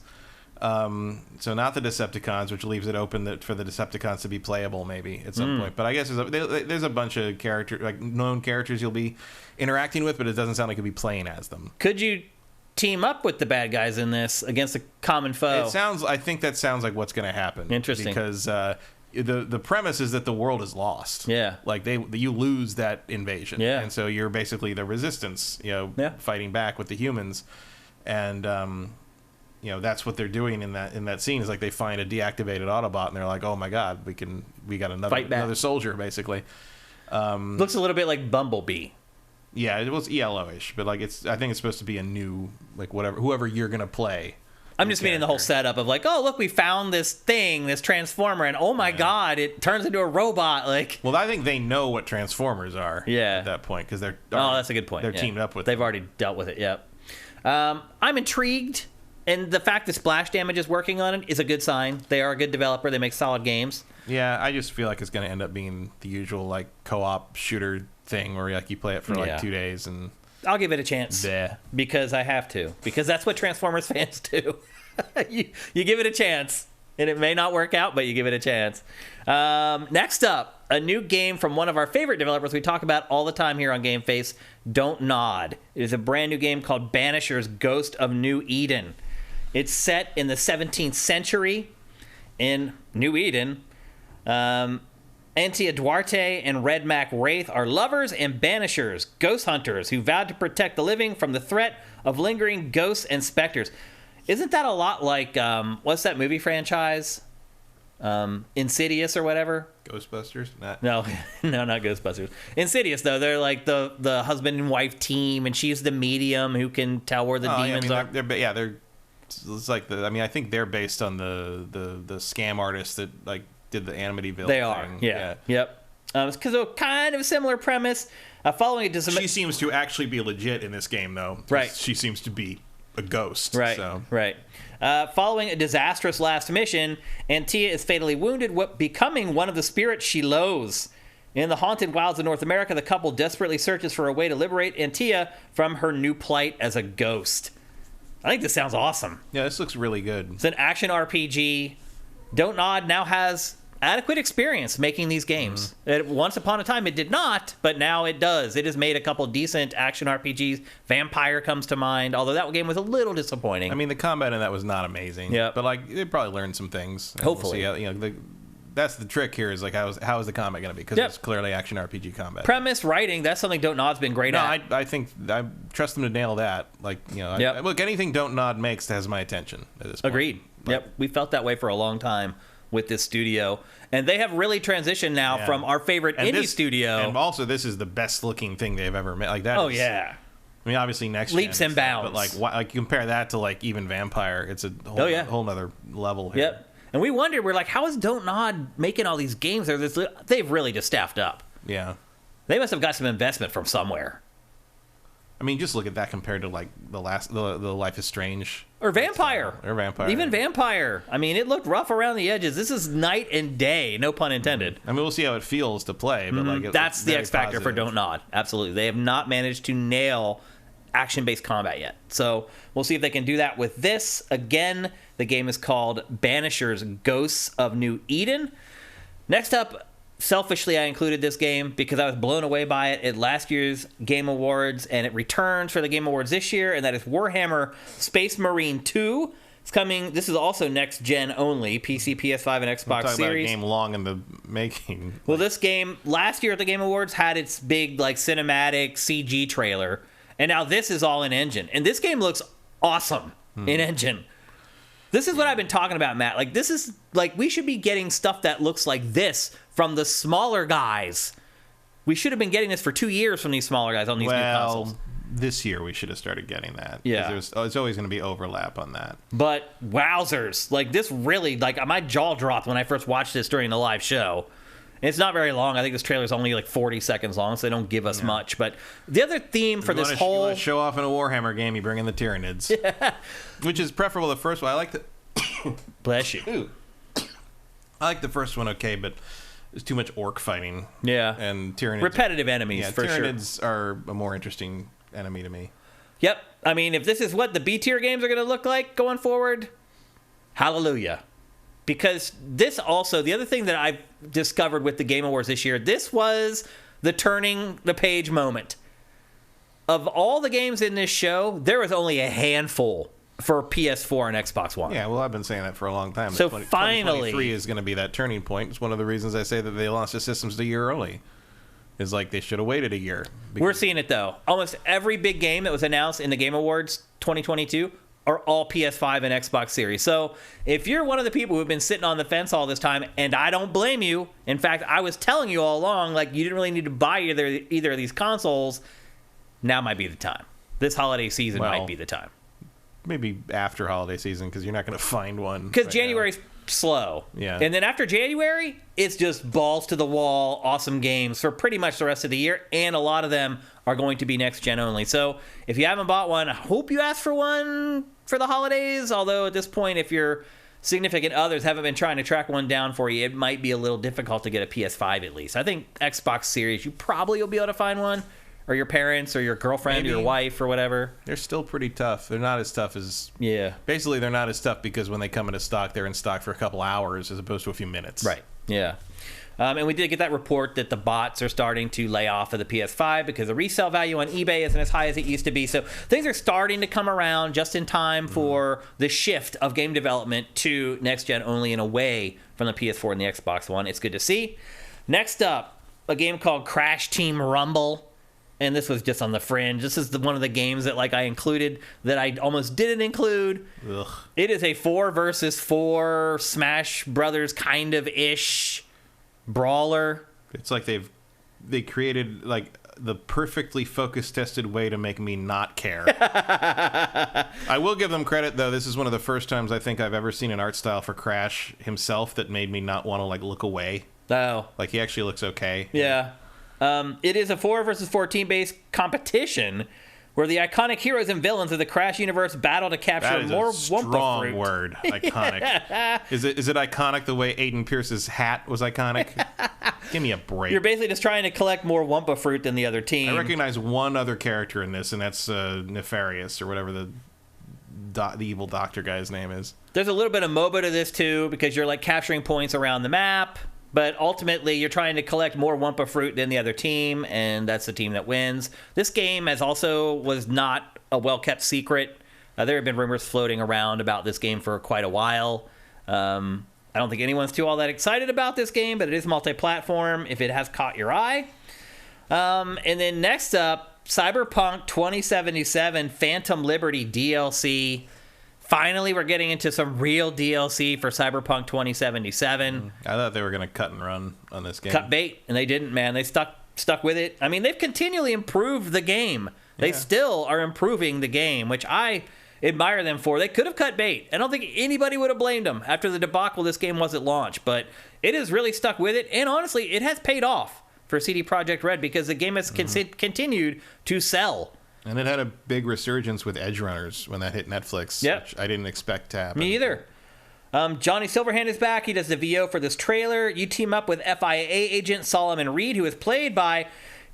[SPEAKER 2] So not the Decepticons, which leaves it open for the Decepticons to be playable maybe at some point. But I guess there's a bunch of known characters you'll be interacting with, but it doesn't sound like you'll be playing as them.
[SPEAKER 1] Could you team up with the bad guys in this against a common foe?
[SPEAKER 2] I think that sounds like what's going to happen.
[SPEAKER 1] Interesting.
[SPEAKER 2] Because the premise is that the world is lost.
[SPEAKER 1] Yeah.
[SPEAKER 2] Like you lose that invasion.
[SPEAKER 1] Yeah.
[SPEAKER 2] And so you're basically the resistance, fighting back with the humans. And that's what they're doing in that scene, is like they find a deactivated Autobot and they're like, oh my god, we got another soldier, basically.
[SPEAKER 1] Looks a little bit like Bumblebee.
[SPEAKER 2] Yeah, it was ELO-ish, but like I think it's supposed to be a new, like, whoever you're gonna play.
[SPEAKER 1] I'm just meaning the whole setup of like, oh look, we found this thing, this Transformer, and oh my god, it turns into a robot. Like,
[SPEAKER 2] well, I think they know what Transformers are.
[SPEAKER 1] Yeah.
[SPEAKER 2] At that point, because they're
[SPEAKER 1] that's a good point.
[SPEAKER 2] They're teamed up with.
[SPEAKER 1] They've already dealt with it. Yep. I'm intrigued, and the fact that Splash Damage is working on it is a good sign. They are a good developer. They make solid games.
[SPEAKER 2] Yeah, I just feel like it's going to end up being the usual like co-op shooter thing where like you play it for like 2 days and.
[SPEAKER 1] I'll give it a chance.
[SPEAKER 2] Yeah.
[SPEAKER 1] Because I have to. Because that's what Transformers fans do. you give it a chance. And it may not work out, but you give it a chance. Next up, a new game from one of our favorite developers we talk about all the time here on GameFace, Don't Nod. It is a brand new game called Banisher's Ghost of New Eden. It's set in the 17th century in New Eden. Antia Duarte and Red Mac Wraith are lovers and banishers, ghost hunters who vowed to protect the living from the threat of lingering ghosts and specters. Isn't that a lot like, what's that movie franchise? Insidious or whatever?
[SPEAKER 2] Ghostbusters?
[SPEAKER 1] No, not Ghostbusters. Insidious, though. They're like the husband and wife team, and she's the medium who can tell where the demons are.
[SPEAKER 2] It's like I think they're based on the scam artists that like did the Amityville.
[SPEAKER 1] They are,
[SPEAKER 2] thing.
[SPEAKER 1] yeah. Yep. It's because of kind of a similar premise. Following it,
[SPEAKER 2] she seems to actually be legit in this game, though.
[SPEAKER 1] Right.
[SPEAKER 2] She seems to be a ghost.
[SPEAKER 1] Right.
[SPEAKER 2] So.
[SPEAKER 1] Right. Following a disastrous last mission, Antia is fatally wounded, becoming one of the spirits she loathes. In the haunted wilds of North America, the couple desperately searches for a way to liberate Antia from her new plight as a ghost. I think this sounds awesome.
[SPEAKER 2] Yeah, this looks really good.
[SPEAKER 1] It's an action RPG. Don't Nod now has adequate experience making these games. Once upon a time, it did not, but now it does. It has made a couple decent action RPGs. Vampire comes to mind, although that game was a little disappointing.
[SPEAKER 2] I mean, the combat in that was not amazing.
[SPEAKER 1] Yeah,
[SPEAKER 2] but like they probably learned some things.
[SPEAKER 1] Hopefully,
[SPEAKER 2] we'll see that's the trick here. Is like how is the combat going to be? Because it's clearly action RPG combat.
[SPEAKER 1] Premise, writing, that's something Don't Nod's been great at.
[SPEAKER 2] I think I trust them to nail that. Like look, anything Don't Nod makes has my attention at this point.
[SPEAKER 1] Agreed. Yep, we felt that way for a long time with this studio, and they have really transitioned now from our favorite indie studio.
[SPEAKER 2] And also, this is the best looking thing they've ever made. Like that.
[SPEAKER 1] Oh yeah.
[SPEAKER 2] I mean, obviously, next
[SPEAKER 1] leaps and bounds.
[SPEAKER 2] But like compare that to like even Vampire, it's a whole nother level here.
[SPEAKER 1] Yep. And we wondered, we're like, how is Don't Nod making all these games? They've really just staffed up.
[SPEAKER 2] Yeah.
[SPEAKER 1] They must have got some investment from somewhere.
[SPEAKER 2] I mean, just look at that compared to like the Life is Strange.
[SPEAKER 1] Or Vampire. Even Vampire. I mean, it looked rough around the edges. This is night and day, no pun intended.
[SPEAKER 2] I mean, we'll see how it feels to play, but
[SPEAKER 1] that's the X factor for Don't Nod. Absolutely. They have not managed to nail action-based combat yet. So we'll see if they can do that with this. Again, the game is called Banisher's Ghosts of New Eden. Next up, selfishly, I included this game because I was blown away by it at last year's Game Awards, and it returns for the Game Awards this year, and that is Warhammer Space Marine 2. It's coming. This is also next gen only, PC, PS5, and Xbox Series.
[SPEAKER 2] About a game long in the making.
[SPEAKER 1] Well, this game last year at the Game Awards had its big like cinematic CG trailer, and now this is all in engine, and this game looks awesome in engine. This is what I've been talking about, Matt. Like, this is like we should be getting stuff that looks like this from the smaller guys. We should have been getting this for 2 years from these smaller guys on these new consoles.
[SPEAKER 2] This year we should have started getting that.
[SPEAKER 1] Yeah.
[SPEAKER 2] There's always going to be overlap on that.
[SPEAKER 1] But wowzers. Like, this really, like, my jaw dropped when I first watched this during the live show. And it's not very long. I think this trailer is only like 40 seconds long, so they don't give us much. But the other theme for this whole...
[SPEAKER 2] You want to show off in a Warhammer game, you bring in the Tyranids. Yeah. Which is preferable to the first one. I like the...
[SPEAKER 1] Bless you.
[SPEAKER 2] Ooh. I like the first one okay, but there's too much orc fighting.
[SPEAKER 1] Yeah.
[SPEAKER 2] And Tyranids...
[SPEAKER 1] Repetitive enemies, for sure.
[SPEAKER 2] Tyranids are a more interesting enemy to me.
[SPEAKER 1] Yep. I mean, if this is what the B-tier games are going to look like going forward... Hallelujah. Because this also, the other thing that I've discovered with the Game Awards this year, this was the turning the page moment. Of all the games in this show, there was only a handful for PS4 and Xbox One.
[SPEAKER 2] Yeah, well, I've been saying that for a long time.
[SPEAKER 1] So finally,
[SPEAKER 2] 2023 is going to be that turning point. It's one of the reasons I say that they launched the systems a year early. Is like they should have waited a year.
[SPEAKER 1] We're seeing it, though. Almost every big game that was announced in the Game Awards 2022 are all PS5 and Xbox Series. So if you're one of the people who've been sitting on the fence all this time, and I don't blame you. In fact, I was telling you all along, like, you didn't really need to buy either of these consoles. Now might be the time. This holiday season might be the time.
[SPEAKER 2] Maybe after holiday season, because you're not going to find one.
[SPEAKER 1] Because January's slow.
[SPEAKER 2] Yeah.
[SPEAKER 1] And then after January, it's just balls to the wall, awesome games for pretty much the rest of the year. And a lot of them are going to be next gen only. So if you haven't bought one, I hope you ask for one for the holidays. Although at this point, if your significant others haven't been trying to track one down for you, it might be a little difficult to get a PS5 at least. I think Xbox Series, you probably will be able to find one. Or your parents, or your girlfriend, or your wife, or whatever.
[SPEAKER 2] They're still pretty tough. They're not as tough as...
[SPEAKER 1] Yeah.
[SPEAKER 2] Basically, they're not as tough because when they come into stock, they're in stock for a couple hours as opposed to a few minutes.
[SPEAKER 1] Right. Yeah. And we did get that report that the bots are starting to lay off of the PS5 because the resale value on eBay isn't as high as it used to be. So things are starting to come around just in time for the shift of game development to next-gen only and away from the PS4 and the Xbox One. It's good to see. Next up, a game called Crash Team Rumble. And this was just on the fringe. This is one of the games that I included that I almost didn't include.
[SPEAKER 2] Ugh.
[SPEAKER 1] It is a 4 versus 4 Smash Brothers kind of ish brawler.
[SPEAKER 2] It's like they created like the perfectly focus tested way to make me not care. I will give them credit though. This is one of the first times I think I've ever seen an art style for Crash himself that made me not want to like look away.
[SPEAKER 1] Oh,
[SPEAKER 2] like he actually looks okay.
[SPEAKER 1] Yeah. It is a 4 versus 4 team-based competition where the iconic heroes and villains of the Crash universe battle to capture more Wumpa fruit.
[SPEAKER 2] Strong word, iconic. Is it iconic the way Aiden Pierce's hat was iconic? Give me a break.
[SPEAKER 1] You're basically just trying to collect more Wumpa fruit than the other team.
[SPEAKER 2] I recognize one other character in this, and that's Nefarious, or whatever the evil doctor guy's name is.
[SPEAKER 1] There's a little bit of MOBA to this, too, because you're like capturing points around the map. But ultimately, you're trying to collect more Wumpa fruit than the other team, and that's the team that wins. This game was not a well-kept secret. There have been rumors floating around about this game for quite a while. I don't think anyone's all that excited about this game, but it is multi-platform if it has caught your eye. And then next up, Cyberpunk 2077 Phantom Liberty DLC. Finally, we're getting into some real DLC for Cyberpunk 2077.
[SPEAKER 2] I thought they were going to cut and run on this game.
[SPEAKER 1] Cut bait, and they didn't, man. They stuck with it. I mean, they've continually improved the game. They still are improving the game, which I admire them for. They could have cut bait. I don't think anybody would have blamed them after the debacle this game was at launch, but it has really stuck with it, and honestly, it has paid off for CD Projekt Red because the game has continued to sell.
[SPEAKER 2] And it had a big resurgence with Edge Runners when that hit Netflix, which I didn't expect to happen.
[SPEAKER 1] Me either. Johnny Silverhand is back. He does the VO for this trailer. You team up with FIA agent Solomon Reed, who is played by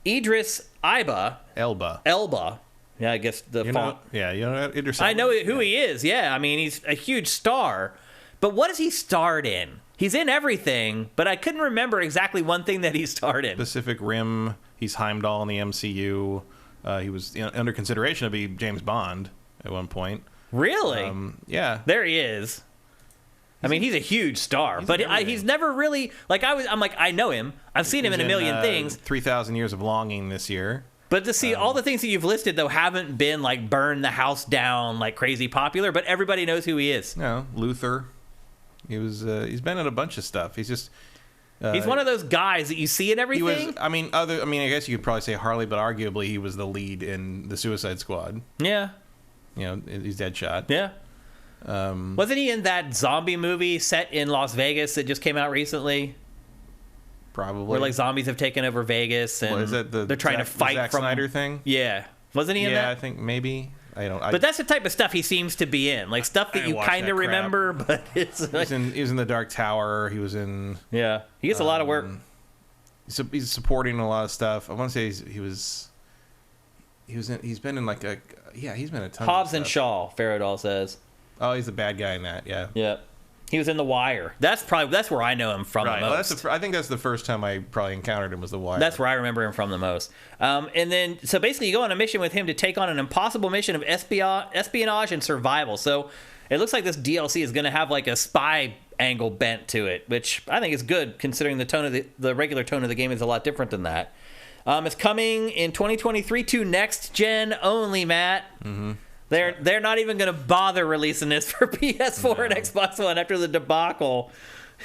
[SPEAKER 1] Idris Elba. Yeah, I guess the font.
[SPEAKER 2] Idris.
[SPEAKER 1] I know who he is. Yeah, I mean, he's a huge star. But what has he starred in? He's in everything, but I couldn't remember exactly one thing that he starred in.
[SPEAKER 2] Pacific Rim. He's Heimdall in the MCU. He was under consideration to be James Bond at one point.
[SPEAKER 1] Really?
[SPEAKER 2] Yeah.
[SPEAKER 1] There he is. I mean, he's a huge star, but he's never really I'm like, I know him. I've seen him in a million things.
[SPEAKER 2] 3,000 Years of Longing this year.
[SPEAKER 1] But to see all the things that you've listed though haven't been like burn the house down like crazy popular, but everybody knows who he is.
[SPEAKER 2] No, Luther. He's been in a bunch of stuff. He's just.
[SPEAKER 1] He's one of those guys that you see in everything.
[SPEAKER 2] I guess you could probably say Harley, but arguably he was the lead in the Suicide Squad.
[SPEAKER 1] Yeah.
[SPEAKER 2] He's Deadshot.
[SPEAKER 1] Yeah. Wasn't he in that zombie movie set in Las Vegas that just came out recently?
[SPEAKER 2] Probably.
[SPEAKER 1] Where like zombies have taken over Vegas and
[SPEAKER 2] is that
[SPEAKER 1] they're trying to fight
[SPEAKER 2] Zack
[SPEAKER 1] from
[SPEAKER 2] Snyder thing.
[SPEAKER 1] Yeah. Wasn't he in that?
[SPEAKER 2] Yeah, I think maybe.
[SPEAKER 1] But that's the type of stuff he seems to be in, like stuff that you kind of remember. But it's like,
[SPEAKER 2] he was in the Dark Tower. He was in.
[SPEAKER 1] Yeah, he gets a lot of work.
[SPEAKER 2] He's supporting a lot of stuff. I want to say he's been in he's been a ton.
[SPEAKER 1] Hobbs
[SPEAKER 2] of
[SPEAKER 1] and
[SPEAKER 2] stuff.
[SPEAKER 1] Shaw, Faradol says.
[SPEAKER 2] Oh, he's the bad guy in that. Yeah.
[SPEAKER 1] Yeah. He was in The Wire. That's where I know him from the most.
[SPEAKER 2] Well, I think that's the first time I probably encountered him was The Wire.
[SPEAKER 1] That's where I remember him from the most. And then, so basically, you go on a mission with him to take on an impossible mission of espionage and survival. So it looks like this DLC is going to have like a spy angle bent to it, which I think is good considering the tone of the regular tone of the game is a lot different than that. It's coming in 2023 to next gen only, Matt. Mm-hmm. They're not even going to bother releasing this for PS4 and Xbox One after the debacle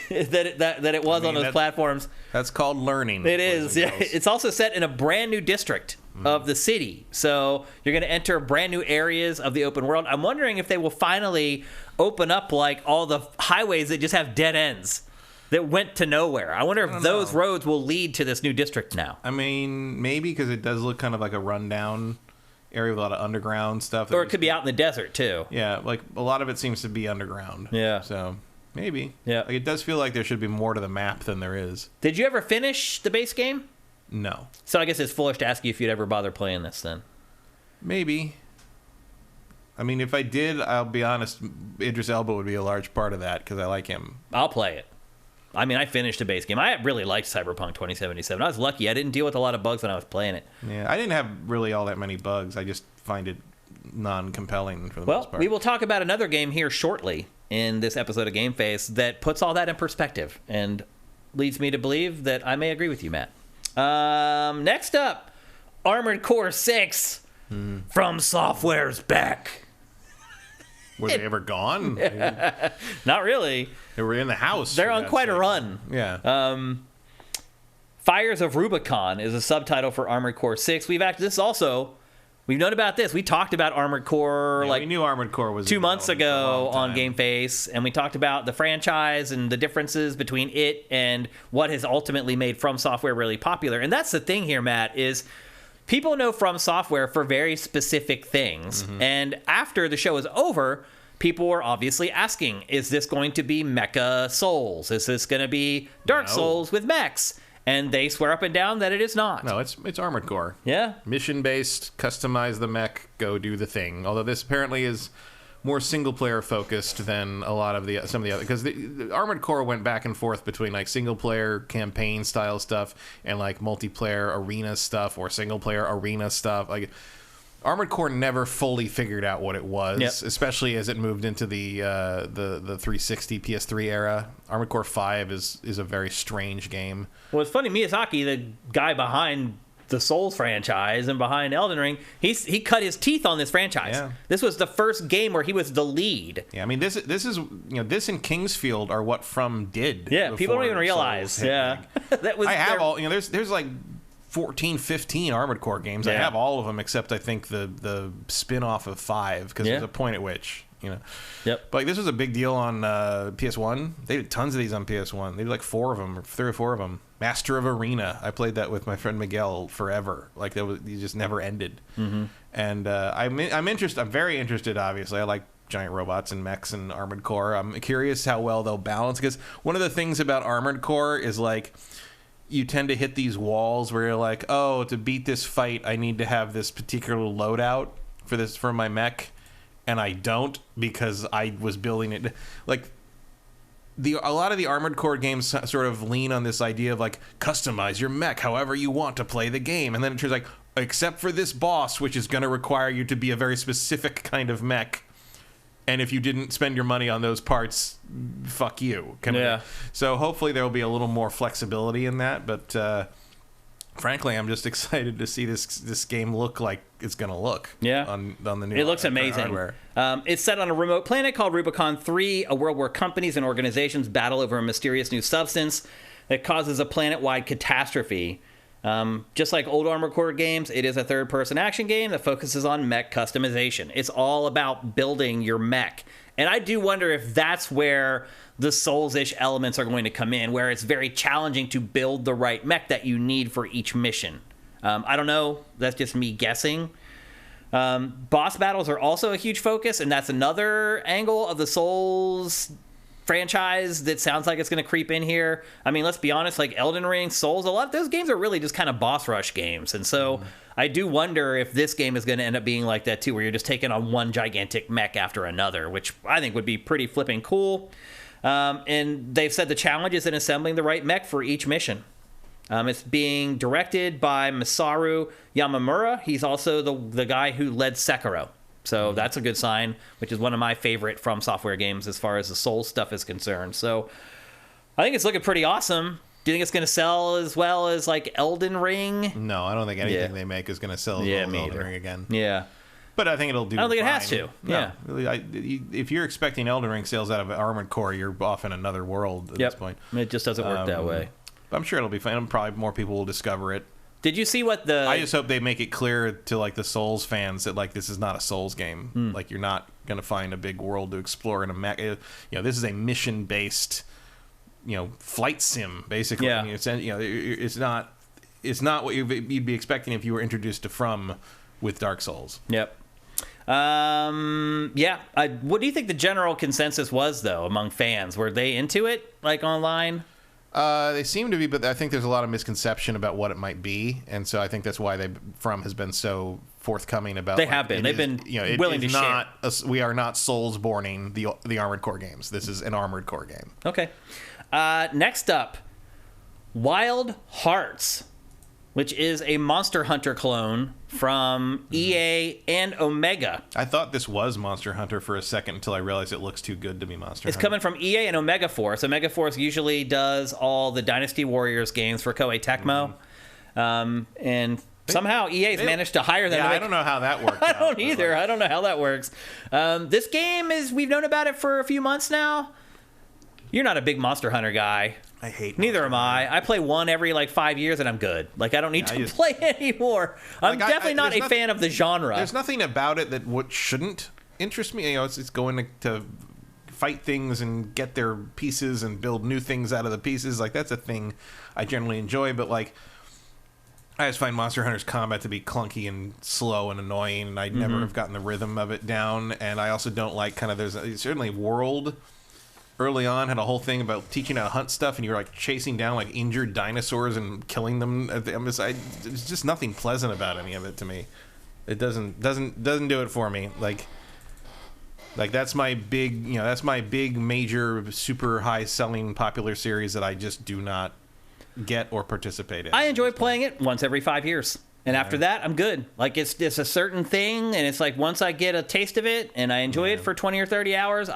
[SPEAKER 1] that it was on those platforms.
[SPEAKER 2] That's called learning.
[SPEAKER 1] It is. Yeah. It's also set in a brand new district of the city. So you're going to enter brand new areas of the open world. I'm wondering if they will finally open up like all the highways that just have dead ends that went to nowhere. I wonder if those roads will lead to this new district now.
[SPEAKER 2] I mean, maybe because it does look kind of like a rundown area with a lot of underground stuff.
[SPEAKER 1] Or it could be out in the desert, too.
[SPEAKER 2] Yeah, like a lot of it seems to be underground.
[SPEAKER 1] Yeah.
[SPEAKER 2] So, maybe.
[SPEAKER 1] Yeah.
[SPEAKER 2] Like, it does feel like there should be more to the map than there is.
[SPEAKER 1] Did you ever finish the base game?
[SPEAKER 2] No.
[SPEAKER 1] So I guess it's foolish to ask you if you'd ever bother playing this then.
[SPEAKER 2] Maybe. I mean, if I did, I'll be honest, Idris Elba would be a large part of that because I like him.
[SPEAKER 1] I'll play it. I mean, I finished the base game. I really liked Cyberpunk 2077. I was lucky. I didn't deal with a lot of bugs when I was playing it.
[SPEAKER 2] Yeah, I didn't have really all that many bugs. I just find it non-compelling for the most part.
[SPEAKER 1] Well, we will talk about another game here shortly in this episode of GameFace that puts all that in perspective and leads me to believe that I may agree with you, Matt. Next up, Armored Core 6 from Software's back.
[SPEAKER 2] Were they ever gone?
[SPEAKER 1] Not really.
[SPEAKER 2] They were in the house.
[SPEAKER 1] They're on quite a run.
[SPEAKER 2] Yeah.
[SPEAKER 1] Fires of Rubicon is a subtitle for Armored Core 6. We've known about this. We talked about Armored Core
[SPEAKER 2] we knew Armored Core was
[SPEAKER 1] 2 months ago on GameFace, and we talked about the franchise and the differences between it and what has ultimately made From Software really popular. And that's the thing here, Matt, is people know From Software for very specific things. Mm-hmm. And after the show is over, people were obviously asking, is this going to be Mecha Souls? Is this going to be Dark Souls with mechs? And they swear up and down that it is not.
[SPEAKER 2] No, it's Armored Core.
[SPEAKER 1] Yeah.
[SPEAKER 2] Mission-based, customize the mech, go do the thing. Although this apparently is more single-player focused than a lot of some of the other... Because the Armored Core went back and forth between like single-player campaign-style stuff and like multiplayer arena stuff or single-player arena stuff. Like... Armored Core never fully figured out what it was, especially as it moved into the 360 PS3 era. Armored Core 5 is a very strange game.
[SPEAKER 1] Well, it's funny, Miyazaki, the guy behind the Souls franchise and behind Elden Ring, he cut his teeth on this franchise. Yeah. This was the first game where he was the lead.
[SPEAKER 2] Yeah, I mean this is this and Kingsfield are what From did.
[SPEAKER 1] Yeah, people don't even realize. Yeah,
[SPEAKER 2] that was. I have all. There's like 14, 15 Armored Core games. Yeah. I have all of them except I think the spin-off of 5 because there's a point at which, Yep. But like, this was a big deal on PS1. They did tons of these on PS1. They did like 4 of them, or 3 or 4 of them. Master of Arena. I played that with my friend Miguel forever. Like you just never ended. Mm-hmm. And I'm interested. I'm very interested. Obviously, I like giant robots and mechs and Armored Core. I'm curious how well they'll balance because one of the things about Armored Core is like, you tend to hit these walls where you're like, oh, to beat this fight, I need to have this particular loadout for my mech, and I don't because I was building it. Like, a lot of the Armored Core games sort of lean on this idea of like, customize your mech however you want to play the game, and then it turns like, except for this boss, which is going to require you to be a very specific kind of mech. And if you didn't spend your money on those parts, fuck you. So hopefully there will be a little more flexibility in that. But frankly, I'm just excited to see this game look like it's going to look.
[SPEAKER 1] Yeah.
[SPEAKER 2] On the new.
[SPEAKER 1] It looks amazing.
[SPEAKER 2] Hardware.
[SPEAKER 1] It's set on a remote planet called Rubicon 3, a world where companies and organizations battle over a mysterious new substance that causes a planet-wide catastrophe. Just like old Armored Core games, it is a third-person action game that focuses on mech customization. It's all about building your mech. And I do wonder if that's where the Souls-ish elements are going to come in, where it's very challenging to build the right mech that you need for each mission. I don't know. That's just me guessing. Boss battles are also a huge focus, and that's another angle of the Souls franchise that sounds like it's going to creep in here. I mean, let's be honest, like Elden Ring, Souls, a lot of those games are really just kind of boss rush games. And so I do wonder if this game is going to end up being like that too, where you're just taking on one gigantic mech after another, which I think would be pretty flipping cool. And they've said the challenge is in assembling the right mech for each mission. It's being directed by Masaru Yamamura. He's also the guy who led Sekiro. So that's a good sign, which is one of my favorite From Software games as far as the Souls stuff is concerned. So I think it's looking pretty awesome. Do you think it's going to sell as well as like Elden Ring?
[SPEAKER 2] No, I don't think anything they make is going to sell as well as Elden Ring again.
[SPEAKER 1] Yeah.
[SPEAKER 2] But I think it'll do.
[SPEAKER 1] I don't think
[SPEAKER 2] fine.
[SPEAKER 1] it has to.
[SPEAKER 2] No,
[SPEAKER 1] Yeah.
[SPEAKER 2] really, if you're expecting Elden Ring sales out of Armored Core, you're off in another world at this point.
[SPEAKER 1] It just doesn't work that way.
[SPEAKER 2] I'm sure it'll be fine. Probably more people will discover it.
[SPEAKER 1] Did you see what the...
[SPEAKER 2] I just hope they make it clear to like the Souls fans that like this is not a Souls game. Like you're not going to find a big world to explore in a mech. This is a mission-based, flight sim basically.
[SPEAKER 1] Yeah.
[SPEAKER 2] It's not what you'd be expecting if you were introduced to From with Dark Souls.
[SPEAKER 1] Yep. What do you think the general consensus was though among fans? Were they into it like online?
[SPEAKER 2] They seem to be, but I think there's a lot of misconception about what it might be, and so I think that's why From has been so forthcoming about.
[SPEAKER 1] They have been. They've been willing to share.
[SPEAKER 2] We are not Soulsborning the Armored Core games. This is an Armored Core game.
[SPEAKER 1] Okay. Next up, Wild Hearts, which is a Monster Hunter clone from EA and Omega.
[SPEAKER 2] I thought this was Monster Hunter for a second until I realized it looks too good to be Monster Hunter.
[SPEAKER 1] It's coming from EA and Omega Force. Omega Force usually does all the Dynasty Warriors games for Koei Tecmo. And somehow EA's managed to hire them.
[SPEAKER 2] Yeah, I don't know how that works.
[SPEAKER 1] I don't either. I don't know how that works. This game we've known about it for a few months now. You're not a big Monster Hunter guy.
[SPEAKER 2] I hate
[SPEAKER 1] Neither am I. I play one every 5 years and I'm good. Like I don't need to play anymore. I'm definitely not a fan of the genre.
[SPEAKER 2] There's nothing about it that shouldn't interest me. It's going to fight things and get their pieces and build new things out of the pieces. Like that's a thing I generally enjoy, but I just find Monster Hunter's combat to be clunky and slow and annoying, and I never have gotten the rhythm of it down. And I also don't like there's certainly World early on had a whole thing about teaching how to hunt stuff, and you were chasing down injured dinosaurs and killing them. There's just nothing pleasant about any of it to me. It doesn't do it for me. Like that's my big major super high selling popular series that I just do not get or participate in.
[SPEAKER 1] I enjoy playing it once every 5 years. And after that, I'm good. It's a certain thing, and it's once I get a taste of it and I enjoy it for 20 or 30 hours,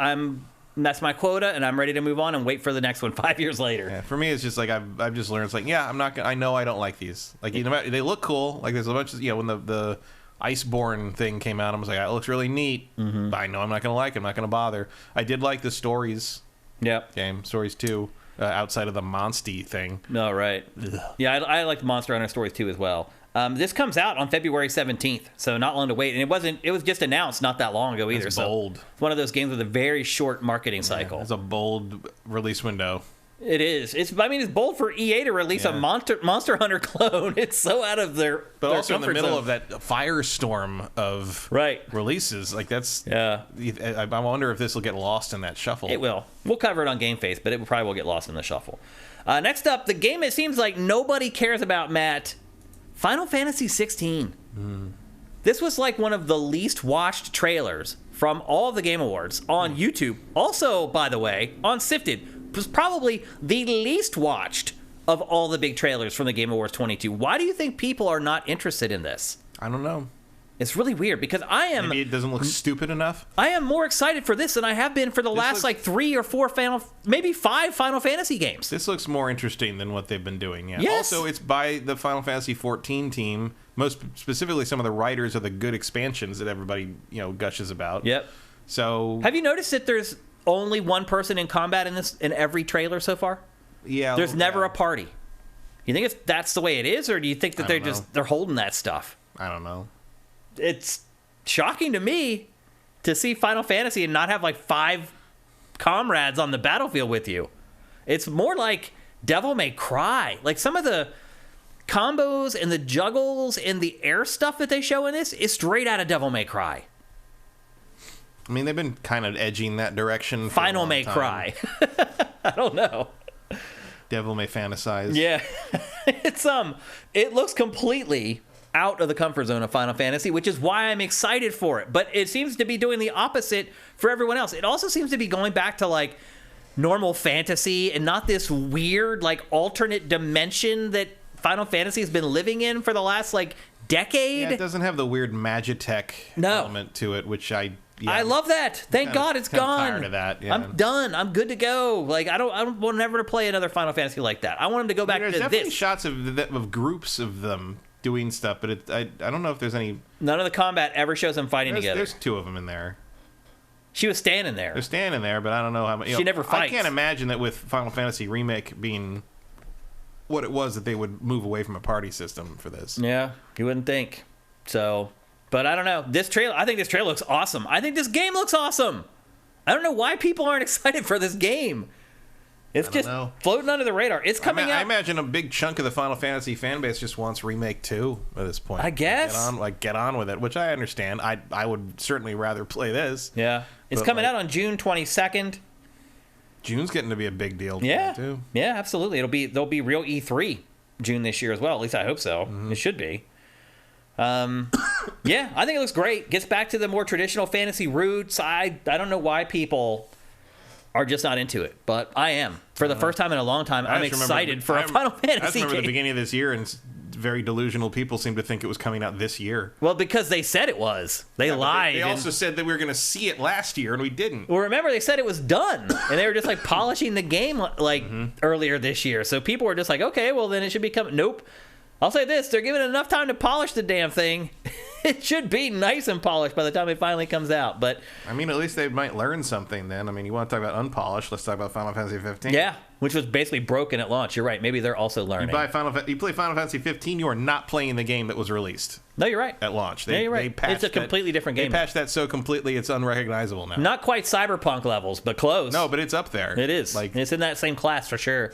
[SPEAKER 1] that's my quota, and I'm ready to move on and wait for the next one 5 years later.
[SPEAKER 2] Yeah, for me, it's just I've just learned. It's I'm not gonna. I know I don't like these. They look cool. There's a bunch of when the Iceborne thing came out, I was like, it looks really neat. But I know I'm not gonna like it. I'm not gonna bother. I did like the Stories. Game Stories 2, outside of the Monsty thing.
[SPEAKER 1] No, right. Ugh. Yeah, I like Monster Hunter Stories 2 as well. This comes out on February 17th, so not long to wait. And it was just announced not that long ago either.
[SPEAKER 2] It's bold.
[SPEAKER 1] So it's one of those games with a very short marketing cycle.
[SPEAKER 2] It's a bold release window.
[SPEAKER 1] It is. It's bold for EA to release a Monster Hunter clone. It's so out of their
[SPEAKER 2] But
[SPEAKER 1] their
[SPEAKER 2] also in the
[SPEAKER 1] comfort
[SPEAKER 2] middle
[SPEAKER 1] zone.
[SPEAKER 2] of that firestorm of releases. That's...
[SPEAKER 1] Yeah.
[SPEAKER 2] I wonder if this will get lost in that shuffle.
[SPEAKER 1] It will. We'll cover it on GameFace, but it probably will get lost in the shuffle. Next up, the game it seems like nobody cares about, Matt... Final Fantasy 16. This was one of the least watched trailers from all of the Game Awards on YouTube. Also, by the way, on Sifted, was probably the least watched of all the big trailers from the Game Awards 22. Why do you think people are not interested in this?
[SPEAKER 2] I don't know.
[SPEAKER 1] It's really weird because
[SPEAKER 2] Maybe it doesn't look stupid enough.
[SPEAKER 1] I am more excited for this than I have been for the last 3 or 4 maybe 5 Final Fantasy games.
[SPEAKER 2] This looks more interesting than what they've been doing. Yeah.
[SPEAKER 1] Yes.
[SPEAKER 2] Also, it's by the Final Fantasy 14 team, most specifically some of the writers of the good expansions that everybody gushes about.
[SPEAKER 1] Yep.
[SPEAKER 2] So
[SPEAKER 1] have you noticed that there's only one person in combat in every trailer so far?
[SPEAKER 2] Yeah.
[SPEAKER 1] There's never a party. You think that's the way it is, or do you think that they're holding that stuff?
[SPEAKER 2] I don't know.
[SPEAKER 1] It's shocking to me to see Final Fantasy and not have 5 comrades on the battlefield with you. It's more like Devil May Cry. Some of the combos and the juggles and the air stuff that they show in this is straight out of Devil May Cry.
[SPEAKER 2] I mean, they've been kind of edging that direction.
[SPEAKER 1] Final May Cry. I don't know.
[SPEAKER 2] Devil May Fantasize.
[SPEAKER 1] Yeah. It looks completely out of the comfort zone of Final Fantasy, which is why I'm excited for it. But it seems to be doing the opposite for everyone else. It also seems to be going back to normal fantasy and not this weird, like, alternate dimension that Final Fantasy has been living in for the last, like, decade.
[SPEAKER 2] Yeah, it doesn't have the weird Magitech element to it, which I
[SPEAKER 1] love that. Thank God it's gone.
[SPEAKER 2] Tired of that. Yeah.
[SPEAKER 1] I'm done. I'm good to go. Like, I don't want never to play another Final Fantasy like that. I want him to go back to this.
[SPEAKER 2] There's definitely shots of groups of them doing stuff, but I don't know if there's any.
[SPEAKER 1] None of the combat ever shows them fighting together.
[SPEAKER 2] There's two of them in there.
[SPEAKER 1] She was standing there.
[SPEAKER 2] They're standing there, but I don't know how much.
[SPEAKER 1] She never fights.
[SPEAKER 2] I can't imagine that with Final Fantasy Remake being what it was, that they would move away from a party system for this.
[SPEAKER 1] Yeah, you wouldn't think. So, but I don't know. I think this trailer looks awesome. I think this game looks awesome. I don't know why people aren't excited for this game. It's just floating under the radar. It's coming out.
[SPEAKER 2] I imagine a big chunk of the Final Fantasy fan base just wants Remake 2 at this point.
[SPEAKER 1] I guess.
[SPEAKER 2] Get on with it, which I understand. I would certainly rather play this.
[SPEAKER 1] Yeah. It's coming out on June 22nd.
[SPEAKER 2] June's getting to be a big deal too.
[SPEAKER 1] Yeah, absolutely. There'll be real E3 June this year as well. At least I hope so. Mm-hmm. It should be. Yeah, I think it looks great. Gets back to the more traditional fantasy roots. I don't know why people are just not into it, but I am. For the first time in a long time, I'm excited for a Final Fantasy game.
[SPEAKER 2] I remember the beginning of this year, and very delusional people seem to think it was coming out this year.
[SPEAKER 1] Well, because they said it was. They lied.
[SPEAKER 2] They also said that we were going to see it last year, and we didn't.
[SPEAKER 1] Well, remember, they said it was done, and they were just, like, polishing the game, like, earlier this year. So people were just like, okay, well, then it should be coming. Nope. I'll say this, they're giving it enough time to polish the damn thing. It should be nice and polished by the time it finally comes out. But
[SPEAKER 2] I mean, at least they might learn something then. I mean, you want to talk about unpolished, let's talk about Final Fantasy 15.
[SPEAKER 1] Yeah, which was basically broken at launch. You're right. Maybe they're also learning.
[SPEAKER 2] You play Final Fantasy 15, you are not playing the game that was released.
[SPEAKER 1] No, you're right.
[SPEAKER 2] At launch.
[SPEAKER 1] You're right. It's a completely different game.
[SPEAKER 2] They patched that so completely it's unrecognizable now.
[SPEAKER 1] Not quite Cyberpunk levels, but close.
[SPEAKER 2] No, but it's up there.
[SPEAKER 1] It is. Like, it's in that same class for sure.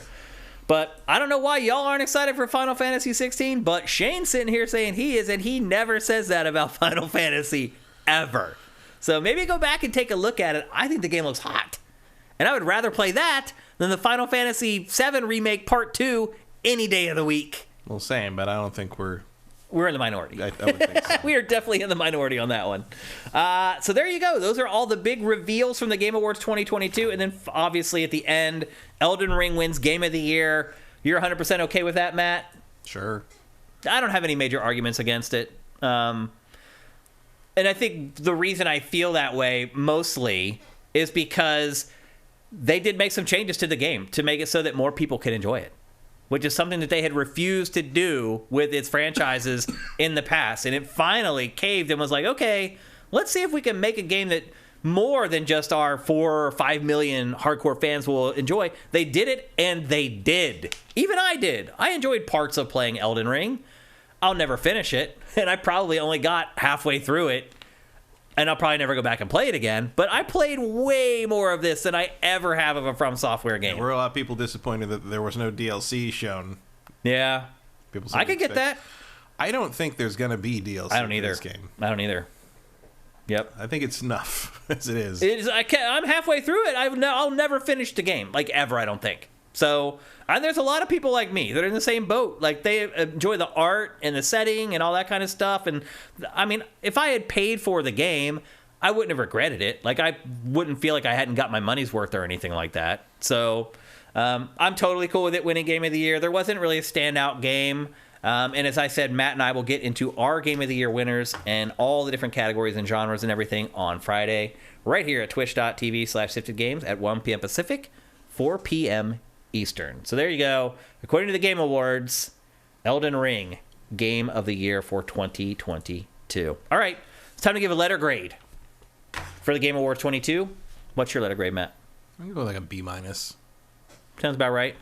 [SPEAKER 1] But I don't know why y'all aren't excited for Final Fantasy 16, but Shane's sitting here saying he is, and he never says that about Final Fantasy ever. So maybe go back and take a look at it. I think the game looks hot. And I would rather play that than the Final Fantasy 7 Remake Part 2 any day of the week.
[SPEAKER 2] Well, same, but I don't think we're
[SPEAKER 1] in the minority.
[SPEAKER 2] I would think so.
[SPEAKER 1] We are definitely in the minority on that one. So there you go. Those are all the big reveals from the Game Awards 2022. And then obviously at the end, Elden Ring wins Game of the Year. You're 100% okay with that, Matt?
[SPEAKER 2] Sure.
[SPEAKER 1] I don't have any major arguments against it. And I think the reason I feel that way mostly is because they did make some changes to the game to make it so that more people can enjoy it, which is something that they had refused to do with its franchises in the past. And it finally caved and was like, okay, let's see if we can make a game that more than just our 4 or 5 million hardcore fans will enjoy. They did it, and they did. Even I did. I enjoyed parts of playing Elden Ring. I'll never finish it, and I probably only got halfway through it, and I'll probably never go back and play it again. But I played way more of this than I ever have of a From Software game.
[SPEAKER 2] There were a lot of people disappointed that there was no DLC shown.
[SPEAKER 1] Yeah. I could get that.
[SPEAKER 2] I don't think there's going to be DLC
[SPEAKER 1] I don't either.
[SPEAKER 2] in this game.
[SPEAKER 1] I don't either. Yep.
[SPEAKER 2] I think it's enough as it is.
[SPEAKER 1] I'm halfway through it. I'll never finish the game, like ever, I don't think. So, and there's a lot of people like me that are in the same boat. Like, they enjoy the art and the setting and all that kind of stuff. And, I mean, if I had paid for the game, I wouldn't have regretted it. Like, I wouldn't feel like I hadn't got my money's worth or anything like that. So, I'm totally cool with it winning Game of the Year. There wasn't really a standout game. And as I said, Matt and I will get into our Game of the Year winners and all the different categories and genres and everything on Friday, right here at twitch.tv/SiftedGames at 1 p.m. Pacific, 4 p.m. Eastern. So there you go. According to the Game Awards, Elden Ring, Game of the Year for 2022. All right, it's time to give a letter grade for the Game Awards 22. What's your letter grade, Matt?
[SPEAKER 2] I'm going to go like a B-.
[SPEAKER 1] Sounds about right.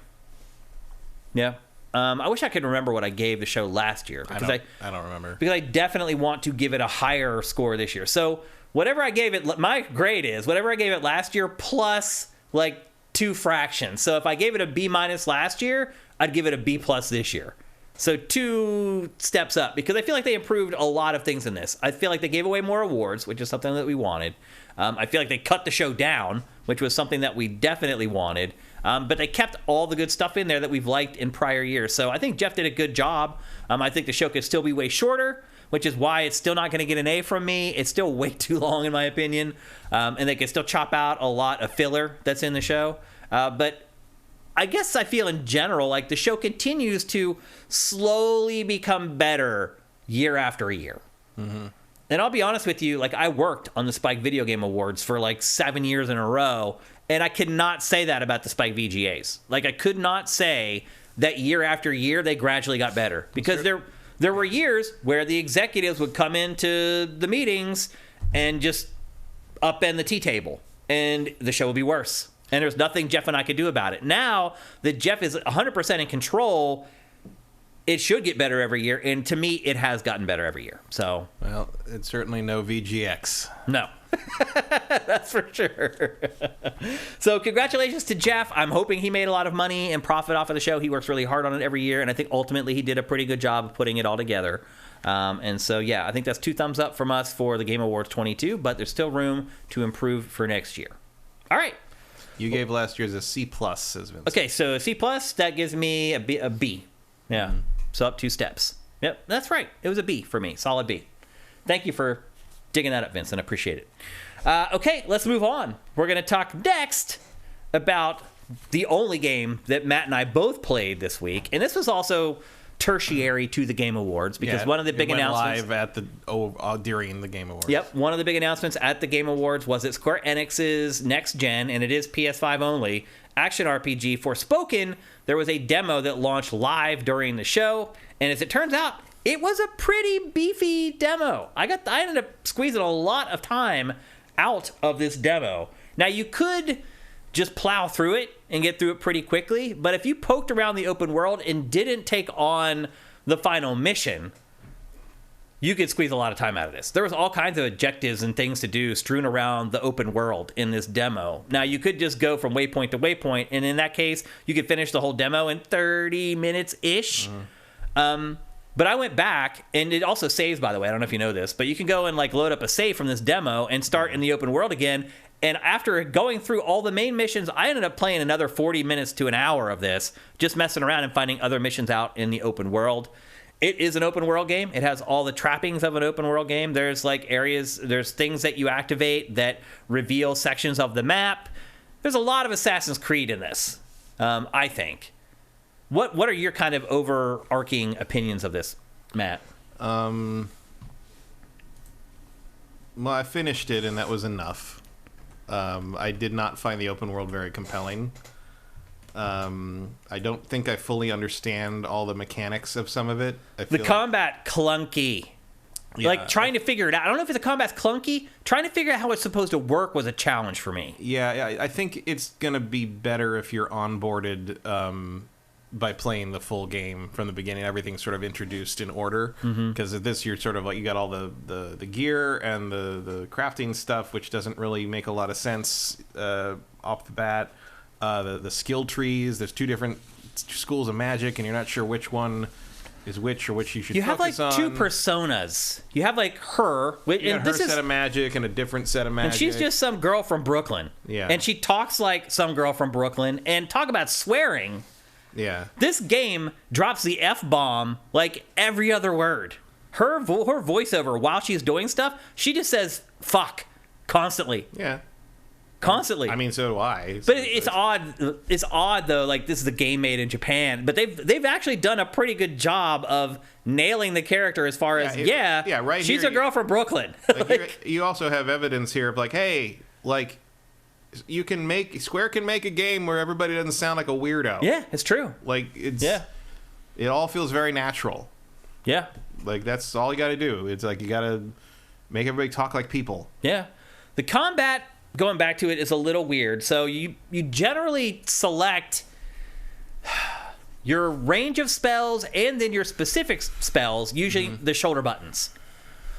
[SPEAKER 1] Yeah. I wish I could remember what I gave the show last year.
[SPEAKER 2] Because I don't remember.
[SPEAKER 1] Because I definitely want to give it a higher score this year. So whatever I gave it, my grade is whatever I gave it last year plus like 2 fractions. So if I gave it a B- last year, I'd give it a B+ this year. So 2 steps up, because I feel like they improved a lot of things in this. I feel like they gave away more awards, which is something that we wanted. I feel like they cut the show down, which was something that we definitely wanted. But they kept all the good stuff in there that we've liked in prior years. So I think Jeff did a good job. I think the show could still be way shorter, which is why it's still not going to get an A from me. It's still way too long, in my opinion. And they can still chop out a lot of filler that's in the show. But I guess I feel in general like the show continues to slowly become better year after year. Mm-hmm. And I'll be honest with you, like I worked on the Spike Video Game Awards for like 7 years in a row, and I could not say that about the Spike VGAs. Like I could not say that year after year they gradually got better, because there were years where the executives would come into the meetings and just upend the tea table, and the show would be worse. And there's nothing Jeff and I could do about it. Now that Jeff is 100% in control, it should get better every year. And to me, it has gotten better every year. So,
[SPEAKER 2] well, it's certainly no VGX.
[SPEAKER 1] No. That's for sure. So congratulations to Jeff. I'm hoping he made a lot of money and profit off of the show. He works really hard on it every year, and I think ultimately he did a pretty good job of putting it all together. And so, yeah, I think that's 2 thumbs up from us for the Game Awards 22, but there's still room to improve for next year. All right.
[SPEAKER 2] You gave last year's a C+, as Vince.
[SPEAKER 1] Okay, so a C+, that gives me a B. Yeah, so up 2 steps. Yep, that's right. It was a B for me, solid B. Thank you for digging that up, Vincent. I appreciate it. Okay, let's move on. We're going to talk next about the only game that Matt and I both played this week, and this was also tertiary to the Game Awards, because one of the big announcements
[SPEAKER 2] live at the during the Game Awards.
[SPEAKER 1] Yep, one of the big announcements at the Game Awards was that Square Enix's next gen, and it is PS5 only, action RPG Forspoken. There was a demo that launched live during the show, and as it turns out, it was a pretty beefy demo. I ended up squeezing a lot of time out of this demo. Now, you could just plow through it and get through it pretty quickly, but if you poked around the open world and didn't take on the final mission, you could squeeze a lot of time out of this. There was all kinds of objectives and things to do strewn around the open world in this demo. Now, you could just go from waypoint to waypoint, and in that case, you could finish the whole demo in 30 minutes-ish. But I went back, and it also saves, by the way. I don't know if you know this, but you can go and like load up a save from this demo and start in the open world again. And after going through all the main missions, I ended up playing another 40 minutes to an hour of this, just messing around and finding other missions out in the open world. It is an open world game. It has all the trappings of an open world game. There's like areas, there's things that you activate that reveal sections of the map. There's a lot of Assassin's Creed in this, I think. What are your kind of overarching opinions of this, Matt?
[SPEAKER 2] Well, I finished it, and that was enough. I did not find the open world very compelling. I don't think I fully understand all the mechanics of some of it.
[SPEAKER 1] The combat clunky. Yeah. Like trying to figure it out. I don't know if the combat's clunky. Trying to figure out how it's supposed to work was a challenge for me.
[SPEAKER 2] Yeah, I think it's gonna be better if you're onboarded by playing the full game from the beginning. Everything's sort of introduced in order, because of this, you're sort of like, you got all the gear and the crafting stuff, which doesn't really make a lot of sense off the bat. The skill trees, there's 2 different schools of magic, and you're not sure which one is which, or which you should focus on.
[SPEAKER 1] You have like 2 personas. You have like her,
[SPEAKER 2] and her set of magic and a different set of magic,
[SPEAKER 1] and she's just some girl from Brooklyn.
[SPEAKER 2] Yeah,
[SPEAKER 1] and she talks like some girl from Brooklyn, and talk about swearing.
[SPEAKER 2] Yeah.
[SPEAKER 1] This game drops the F-bomb like every other word. Her voiceover while she's doing stuff, she just says fuck constantly.
[SPEAKER 2] Yeah.
[SPEAKER 1] Constantly.
[SPEAKER 2] I mean, so do I.
[SPEAKER 1] But it's odd. It's odd though. Like, this is a game made in Japan, but they've actually done a pretty good job of nailing the character as far as
[SPEAKER 2] right.
[SPEAKER 1] She's a girl from Brooklyn.
[SPEAKER 2] Like, you also have evidence here of like, hey, like, Square can make a game where everybody doesn't sound like a weirdo.
[SPEAKER 1] Yeah, it's true.
[SPEAKER 2] Like, it all feels very natural.
[SPEAKER 1] Yeah.
[SPEAKER 2] Like, that's all you got to do. It's like, you got to make everybody talk like people.
[SPEAKER 1] Yeah. The combat, going back to it, is a little weird. So you generally select your range of spells and then your specific spells, usually the shoulder buttons.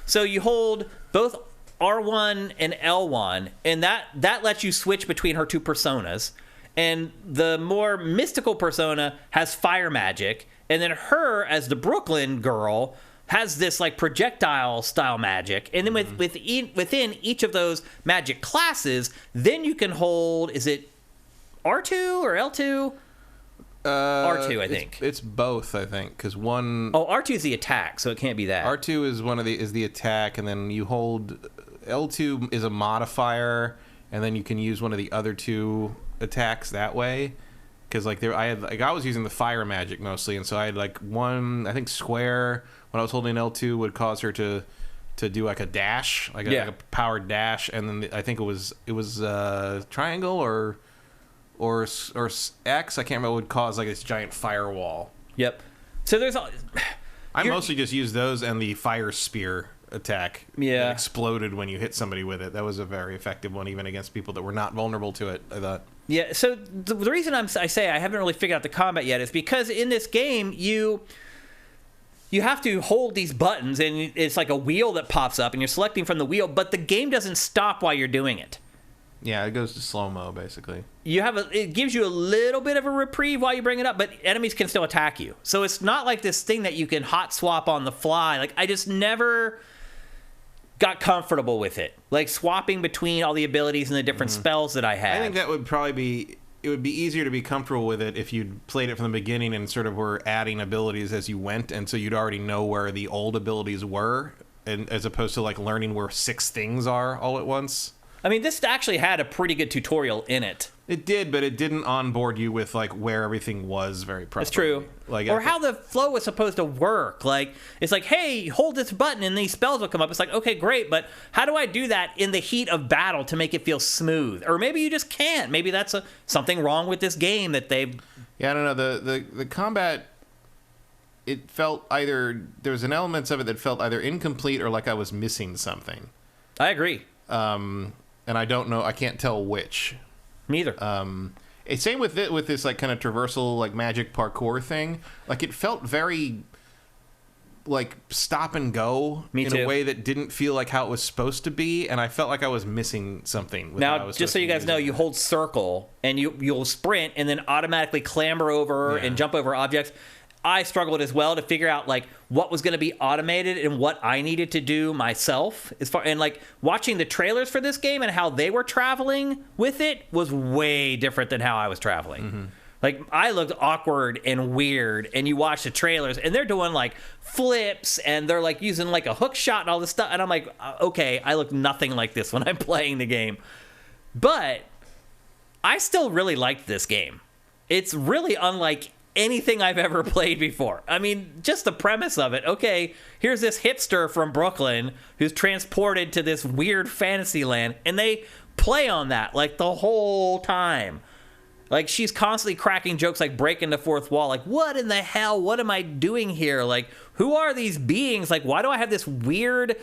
[SPEAKER 1] So you hold both R1 and L1, and that lets you switch between her 2 personas. And the more mystical persona has fire magic, and then her, as the Brooklyn girl, has this like projectile style magic. And then within each of those magic classes, then you can hold, is it R2 or L2? R2, I think.
[SPEAKER 2] It's both, I think, because one...
[SPEAKER 1] Oh, R2 is the attack, so it can't be that.
[SPEAKER 2] R2 is the attack, and then you hold... L2 is a modifier, and then you can use one of the other 2 attacks that way. Because I was using the fire magic mostly, and so I had like one, I think square when I was holding L2 would cause her to do like a dash, like a powered dash, and then I think it was triangle or X, I can't remember, would cause like this giant firewall.
[SPEAKER 1] Yep. So there's
[SPEAKER 2] I mostly just used those and the fire spear attack.
[SPEAKER 1] Yeah.
[SPEAKER 2] That exploded when you hit somebody with it. That was a very effective one, even against people that were not vulnerable to it, I thought.
[SPEAKER 1] Yeah, so the reason I say I haven't really figured out the combat yet is because in this game, you have to hold these buttons, and it's like a wheel that pops up, and you're selecting from the wheel, but the game doesn't stop while you're doing it.
[SPEAKER 2] Yeah, it goes to slow-mo, basically.
[SPEAKER 1] It gives you a little bit of a reprieve while you bring it up, but enemies can still attack you. So it's not like this thing that you can hot swap on the fly. Like, I just never got comfortable with it, like swapping between all the abilities and the different spells that I had.
[SPEAKER 2] I think that would probably be, it would be easier to be comfortable with it if you'd played it from the beginning and sort of were adding abilities as you went, and so you'd already know where the old abilities were, and as opposed to like learning where 6 things are all at once.
[SPEAKER 1] I mean, this actually had a pretty good tutorial in it.
[SPEAKER 2] It did, but it didn't onboard you with like where everything was very properly.
[SPEAKER 1] That's true.
[SPEAKER 2] Like,
[SPEAKER 1] or how the flow was supposed to work. Like, it's like, hey, hold this button and these spells will come up. It's like, okay, great, but how do I do that in the heat of battle to make it feel smooth? Or maybe you just can't. Maybe that's something wrong with this game that they've...
[SPEAKER 2] Yeah, I don't know. The combat, it felt either... There was an elements of it that felt either incomplete or like I was missing something.
[SPEAKER 1] I agree.
[SPEAKER 2] And I don't know. I can't tell which.
[SPEAKER 1] Neither.
[SPEAKER 2] Same with this like kind of traversal like magic parkour thing. Like it felt very like stop and go a way that didn't feel like how it was supposed to be, and I felt like I was missing something.
[SPEAKER 1] Now, just so you guys know, you hold circle and you'll sprint and then automatically clamber over and jump over objects. I struggled as well to figure out like what was going to be automated and what I needed to do myself. And like watching the trailers for this game and how they were traveling with it was way different than how I was traveling. Mm-hmm. Like I looked awkward and weird, and you watch the trailers and they're doing like flips and they're like using like a hook shot and all this stuff. And I'm like, okay, I look nothing like this when I'm playing the game. But I still really liked this game. It's really unlike anything I've ever played before. I mean, just the premise of it. Okay, here's this hipster from Brooklyn who's transported to this weird fantasy land, and they play on that like the whole time. Like she's constantly cracking jokes, like breaking the fourth wall. Like, what in the hell? What am I doing here? Like, who are these beings? Like, why do I have this weird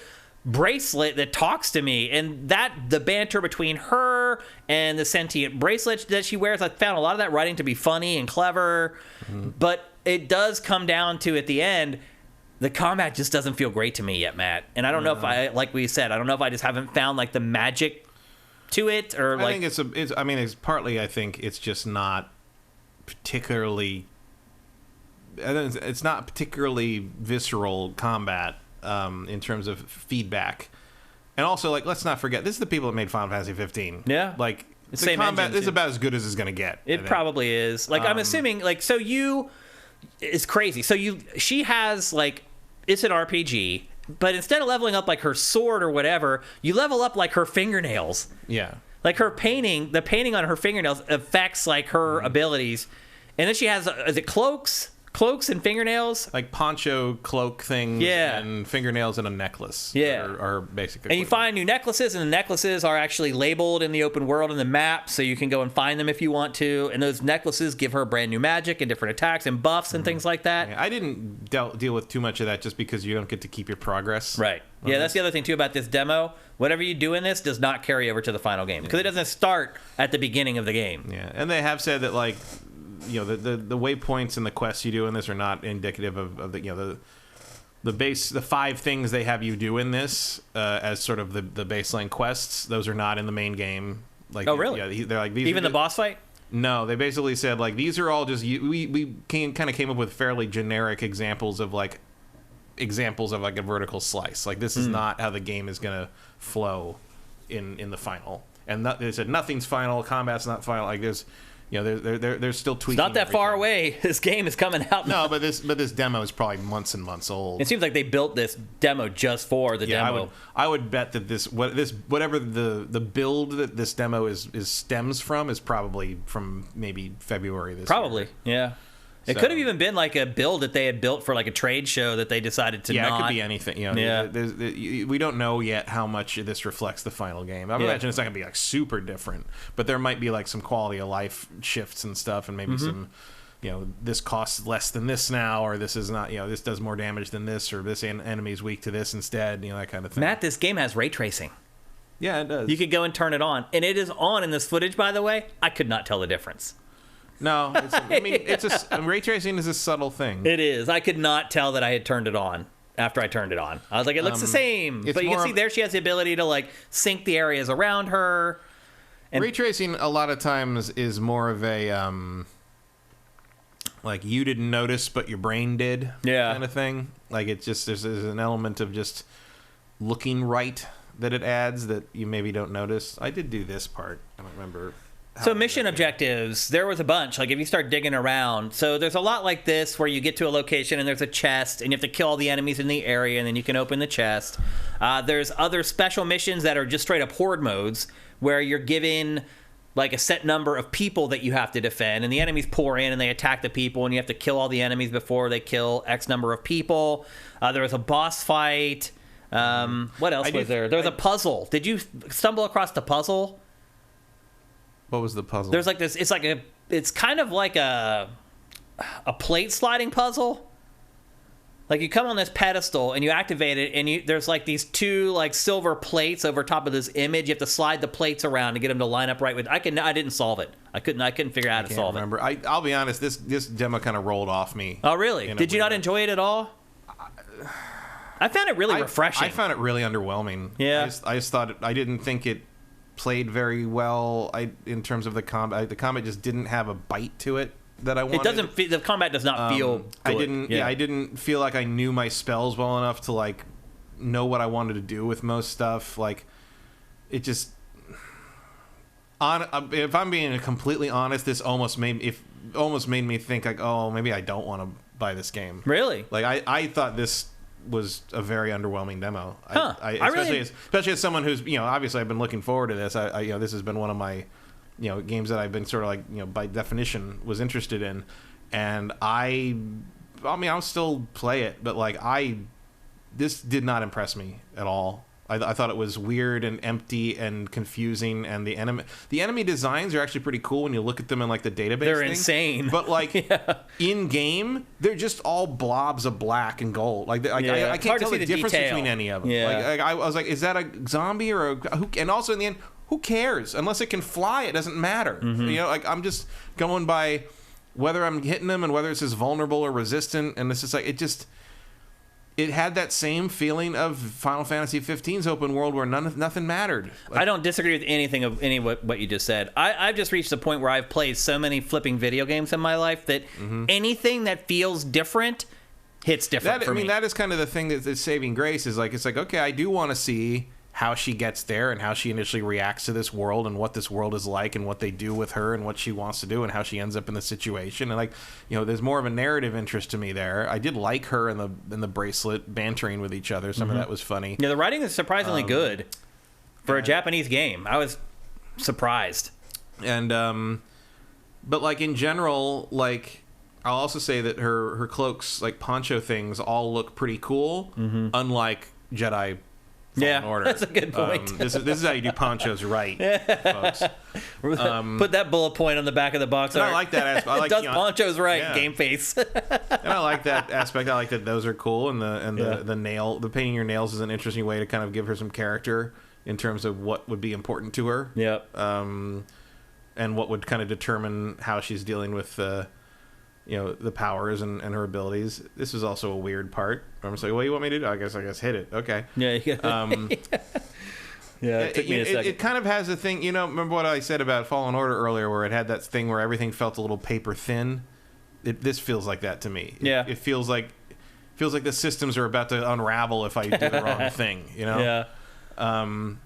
[SPEAKER 1] bracelet that talks to me? And the banter between her and the sentient bracelet that she wears, I found a lot of that writing to be funny and clever. Mm-hmm. But it does come down to, at the end, the combat just doesn't feel great to me yet, Matt. And I don't know if I, like we said, I don't know if I just haven't found like the magic to it, or like...
[SPEAKER 2] I think it's partly, I think it's just not particularly... It's not particularly visceral combat. In terms of feedback, and also like let's not forget, this is the people that made Final Fantasy 15.
[SPEAKER 1] Yeah,
[SPEAKER 2] like the combat is about as good as it's gonna get.
[SPEAKER 1] It probably is. Like I'm assuming, like it's crazy. So she has like, it's an RPG, but instead of leveling up like her sword or whatever, you level up like her fingernails.
[SPEAKER 2] Yeah,
[SPEAKER 1] like the painting on her fingernails affects like her abilities, and then she has is it cloaks and fingernails,
[SPEAKER 2] like poncho cloak things, and fingernails and a necklace, are basically.
[SPEAKER 1] And you find new necklaces, and the necklaces are actually labeled in the open world in the map, so you can go and find them if you want to. And those necklaces give her brand new magic and different attacks and buffs and things like that.
[SPEAKER 2] Yeah, I didn't deal with too much of that just because you don't get to keep your progress.
[SPEAKER 1] Right. Yeah, that's the other thing too about this demo. Whatever you do in this does not carry over to the final game because it doesn't start at the beginning of the game.
[SPEAKER 2] Yeah, and they have said that like, you know, the waypoints and the quests you do in this are not indicative of the, you know, the 5 things they have you do in this as sort of the baseline quests. Those are not in the main game. Like,
[SPEAKER 1] oh really?
[SPEAKER 2] Yeah, they're like these.
[SPEAKER 1] Even the boss fight?
[SPEAKER 2] No, they basically said like these are all just we kind of came up with fairly generic examples of like a vertical slice. Like this is not how the game is gonna flow in the final. And they said nothing's final. Combat's not final. Like there's. you know, they're still tweaking.
[SPEAKER 1] It's not that
[SPEAKER 2] everything.
[SPEAKER 1] far away. This game is coming out.
[SPEAKER 2] No, but this demo is probably months and months old.
[SPEAKER 1] It seems like they built this demo just for the demo.
[SPEAKER 2] I would bet that whatever the build that this demo is stems from is probably from maybe February this year.
[SPEAKER 1] Probably, yeah. It could have even been like a build that they had built for like a trade show that they decided to not.
[SPEAKER 2] Yeah, it could be anything. You know, we don't know yet how much this reflects the final game. I imagine it's not going to be like super different, but there might be like some quality of life shifts and stuff, and maybe some, you know, this costs less than this now, or this is not, you know, this does more damage than this, or this enemy is weak to this instead, you know, that kind of thing.
[SPEAKER 1] Matt, this game has ray tracing.
[SPEAKER 2] Yeah, it does.
[SPEAKER 1] You could go and turn it on, and it is on in this footage, by the way. I could not tell the difference.
[SPEAKER 2] No, I mean, ray tracing is a subtle thing.
[SPEAKER 1] It is. I could not tell that I had turned it on after I turned it on. I was like, it looks the same. But you can see there she has the ability to like sync the areas around her. And
[SPEAKER 2] ray tracing a lot of times is more of a like you didn't notice but your brain did kind of thing. Like it's just there's an element of just looking right that it adds that you maybe don't notice. I did do this part. I don't remember.
[SPEAKER 1] So mission objectives, there was a bunch. Like if you start digging around, so there's a lot like this where you get to a location and there's a chest and you have to kill all the enemies in the area and then you can open the chest. There's other special missions that are just straight up horde modes where you're given like a set number of people that you have to defend, and the enemies pour in and they attack the people and you have to kill all the enemies before they kill X number of people. There was a boss fight. What else was there? There was a puzzle. Did you stumble across the puzzle?
[SPEAKER 2] What was the puzzle?
[SPEAKER 1] There's like this. It's kind of like a plate sliding puzzle. Like you come on this pedestal and you activate it, and there's like these two like silver plates over top of this image. You have to slide the plates around to get them to line up right with. I didn't solve it. I couldn't figure out how to solve it.
[SPEAKER 2] I'll be honest. This demo kind of rolled off me.
[SPEAKER 1] Oh really? Did you not enjoy it at all? I found it really refreshing.
[SPEAKER 2] I found it really underwhelming.
[SPEAKER 1] Yeah.
[SPEAKER 2] I just thought I didn't think it played very well. In terms of the combat, the combat just didn't have a bite to it that I wanted.
[SPEAKER 1] It doesn't. The combat does not feel good.
[SPEAKER 2] I didn't. Yeah, I didn't feel like I knew my spells well enough to like know what I wanted to do with most stuff. Like it just. If I'm being completely honest, this almost made me think like, oh, maybe I don't want to buy this game.
[SPEAKER 1] Really?
[SPEAKER 2] Like I thought this was a very underwhelming demo.
[SPEAKER 1] Huh.
[SPEAKER 2] Especially as someone who's, you know, obviously I've been looking forward to this. You know, this has been one of my, you know, games that I've been sort of like, you know, by definition was interested in, and I mean, I'll still play it, but like this did not impress me at all. I thought it was weird and empty and confusing, and the enemy designs are actually pretty cool when you look at them in like the database.
[SPEAKER 1] They're insane,
[SPEAKER 2] but like in game, they're just all blobs of black and gold. Like I can't tell the difference between any of them.
[SPEAKER 1] Yeah.
[SPEAKER 2] Like I was like, is that a zombie or a? And also in the end, who cares? Unless it can fly, it doesn't matter.
[SPEAKER 1] Mm-hmm.
[SPEAKER 2] You know, like I'm just going by whether I'm hitting them and whether it's as vulnerable or resistant, and it's just like it just. It had that same feeling of Final Fantasy XV's open world where nothing mattered. Like,
[SPEAKER 1] I don't disagree with anything of what you just said. I've just reached the point where I've played so many flipping video games in my life that anything that feels different hits different for me. I mean,
[SPEAKER 2] that is kind of the thing that's saving grace is like, it's like, okay, I do want to see how she gets there and how she initially reacts to this world and what this world is like and what they do with her and what she wants to do and how she ends up in the situation. And like, you know, there's more of a narrative interest to me there. I did like her in the bracelet bantering with each other. Some of that was funny.
[SPEAKER 1] Yeah, the writing is surprisingly good for a Japanese game. I was surprised.
[SPEAKER 2] And but like in general, like I'll also say that her cloaks, like poncho things, all look pretty cool, unlike Jedi Order.
[SPEAKER 1] That's a good point.
[SPEAKER 2] This is how you do ponchos right, folks.
[SPEAKER 1] Put that bullet point on the back of the box.
[SPEAKER 2] I like that aspect. I like,
[SPEAKER 1] does ponchos right, GameFace.
[SPEAKER 2] And I like that aspect. I like that those are cool, and the painting your nails is an interesting way to kind of give her some character in terms of what would be important to her.
[SPEAKER 1] Yep.
[SPEAKER 2] And what would kind of determine how she's dealing with you know, the powers and her abilities. This is also a weird part. I'm just like, what do you want me to do? I guess hit it. Okay.
[SPEAKER 1] Yeah. Yeah. It took me a second.
[SPEAKER 2] It kind of has a thing. You know, remember what I said about Fallen Order earlier, where it had that thing where everything felt a little paper thin. This feels like that to me. It feels like the systems are about to unravel if I do the wrong thing. You know.
[SPEAKER 1] Yeah.
[SPEAKER 2] And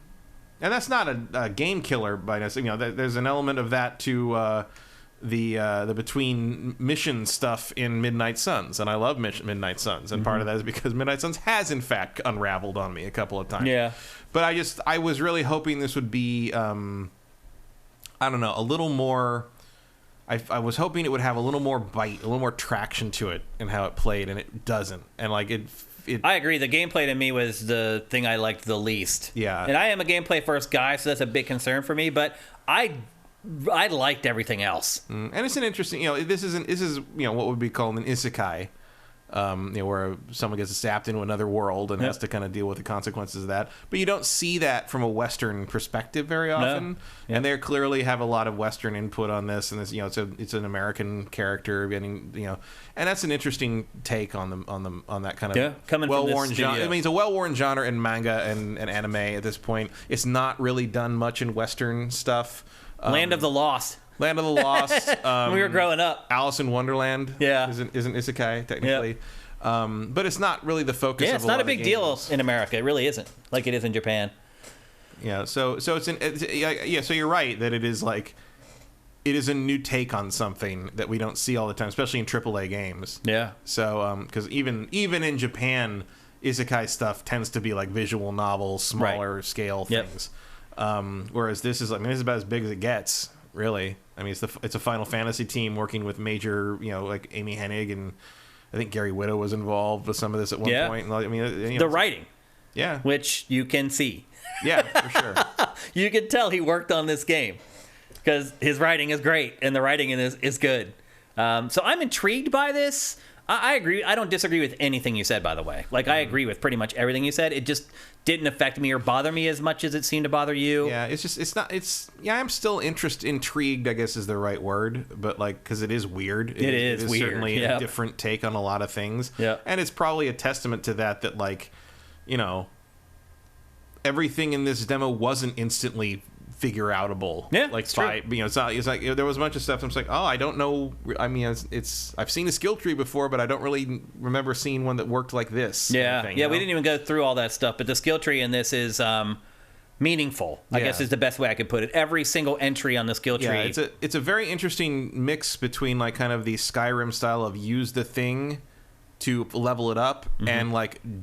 [SPEAKER 2] that's not a game killer by necessity. You know, there's an element of that to the between mission stuff in Midnight Suns, and I love Midnight Suns, and part of that is because Midnight Suns has in fact unraveled on me a couple of times.
[SPEAKER 1] Yeah,
[SPEAKER 2] but I was really hoping this would be I don't know, a little more. I was hoping it would have a little more bite, a little more traction to it in how it played, and it doesn't. And like it
[SPEAKER 1] I agree. The gameplay to me was the thing I liked the least.
[SPEAKER 2] Yeah,
[SPEAKER 1] and I am a gameplay first guy, so that's a big concern for me. But I liked everything else.
[SPEAKER 2] And it's an interesting, this is what would be called an isekai, where someone gets zapped into another world and has to kind of deal with the consequences of that. But you don't see that from a Western perspective very often. No. And they clearly have a lot of Western input on this, and this, it's an American character getting, and that's an interesting take on that kind of well-worn genre. I mean, it's a well-worn genre in manga and anime at this point. It's not really done much in Western stuff.
[SPEAKER 1] Land of the Lost.
[SPEAKER 2] Land of the Lost.
[SPEAKER 1] When we were growing up.
[SPEAKER 2] Alice in Wonderland.
[SPEAKER 1] Yeah.
[SPEAKER 2] Isn't isekai technically. Yeah. But it's not really the focus.
[SPEAKER 1] Yeah,
[SPEAKER 2] of
[SPEAKER 1] it's
[SPEAKER 2] a
[SPEAKER 1] not
[SPEAKER 2] lot
[SPEAKER 1] a big deal in America. It really isn't, like it is in Japan.
[SPEAKER 2] Yeah. So so you're right that it is a new take on something that we don't see all the time, especially in AAA games.
[SPEAKER 1] Yeah.
[SPEAKER 2] So because even in Japan, isekai stuff tends to be like visual novels, smaller scale things. Whereas this is this is about as big as it gets, really. I mean, it's a Final Fantasy team working with major, like Amy Hennig, and I think Gary Whitta was involved with some of this at one point. And, I mean,
[SPEAKER 1] the writing, which you can see,
[SPEAKER 2] for sure.
[SPEAKER 1] You can tell he worked on this game because his writing is great and the writing in this is good. So I'm intrigued by this. I agree. I don't disagree with anything you said, by the way. I agree with pretty much everything you said. It just didn't affect me or bother me as much as it seemed to bother you.
[SPEAKER 2] Yeah, I'm still intrigued, I guess is the right word, but because it is weird.
[SPEAKER 1] It is weird.
[SPEAKER 2] Certainly a different take on a lot of things.
[SPEAKER 1] Yeah.
[SPEAKER 2] And it's probably a testament to that everything in this demo wasn't instantly figure outable.
[SPEAKER 1] Yeah,
[SPEAKER 2] it's like there was a bunch of stuff. I'm just like, I don't know. I mean, I've seen a skill tree before, but I don't really remember seeing one that worked like this.
[SPEAKER 1] Yeah, we didn't even go through all that stuff. But the skill tree in this is meaningful. I guess is the best way I could put it. Every single entry on the skill tree.
[SPEAKER 2] Yeah, it's a very interesting mix between kind of the Skyrim style of use the thing to level it up and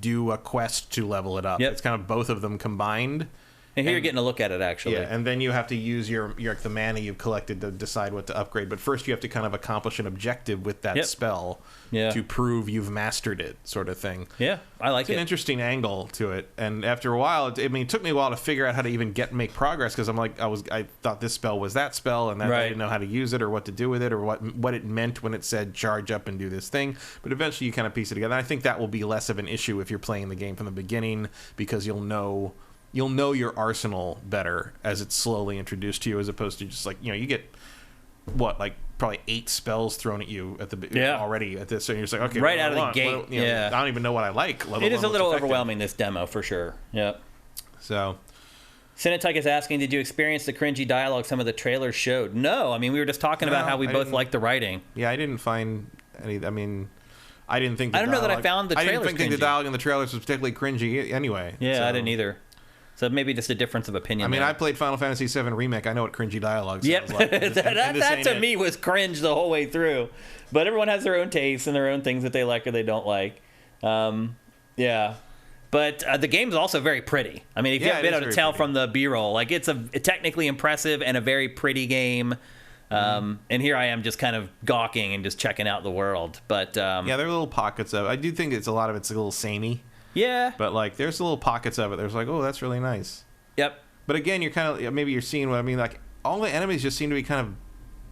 [SPEAKER 2] do a quest to level it up. Yep. It's kind of both of them combined.
[SPEAKER 1] And here you're getting a look at it, actually.
[SPEAKER 2] Yeah, and then you have to use your the mana you've collected to decide what to upgrade. But first you have to kind of accomplish an objective with that spell to prove you've mastered it, sort of thing.
[SPEAKER 1] Yeah, I like it.
[SPEAKER 2] It's an interesting angle to it. And after a while, it took me a while to figure out how to even make progress, because I thought this spell was that spell, and I didn't know how to use it or what to do with it or what it meant when it said charge up and do this thing. But eventually you kind of piece it together. And I think that will be less of an issue if you're playing the game from the beginning, because you'll know your arsenal better as it's slowly introduced to you, as opposed to just you get probably 8 spells thrown at you at the already at this, so you're just like, okay,
[SPEAKER 1] right out of the gate.
[SPEAKER 2] I don't even know what I like.
[SPEAKER 1] It is a little overwhelming, this demo, for sure. Yep.
[SPEAKER 2] So
[SPEAKER 1] Cinetyke is asking, did you experience the cringy dialogue some of the trailers showed? No, I mean, we were just talking about how we both liked the writing.
[SPEAKER 2] Yeah, I didn't find any. I mean, I didn't think.
[SPEAKER 1] I don't know that I found the trailers.
[SPEAKER 2] I didn't think the dialogue in the trailers was particularly cringy anyway.
[SPEAKER 1] Yeah, I didn't either. So maybe just a difference of opinion.
[SPEAKER 2] I mean,
[SPEAKER 1] there.
[SPEAKER 2] I played Final Fantasy VII Remake. I know what cringy dialogue sounds like.
[SPEAKER 1] that to me was cringe the whole way through. But everyone has their own tastes and their own things that they like or they don't like. Yeah. But the game's also very pretty. I mean, if you have been able to tell from the B-roll, it's a technically impressive and a very pretty game. And here I am just kind of gawking and just checking out the world. But there are
[SPEAKER 2] little pockets of it. I do think a lot of it's a little samey.
[SPEAKER 1] Yeah.
[SPEAKER 2] But there's little pockets of it. There's oh, that's really nice.
[SPEAKER 1] Yep.
[SPEAKER 2] But again, you're kind of maybe you're seeing what I mean. All the enemies just seem to be kind of.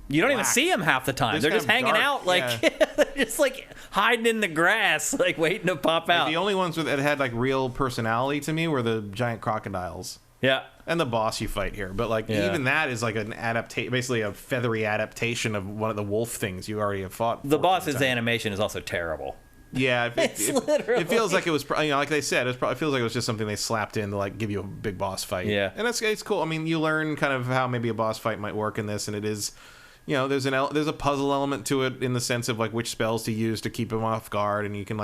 [SPEAKER 1] You don't even see them half the time. They're just hanging out, they're just hiding in the grass, waiting to pop out.
[SPEAKER 2] The only ones that had real personality to me were the giant crocodiles.
[SPEAKER 1] Yeah.
[SPEAKER 2] And the boss you fight here, but even that is an adaptation, basically a feathery adaptation of one of the wolf things you already have fought.
[SPEAKER 1] The boss's animation is also terrible.
[SPEAKER 2] Yeah, it feels like it was, like they said, it feels like it was just something they slapped in to give you a big boss fight.
[SPEAKER 1] Yeah,
[SPEAKER 2] and it's cool. I mean, you learn kind of how maybe a boss fight might work in this, and it is, there's a puzzle element to it in the sense of which spells to use to keep him off guard, and you can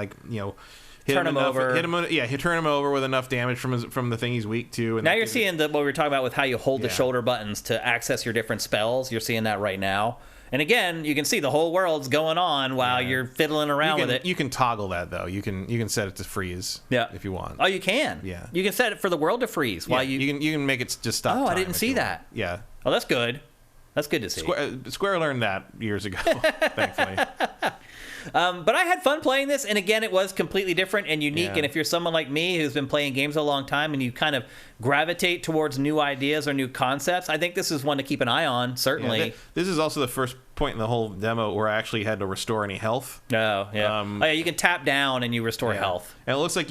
[SPEAKER 1] turn him over
[SPEAKER 2] with enough damage from the thing he's weak to. And
[SPEAKER 1] now you're seeing what we were talking about with how you hold the shoulder buttons to access your different spells. You're seeing that right now. And again, you can see the whole world's going on while you're fiddling around with it.
[SPEAKER 2] You can toggle that though. You can set it to freeze. If you want.
[SPEAKER 1] Oh, you can.
[SPEAKER 2] Yeah.
[SPEAKER 1] You can set it for the world to freeze while
[SPEAKER 2] you can make it just stop.
[SPEAKER 1] Oh,
[SPEAKER 2] time
[SPEAKER 1] I didn't see that.
[SPEAKER 2] Yeah.
[SPEAKER 1] Oh, that's good. That's good to see.
[SPEAKER 2] Square learned that years ago, thankfully.
[SPEAKER 1] But I had fun playing this, and again, it was completely different and unique.
[SPEAKER 2] Yeah.
[SPEAKER 1] And if you're someone like me who's been playing games a long time and you kind of gravitate towards new ideas or new concepts, I think this is one to keep an eye on, certainly.
[SPEAKER 2] Yeah, this is also the first point in the whole demo where I actually had to restore any health.
[SPEAKER 1] Oh, yeah. You can tap down and you restore health.
[SPEAKER 2] And it looks like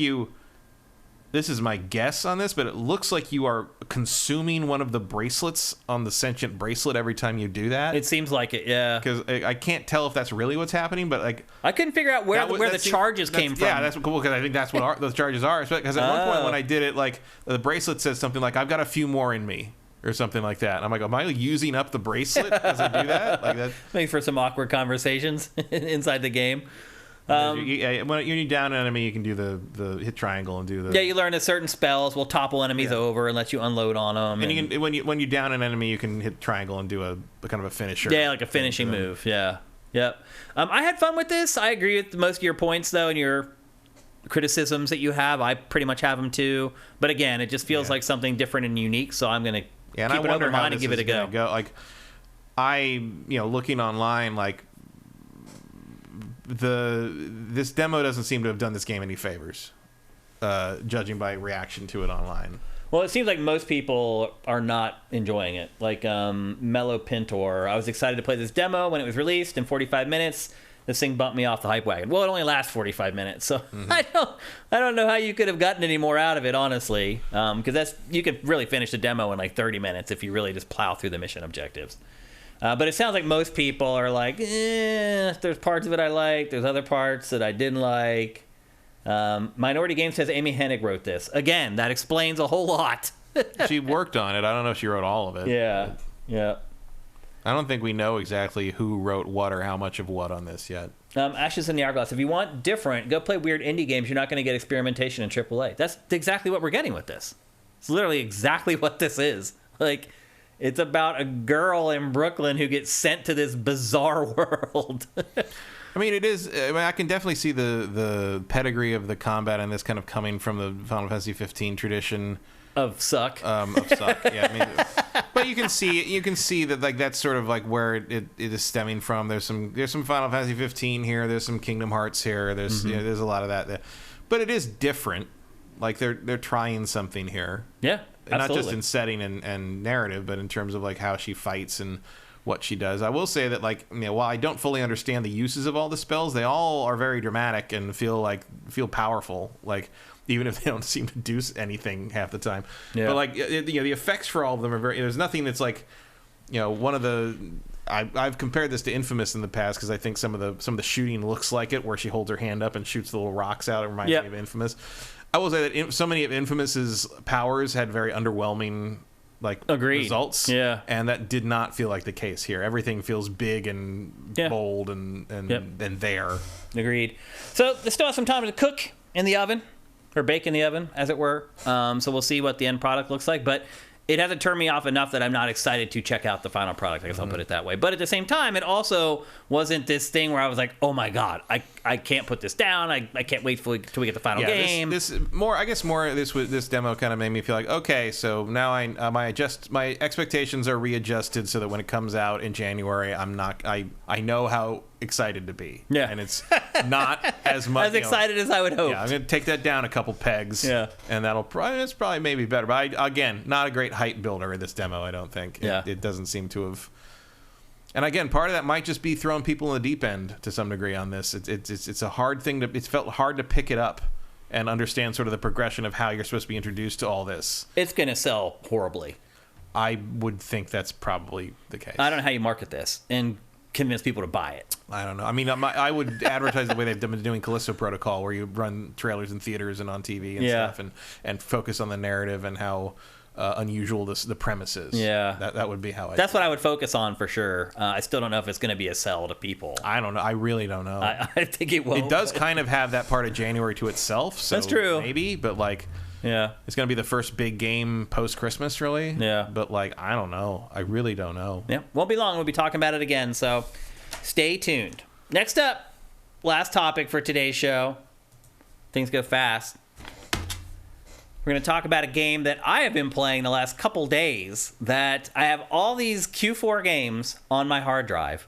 [SPEAKER 2] this is my guess on this, but it looks like you are consuming one of the bracelets on the sentient bracelet every time you do that.
[SPEAKER 1] It seems like it, yeah.
[SPEAKER 2] Because I can't tell if that's really what's happening, but like
[SPEAKER 1] I couldn't figure out where the charges came from.
[SPEAKER 2] Yeah, that's cool because I think that's what those charges are. Because at one point when I did it, like the bracelet says something like, "I've got a few more in me." Or something like that. And I'm like, am I using up the bracelet as I do that? Like that
[SPEAKER 1] makes for some awkward conversations inside the game.
[SPEAKER 2] When you down an enemy, you can do the hit triangle and do the.
[SPEAKER 1] Yeah, you learn that certain spells will topple enemies over and let you unload on them.
[SPEAKER 2] And you can, when you down an enemy, you can hit triangle and do a kind of a finisher.
[SPEAKER 1] Yeah, like a finishing move. Yeah, yep. I had fun with this. I agree with most of your points though, and your criticisms that you have. I pretty much have them too. But again, it just feels like something different and unique. So I'm gonna keep an open mind and give it a go.
[SPEAKER 2] Like looking online, like. This demo doesn't seem to have done this game any favors, judging by reaction to it online.
[SPEAKER 1] Well, it seems like most people are not enjoying it. Like Mellow Pintor, I was excited to play this demo when it was released in 45 minutes. This thing bumped me off the hype wagon. Well, it only lasts 45 minutes, so I don't know how you could have gotten any more out of it, honestly. Because you could really finish the demo in like 30 minutes if you really just plow through the mission objectives. But it sounds like most people are like, there's parts of it I like, there's other parts that I didn't like. Minority Game says Amy Hennig wrote this. Again, that explains a whole lot.
[SPEAKER 2] She worked on it. I don't know if she wrote all of it.
[SPEAKER 1] Yeah, yeah.
[SPEAKER 2] I don't think we know exactly who wrote what or how much of what on this yet.
[SPEAKER 1] Ashes in the Hourglass. If you want different, go play weird indie games. You're not going to get experimentation in AAA. That's exactly what we're getting with this. It's literally exactly what this is. Like... It's about a girl in Brooklyn who gets sent to this bizarre world.
[SPEAKER 2] I mean, it is. I mean, I can definitely see the pedigree of the combat in this kind of coming from the Final Fantasy 15 tradition
[SPEAKER 1] of suck.
[SPEAKER 2] Yeah, I mean, but you can see that like that's sort of like where it is stemming from. There's some Final Fantasy 15 here. There's some Kingdom Hearts here. There's there's a lot of that there. But it is different. Like they're trying something here.
[SPEAKER 1] Yeah. Absolutely.
[SPEAKER 2] Not just in setting and narrative, but in terms of like how she fights and what she does. I will say that like while I don't fully understand the uses of all the spells, they all are very dramatic and feel powerful. Like even if they don't seem to do anything half the time. Yeah. But like the effects for all of them are very. There's nothing that's like one of the. I've compared this to Infamous in the past because I think some of the shooting looks like it, where she holds her hand up and shoots the little rocks out. It reminds me of Infamous. I will say that so many of Infamous's powers had very underwhelming results. Yeah. And that did not feel like the case here. Everything feels big and bold and there.
[SPEAKER 1] Agreed. So they still have some time to cook in the oven, or bake in the oven, as it were. So we'll see what the end product looks like. But it hasn't turned me off enough that I'm not excited to check out the final product. I guess I'll put it that way. But at the same time, it also wasn't this thing where I was like, oh my God, I can't put this down. I can't wait till we get the final game.
[SPEAKER 2] This demo kind of made me feel like, okay, so now my expectations are readjusted so that when it comes out in January, I know how excited to be.
[SPEAKER 1] Yeah.
[SPEAKER 2] And it's not as much
[SPEAKER 1] as excited as I would hope.
[SPEAKER 2] Yeah, I'm gonna take that down a couple pegs.
[SPEAKER 1] Yeah.
[SPEAKER 2] And it's probably maybe better. But again, not a great hype builder in this demo, I don't think. It doesn't seem to have. And again, part of that might just be throwing people in the deep end to some degree on this. It's a hard thing it's felt hard to pick it up and understand sort of the progression of how you're supposed to be introduced to all this.
[SPEAKER 1] It's gonna sell horribly.
[SPEAKER 2] I would think that's probably the case.
[SPEAKER 1] I don't know how you market this and convince people to buy it.
[SPEAKER 2] I don't know. I mean, I would advertise the way they've been doing Callisto Protocol, where you run trailers in theaters and on TV and stuff, and focus on the narrative and how unusual the premise is.
[SPEAKER 1] Yeah.
[SPEAKER 2] That would be how
[SPEAKER 1] That's what I would focus on for sure. I still don't know if it's going to be a sell to people.
[SPEAKER 2] I don't know. I really don't know.
[SPEAKER 1] I think it won't.
[SPEAKER 2] It does kind of have that part of January to itself. So
[SPEAKER 1] that's true.
[SPEAKER 2] Maybe, but like,
[SPEAKER 1] yeah,
[SPEAKER 2] it's going to be the first big game post-Christmas, really.
[SPEAKER 1] Yeah.
[SPEAKER 2] But like, I don't know. I really don't know.
[SPEAKER 1] Yeah, won't be long. We'll be talking about it again, so stay tuned. Next up, last topic for today's show. Things go fast. We're going to talk about a game that I have been playing the last couple days, that I have all these Q4 games on my hard drive.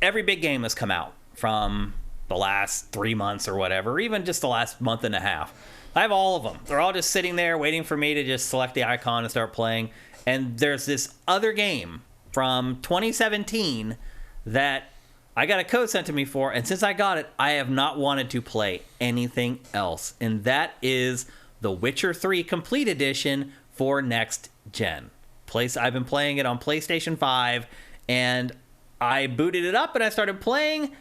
[SPEAKER 1] Every big game has come out from the last 3 months or whatever, or even just the last month and a half. I have all of them. They're all just sitting there waiting for me to just select the icon and start playing. And there's this other game from 2017 that I got a code sent to me for, and since I got it, I have not wanted to play anything else. And that is The Witcher 3 Complete Edition for next gen. I've been playing it on PlayStation 5, and I booted it up and I started playing,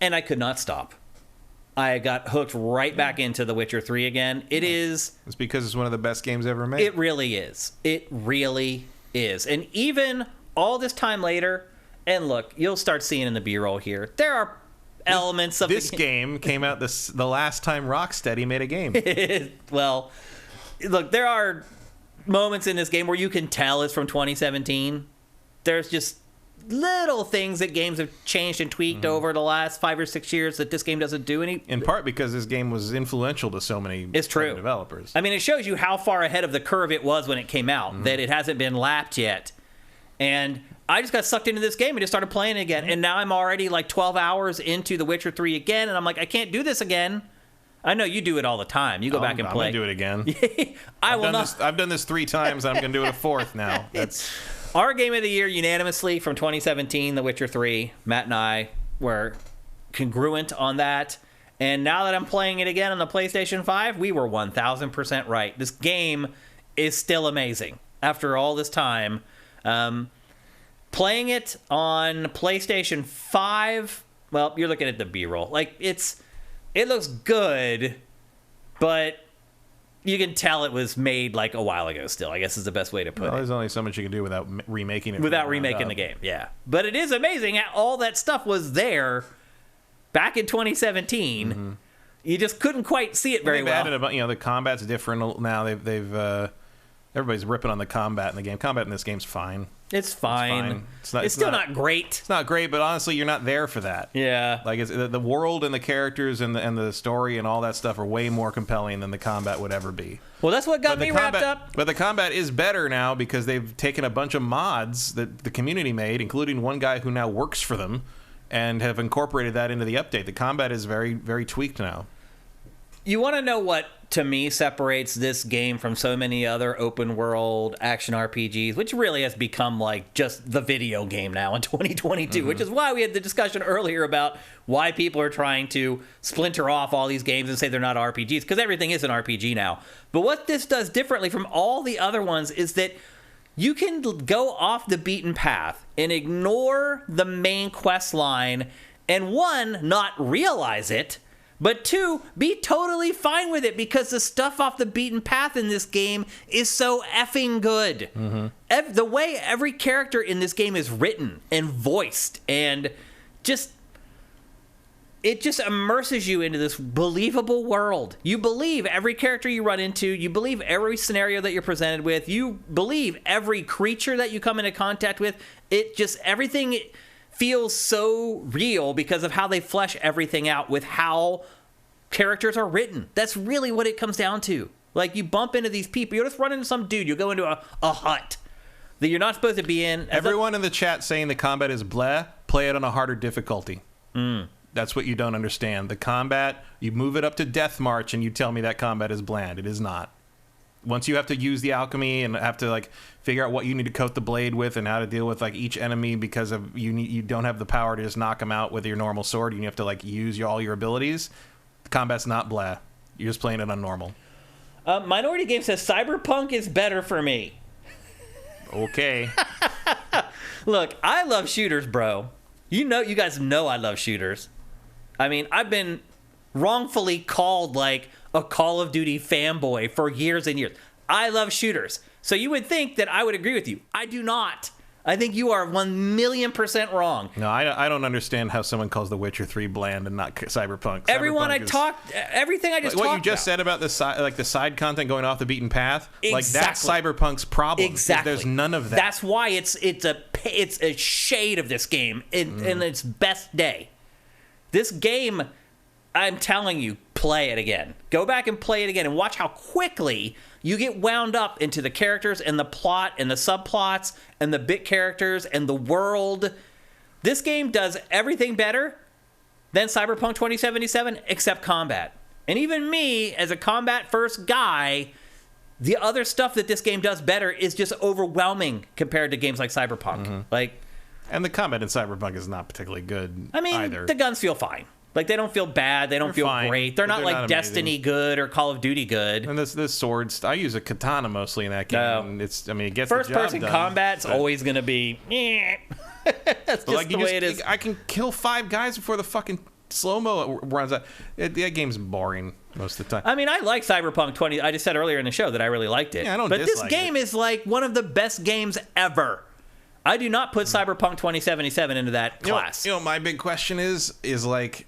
[SPEAKER 1] and I could not stop. I got hooked right back into The Witcher 3 again. It's
[SPEAKER 2] because it's one of the best games ever made.
[SPEAKER 1] It really is. It really is. And even all this time later, and look, you'll start seeing in the B-roll here, there are elements of
[SPEAKER 2] this game came out the last time Rocksteady made a game.
[SPEAKER 1] Well, look, there are moments in this game where you can tell it's from 2017. There's just little things that games have changed and tweaked over the last 5 or 6 years that this game doesn't do any.
[SPEAKER 2] In part because this game was influential to so many developers.
[SPEAKER 1] I mean, it shows you how far ahead of the curve it was when it came out, that it hasn't been lapped yet. And I just got sucked into this game and just started playing it again. And now I'm already like 12 hours into The Witcher 3 again, and I'm like, I can't do this again. I know you do it all the time. You go back and play.
[SPEAKER 2] I'm going to do it again. I've done this 3 times, and I'm going to do it a 4th now. That's
[SPEAKER 1] our game of the year unanimously from 2017, The Witcher 3. Matt and I were congruent on that. And now that I'm playing it again on the PlayStation 5, we were 1,000% right. This game is still amazing after all this time. Playing it on PlayStation 5, well, you're looking at the B-roll. Like, it looks good, but you can tell it was made like a while ago still, I guess is the best way to put it.
[SPEAKER 2] There's only so much you can do without remaking it.
[SPEAKER 1] Without remaking the game, yeah. But it is amazing all that stuff was there back in 2017. Mm-hmm. You just couldn't quite see it very well.
[SPEAKER 2] Added the combat's different now. They've everybody's ripping on the combat in the game. Combat in this game's fine.
[SPEAKER 1] It's fine. It's still not great.
[SPEAKER 2] It's not great, but honestly, you're not there for that.
[SPEAKER 1] Yeah.
[SPEAKER 2] Like the world and the characters and the story and all that stuff are way more compelling than the combat would ever be.
[SPEAKER 1] Well, that's what got me wrapped up.
[SPEAKER 2] But the combat is better now because they've taken a bunch of mods that the community made, including one guy who now works for them, and have incorporated that into the update. The combat is very, very tweaked now.
[SPEAKER 1] You want to know what, to me, separates this game from so many other open-world action RPGs, which really has become like just the video game now in 2022, which is why we had the discussion earlier about why people are trying to splinter off all these games and say they're not RPGs, because everything is an RPG now. But what this does differently from all the other ones is that you can go off the beaten path and ignore the main quest line and, one, not realize it, but 2, be totally fine with it because the stuff off the beaten path in this game is so effing good. Mm-hmm. The way every character in this game is written and voiced and it just immerses you into this believable world. You believe every character you run into. You believe every scenario that you're presented with. You believe every creature that you come into contact with. Everything feels so real because of how they flesh everything out with how characters are written. That's really what it comes down to. Like, you bump into these people. You'll just run into some dude. You'll go into a hut that you're not supposed to be in.
[SPEAKER 2] Everyone in the chat saying the combat is bleh, play it on a harder difficulty. That's what you don't understand. The combat, you move it up to Death March and you tell me that combat is bland. It is not. Once you have to use the alchemy and have to like figure out what you need to coat the blade with and how to deal with like each enemy because of you don't have the power to just knock them out with your normal sword. You have to like use all your abilities. The combat's not blah. You're just playing it on normal.
[SPEAKER 1] Minority Game says Cyberpunk is better for me.
[SPEAKER 2] Okay.
[SPEAKER 1] Look, I love shooters, bro. You guys know I love shooters. I mean, I've been wrongfully called like a Call of Duty fanboy for years and years. I love shooters. So you would think that I would agree with you. I do not. I think you are 1,000,000% wrong.
[SPEAKER 2] No, I don't understand how someone calls The Witcher 3 bland and not Cyberpunk.
[SPEAKER 1] Everything I just talked
[SPEAKER 2] what you just
[SPEAKER 1] about.
[SPEAKER 2] said about the side content going off the beaten path,
[SPEAKER 1] Exactly.
[SPEAKER 2] like that's Cyberpunk's problem.
[SPEAKER 1] Exactly.
[SPEAKER 2] There's none of that.
[SPEAKER 1] That's why it's a shade of this game in its best day. This game, I'm telling you, play it again. Go back and play it again and watch how quickly you get wound up into the characters and the plot and the subplots and the bit characters and the world. This game does everything better than Cyberpunk 2077 except combat. And even me, as a combat-first guy, the other stuff that this game does better is just overwhelming compared to games like Cyberpunk.
[SPEAKER 2] And the combat in Cyberpunk is not particularly good either.
[SPEAKER 1] The guns feel fine. Like, they don't feel bad. They don't feel
[SPEAKER 2] fine,
[SPEAKER 1] great. They're not like Destiny good or Call of Duty good.
[SPEAKER 2] And this swords, I use a katana mostly in that game. And it gets the job done.
[SPEAKER 1] First-person combat's always going to be... That's just the way it is.
[SPEAKER 2] I can kill 5 guys before the fucking slow-mo runs out. That game's boring most of the time.
[SPEAKER 1] I mean, I like Cyberpunk 20... I just said earlier in the show that I really liked it.
[SPEAKER 2] Yeah, I don't
[SPEAKER 1] But this
[SPEAKER 2] dislike
[SPEAKER 1] game is like one of the best games ever. I do not put Cyberpunk 2077 into that class.
[SPEAKER 2] You know, my big question is like...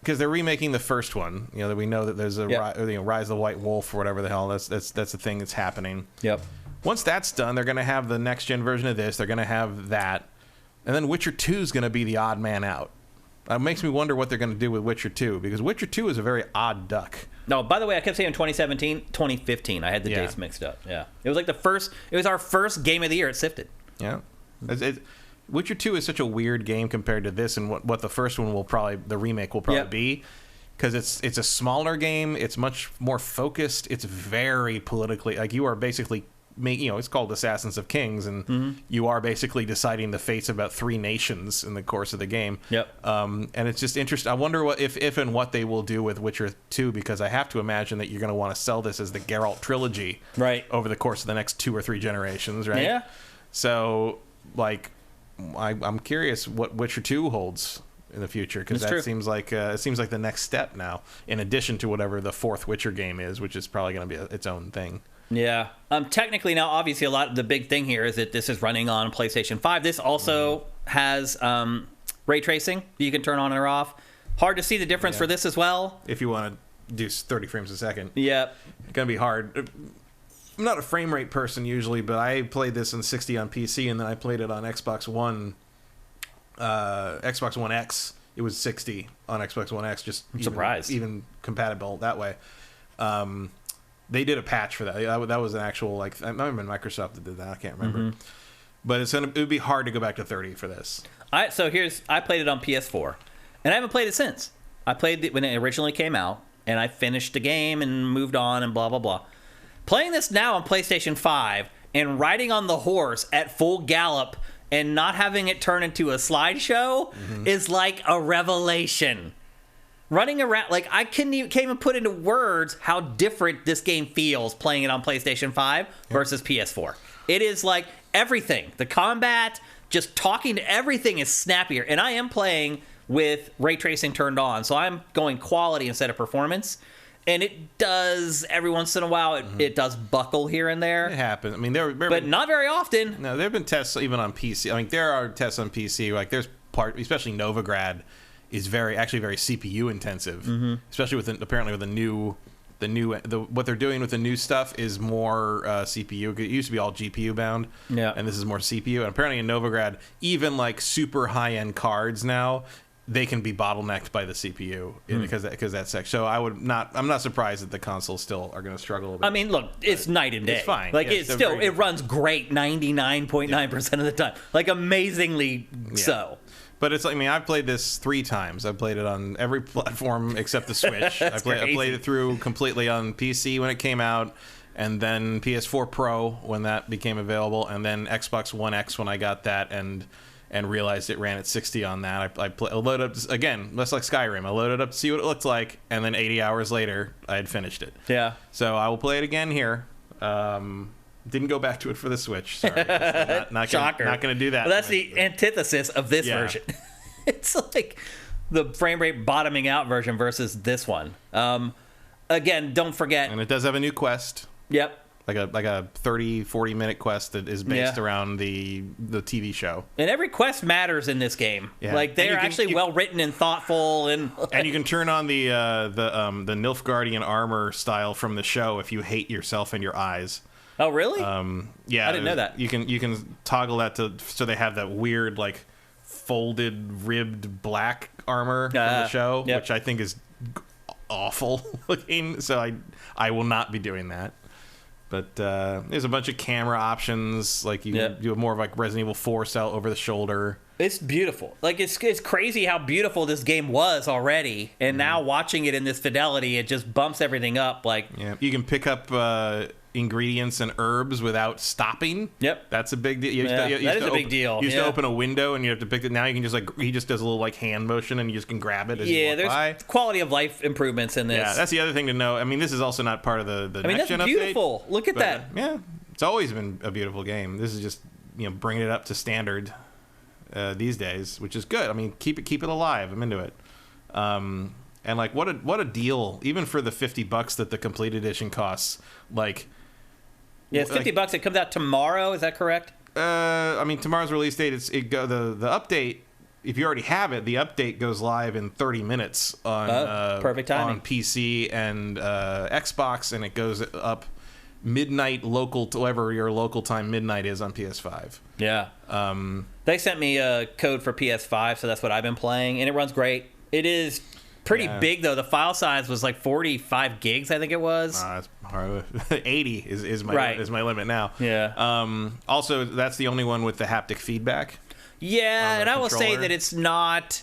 [SPEAKER 2] Because they're remaking the first one, that we know that there's a Rise of the White Wolf or whatever the hell. That's the thing that's happening.
[SPEAKER 1] Yep.
[SPEAKER 2] Once that's done, they're going to have the next gen version of this. They're going to have that, and then Witcher 2 is going to be the odd man out. It makes me wonder what they're going to do with Witcher 2 because Witcher 2 is a very odd duck.
[SPEAKER 1] No, by the way, I kept saying 2017, 2015. I had the dates mixed up. Yeah, it was like it was our first game of the year at Sifted.
[SPEAKER 2] Yeah. Witcher 2 is such a weird game compared to this and what the first one the remake will probably be. Because it's a smaller game. It's much more focused. It's very politically... Like, you are basically... it's called Assassins of Kings, and you are basically deciding the fates of about 3 nations in the course of the game.
[SPEAKER 1] Yep.
[SPEAKER 2] And it's just interesting. I wonder if and what they will do with Witcher 2, because I have to imagine that you're going to want to sell this as the Geralt trilogy over the course of the next 2 or 3 generations, right?
[SPEAKER 1] Yeah.
[SPEAKER 2] So, like... I'm curious what Witcher 2 holds in the future because that seems like the next step now. In addition to whatever the 4th Witcher game is, which is probably going to be its own thing.
[SPEAKER 1] Yeah. Technically now, obviously, the big thing here is that this is running on PlayStation 5. This also has ray tracing you can turn on or off. Hard to see the difference for this as well.
[SPEAKER 2] If you want to do 30 frames a second.
[SPEAKER 1] Yep.
[SPEAKER 2] It's going to be hard. I'm not a frame rate person usually, but I played this in 60 on PC, and then I played it on Xbox One X. It was 60 on Xbox One X. Even compatible that way. They did a patch for that. That was an actual I remember Microsoft that did that. I can't remember, but it would be hard to go back to 30 for this.
[SPEAKER 1] I played it on PS4, and I haven't played it since. I played it when it originally came out, and I finished the game and moved on and blah blah blah. Playing this now on PlayStation 5 and riding on the horse at full gallop and not having it turn into a slideshow is like a revelation. Running around, I can't even put into words how different this game feels playing it on PlayStation 5 versus PS4. It is like everything. The combat, just talking to everything is snappier. And I am playing with ray tracing turned on, so I'm going quality instead of performance. And it does, every once in a while, it does buckle here and there.
[SPEAKER 2] It happens. I mean,
[SPEAKER 1] but not very often.
[SPEAKER 2] No, there have been tests even on PC. I mean, there are tests on PC. Like, there's especially Novigrad is very CPU intensive. Especially apparently with what they're doing with the new stuff is more CPU. It used to be all GPU bound.
[SPEAKER 1] Yeah.
[SPEAKER 2] And this is more CPU. And apparently in Novigrad, even like super high end cards now, they can be bottlenecked by the CPU because that's section. So I'm not surprised that the consoles still are going to struggle a bit.
[SPEAKER 1] I mean, look, it's night and day.
[SPEAKER 2] It's fine.
[SPEAKER 1] Like, it runs great 99.9% of the time. Like, amazingly so.
[SPEAKER 2] But it's like, I mean, I've played this 3 times. I've played it on every platform except the Switch. I played it through completely on PC when it came out, and then PS4 Pro when that became available, and then Xbox One X when I got that, and realized it ran at 60 on that. I loaded up, again, less like Skyrim. I loaded up to see what it looked like, and then 80 hours later, I had finished it.
[SPEAKER 1] Yeah.
[SPEAKER 2] So I will play it again here. Didn't go back to it for the Switch. Sorry. Not
[SPEAKER 1] Shocker.
[SPEAKER 2] Not going to do that.
[SPEAKER 1] Well, that's the antithesis of this version. It's like the frame rate bottoming out version versus this one. Again, don't forget.
[SPEAKER 2] And it does have a new quest.
[SPEAKER 1] Yep.
[SPEAKER 2] like a 30-40 minute quest that is based around the TV show.
[SPEAKER 1] And every quest matters in this game. Yeah. Like they're actually well written and thoughtful, and
[SPEAKER 2] you can turn on the Nilfgaardian armor style from the show if you hate yourself and your eyes.
[SPEAKER 1] Oh really?
[SPEAKER 2] Yeah,
[SPEAKER 1] I didn't know that.
[SPEAKER 2] You can toggle that so they have that weird like folded ribbed black armor from the show, which I think is awful looking. So I will not be doing that. But there's a bunch of camera options, like you can do more of like Resident Evil 4 style over the shoulder.
[SPEAKER 1] It's beautiful. Like it's crazy how beautiful this game was already, and now watching it in this fidelity, it just bumps everything up. Like
[SPEAKER 2] you can pick up ingredients and herbs without stopping.
[SPEAKER 1] Yep,
[SPEAKER 2] that's a big deal.
[SPEAKER 1] That is a big deal.
[SPEAKER 2] You used to open a window and you have to pick it. Now you can just he just does a little like hand motion and you just can grab it. As you walk by.
[SPEAKER 1] There's quality of life improvements in this.
[SPEAKER 2] Yeah, that's the other thing to know. I mean, this is also not part of the next gen update.
[SPEAKER 1] That's beautiful. Look at that.
[SPEAKER 2] Yeah, it's always been a beautiful game. This is just bringing it up to standard these days, which is good. I mean, keep it alive. I'm into it. And like what a deal, even for the $50 that the complete edition costs. Like.
[SPEAKER 1] Yeah, it's $50. It comes out tomorrow. Is that correct?
[SPEAKER 2] I mean, tomorrow's release date. The update. If you already have it, the update goes live in 30 minutes on
[SPEAKER 1] perfect timing
[SPEAKER 2] on PC and Xbox, and it goes up midnight local to whatever your local time midnight is on PS5.
[SPEAKER 1] Yeah. They sent me a code for PS5, so that's what I've been playing, and it runs great. It is pretty big though. The file size was like 45 gigs, I think it was.
[SPEAKER 2] It's hard. 80 is my limit now.
[SPEAKER 1] Yeah.
[SPEAKER 2] Also, that's the only one with the haptic feedback.
[SPEAKER 1] Yeah, and I will say that it's not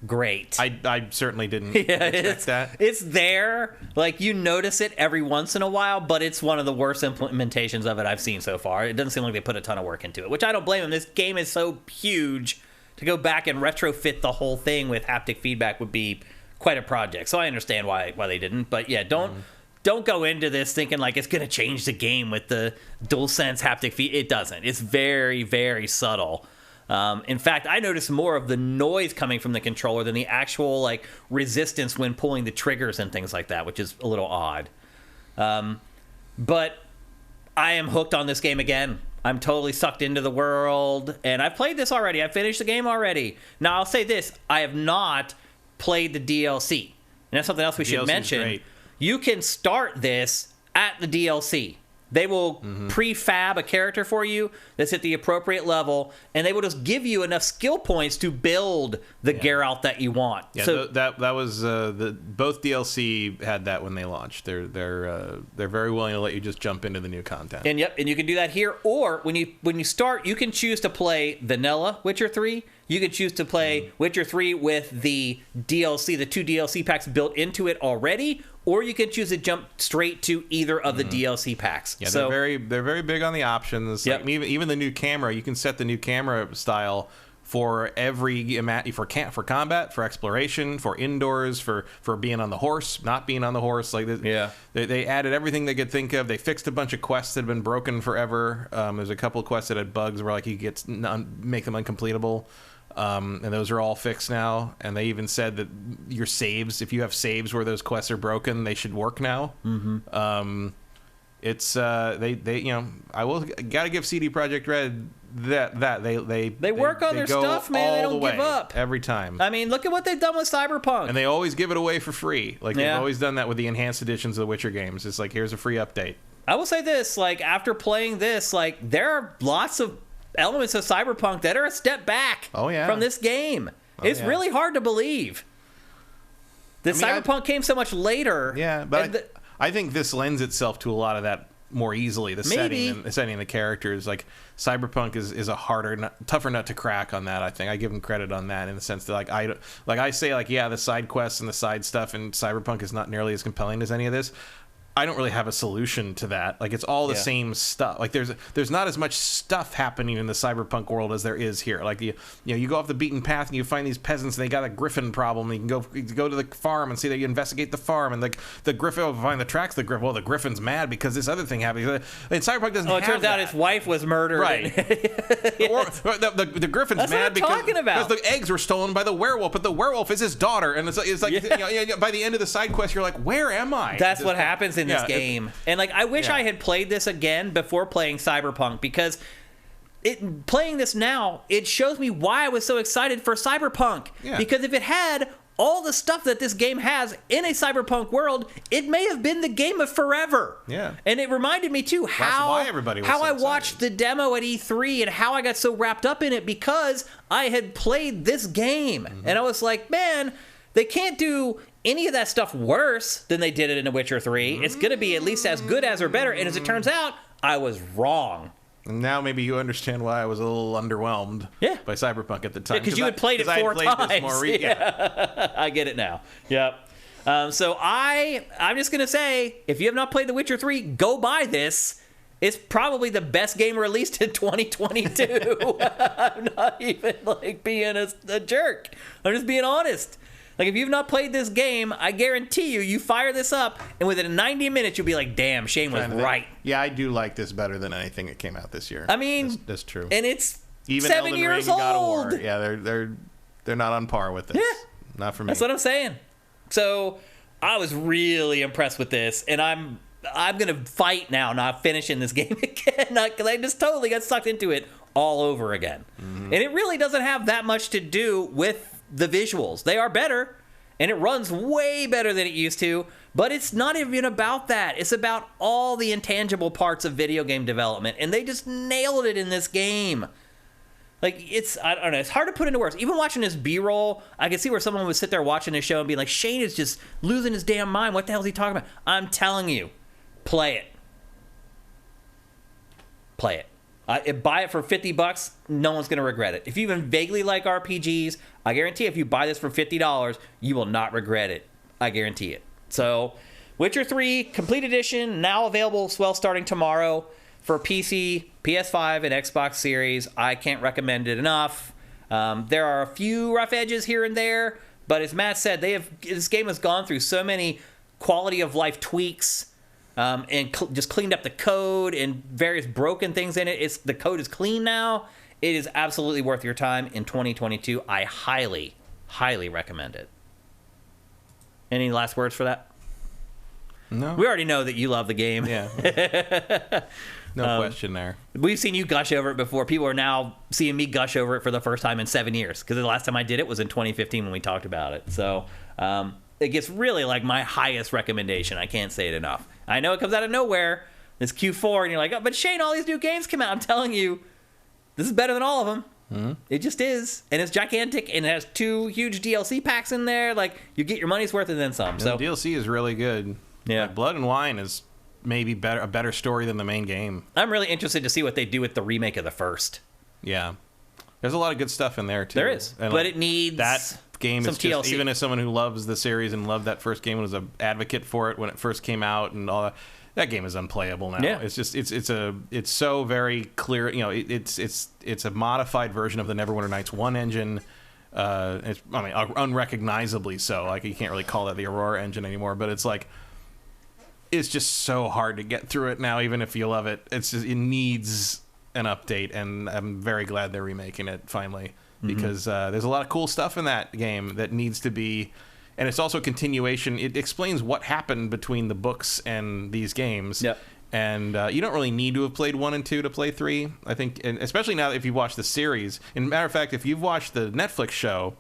[SPEAKER 1] great.
[SPEAKER 2] I certainly didn't expect that.
[SPEAKER 1] It's there. Like, you notice it every once in a while, but it's one of the worst implementations of it I've seen so far. It doesn't seem like they put a ton of work into it, which I don't blame them. This game is so huge. To go back and retrofit the whole thing with haptic feedback would be quite a project. So I understand why they didn't. But yeah, don't go into this thinking like it's going to change the game with the DualSense haptic feed. It doesn't. It's very, very subtle. In fact, I noticed more of the noise coming from the controller than the actual like resistance when pulling the triggers and things like that, which is a little odd. But I am hooked on this game again. I'm totally sucked into the world, and I've played this already. I finished the game already. Now, I'll say this. I have not played the DLC, and that's something else we should mention.
[SPEAKER 2] Great.
[SPEAKER 1] You can start this at the DLC. They will prefab a character for you that's at the appropriate level, and they will just give you enough skill points to build the Geralt that you want.
[SPEAKER 2] Yeah, so that was both DLC had that when they launched. They're very willing to let you just jump into the new content.
[SPEAKER 1] And and you can do that here, or when you start, you can choose to play vanilla Witcher 3. You can choose to play Witcher 3 with the DLC, the 2 DLC packs built into it already, or you can choose to jump straight to either of the DLC packs.
[SPEAKER 2] Yeah, so they're very big on the options.
[SPEAKER 1] Yep.
[SPEAKER 2] Like even the new camera, you can set the new camera style for every for combat, for exploration, for indoors, for being on the horse, not being on the horse. Like they added everything they could think of. They fixed a bunch of quests that had been broken forever. There's a couple of quests that had bugs where like you could make them uncompletable. And those are all fixed now. And they even said that your saves, if you have saves where those quests are broken, they should work now. It's they I will gotta give CD Projekt Red that they
[SPEAKER 1] work on their stuff, man. They don't give up
[SPEAKER 2] every time.
[SPEAKER 1] I mean, look at what they've done with Cyberpunk,
[SPEAKER 2] and they always give it away for free. Like they've always done that with the enhanced editions of the Witcher games. It's like, here's a free update.
[SPEAKER 1] I will say this: like, after playing this, like, there are lots of elements of Cyberpunk that are a step back from this game. It's really hard to believe that Cyberpunk came so much later.
[SPEAKER 2] Yeah, but I think this lends itself to a lot of that more easily. The setting and the characters. Like, Cyberpunk is a tougher nut to crack on that. I think I give them credit on that in the sense that I say the side quests and the side stuff in Cyberpunk is not nearly as compelling as any of this. I don't really have a solution to that. Like, it's all the same stuff. Like, there's not as much stuff happening in the Cyberpunk world as there is here. Like, you go off the beaten path and you find these peasants and they got a griffin problem. And you can go to the farm and see that you investigate the farm, and the griffin will find the tracks of the griffin. Well, the griffin's mad because this other thing happened. And Cyberpunk doesn't have that.
[SPEAKER 1] It turns out his wife was murdered.
[SPEAKER 2] Right. Or the griffin's
[SPEAKER 1] That's
[SPEAKER 2] mad
[SPEAKER 1] because
[SPEAKER 2] the eggs were stolen by the werewolf, but the werewolf is his daughter. And it's like by the end of the side quest, you're like, where am I?
[SPEAKER 1] That's what happens in this game. And like, I wish I had played this again before playing Cyberpunk, because playing this now, it shows me why I was so excited for Cyberpunk. Yeah. Because if it had all the stuff that this game has in a Cyberpunk world, it may have been the game of forever.
[SPEAKER 2] Yeah.
[SPEAKER 1] And it reminded me too how I watched the demo at E3 and how I got so wrapped up in it because I had played this game. Mm-hmm. And I was like, man, they can't do any of that stuff worse than they did it in The Witcher 3. It's going to be at least as good as or better. And as it turns out, I was wrong.
[SPEAKER 2] And now maybe you understand why I was a little underwhelmed by Cyberpunk at the time.
[SPEAKER 1] Because you had played it 4 times. This more I get it now. Yep. So I'm just going to say, if you have not played The Witcher 3, go buy this. It's probably the best game released in 2022. I'm not even like being a jerk. I'm just being honest. Like, if you've not played this game, I guarantee you fire this up, and within 90 minutes, you'll be like, damn, Shane was right.
[SPEAKER 2] Yeah, I do like this better than anything that came out this year.
[SPEAKER 1] I mean,
[SPEAKER 2] that's true.
[SPEAKER 1] And it's
[SPEAKER 2] even
[SPEAKER 1] 7
[SPEAKER 2] Elden
[SPEAKER 1] years
[SPEAKER 2] Ring and God of
[SPEAKER 1] old.
[SPEAKER 2] War. Yeah, they're not on par with this.
[SPEAKER 1] Yeah.
[SPEAKER 2] Not for me.
[SPEAKER 1] That's what I'm saying. So, I was really impressed with this, and I'm going to fight now not finishing this game again, because I just totally got sucked into it all over again. Mm-hmm. And it really doesn't have that much to do with the visuals. They are better, and it runs way better than it used to, but it's not even about that. It's about all the intangible parts of video game development, and they just nailed it in this game. Like, I don't know, it's hard to put into words. Even watching this B-roll, I could see where someone would sit there watching this show and be like, Shane is just losing his damn mind. What the hell is he talking about? I'm telling you, play it. Play it. Buy it for $50, no one's going to regret it. If you even vaguely like RPGs, I guarantee if you buy this for $50, you will not regret it. I guarantee it. So, Witcher 3 Complete Edition, now available starting tomorrow for PC, PS5, and Xbox Series. I can't recommend it enough. There are a few rough edges here and there, but as Matt said, this game has gone through so many quality of life tweaks, and just cleaned up the code and various broken things in it. The code is clean now. It is absolutely worth your time in 2022. I highly, highly recommend it. Any last words for that?
[SPEAKER 2] No.
[SPEAKER 1] We already know that you love the game.
[SPEAKER 2] Yeah. No question there.
[SPEAKER 1] We've seen you gush over it before. People are now seeing me gush over it for the first time in 7 years, because the last time I did it was in 2015 when we talked about it. So it gets really like my highest recommendation. I can't say it enough. I know it comes out of nowhere. It's Q4, and you're like, oh, but Shane, all these new games come out. I'm telling you, this is better than all of them. Mm-hmm. It just is. And it's gigantic, and it has 2 huge DLC packs in there. Like, you get your money's worth and then some. So
[SPEAKER 2] the DLC is really good.
[SPEAKER 1] Yeah.
[SPEAKER 2] Like, Blood and Wine is maybe a better story than the main game.
[SPEAKER 1] I'm really interested to see what they do with the remake of the first.
[SPEAKER 2] Yeah. There's a lot of good stuff in there, too.
[SPEAKER 1] There is. And but it needs
[SPEAKER 2] that game is just, even as someone who loves the series and loved that first game and was an advocate for it when it first came out and all that game is unplayable now. Yeah. It's just it's so very clear, you know, it's a modified version of the Neverwinter Nights 1 engine. Unrecognizably so. Like, you can't really call that the Aurora engine anymore, but it's like it's just so hard to get through it now, even if you love it. It needs an update, and I'm very glad they're remaking it finally, because there's a lot of cool stuff in that game that needs to be, and it's also a continuation. It explains what happened between the books and these games.
[SPEAKER 1] Yep.
[SPEAKER 2] And you don't really need to have played 1 and 2 to play 3, I think, and especially now if you've watched the series. And matter of fact, if you've watched the Netflix show,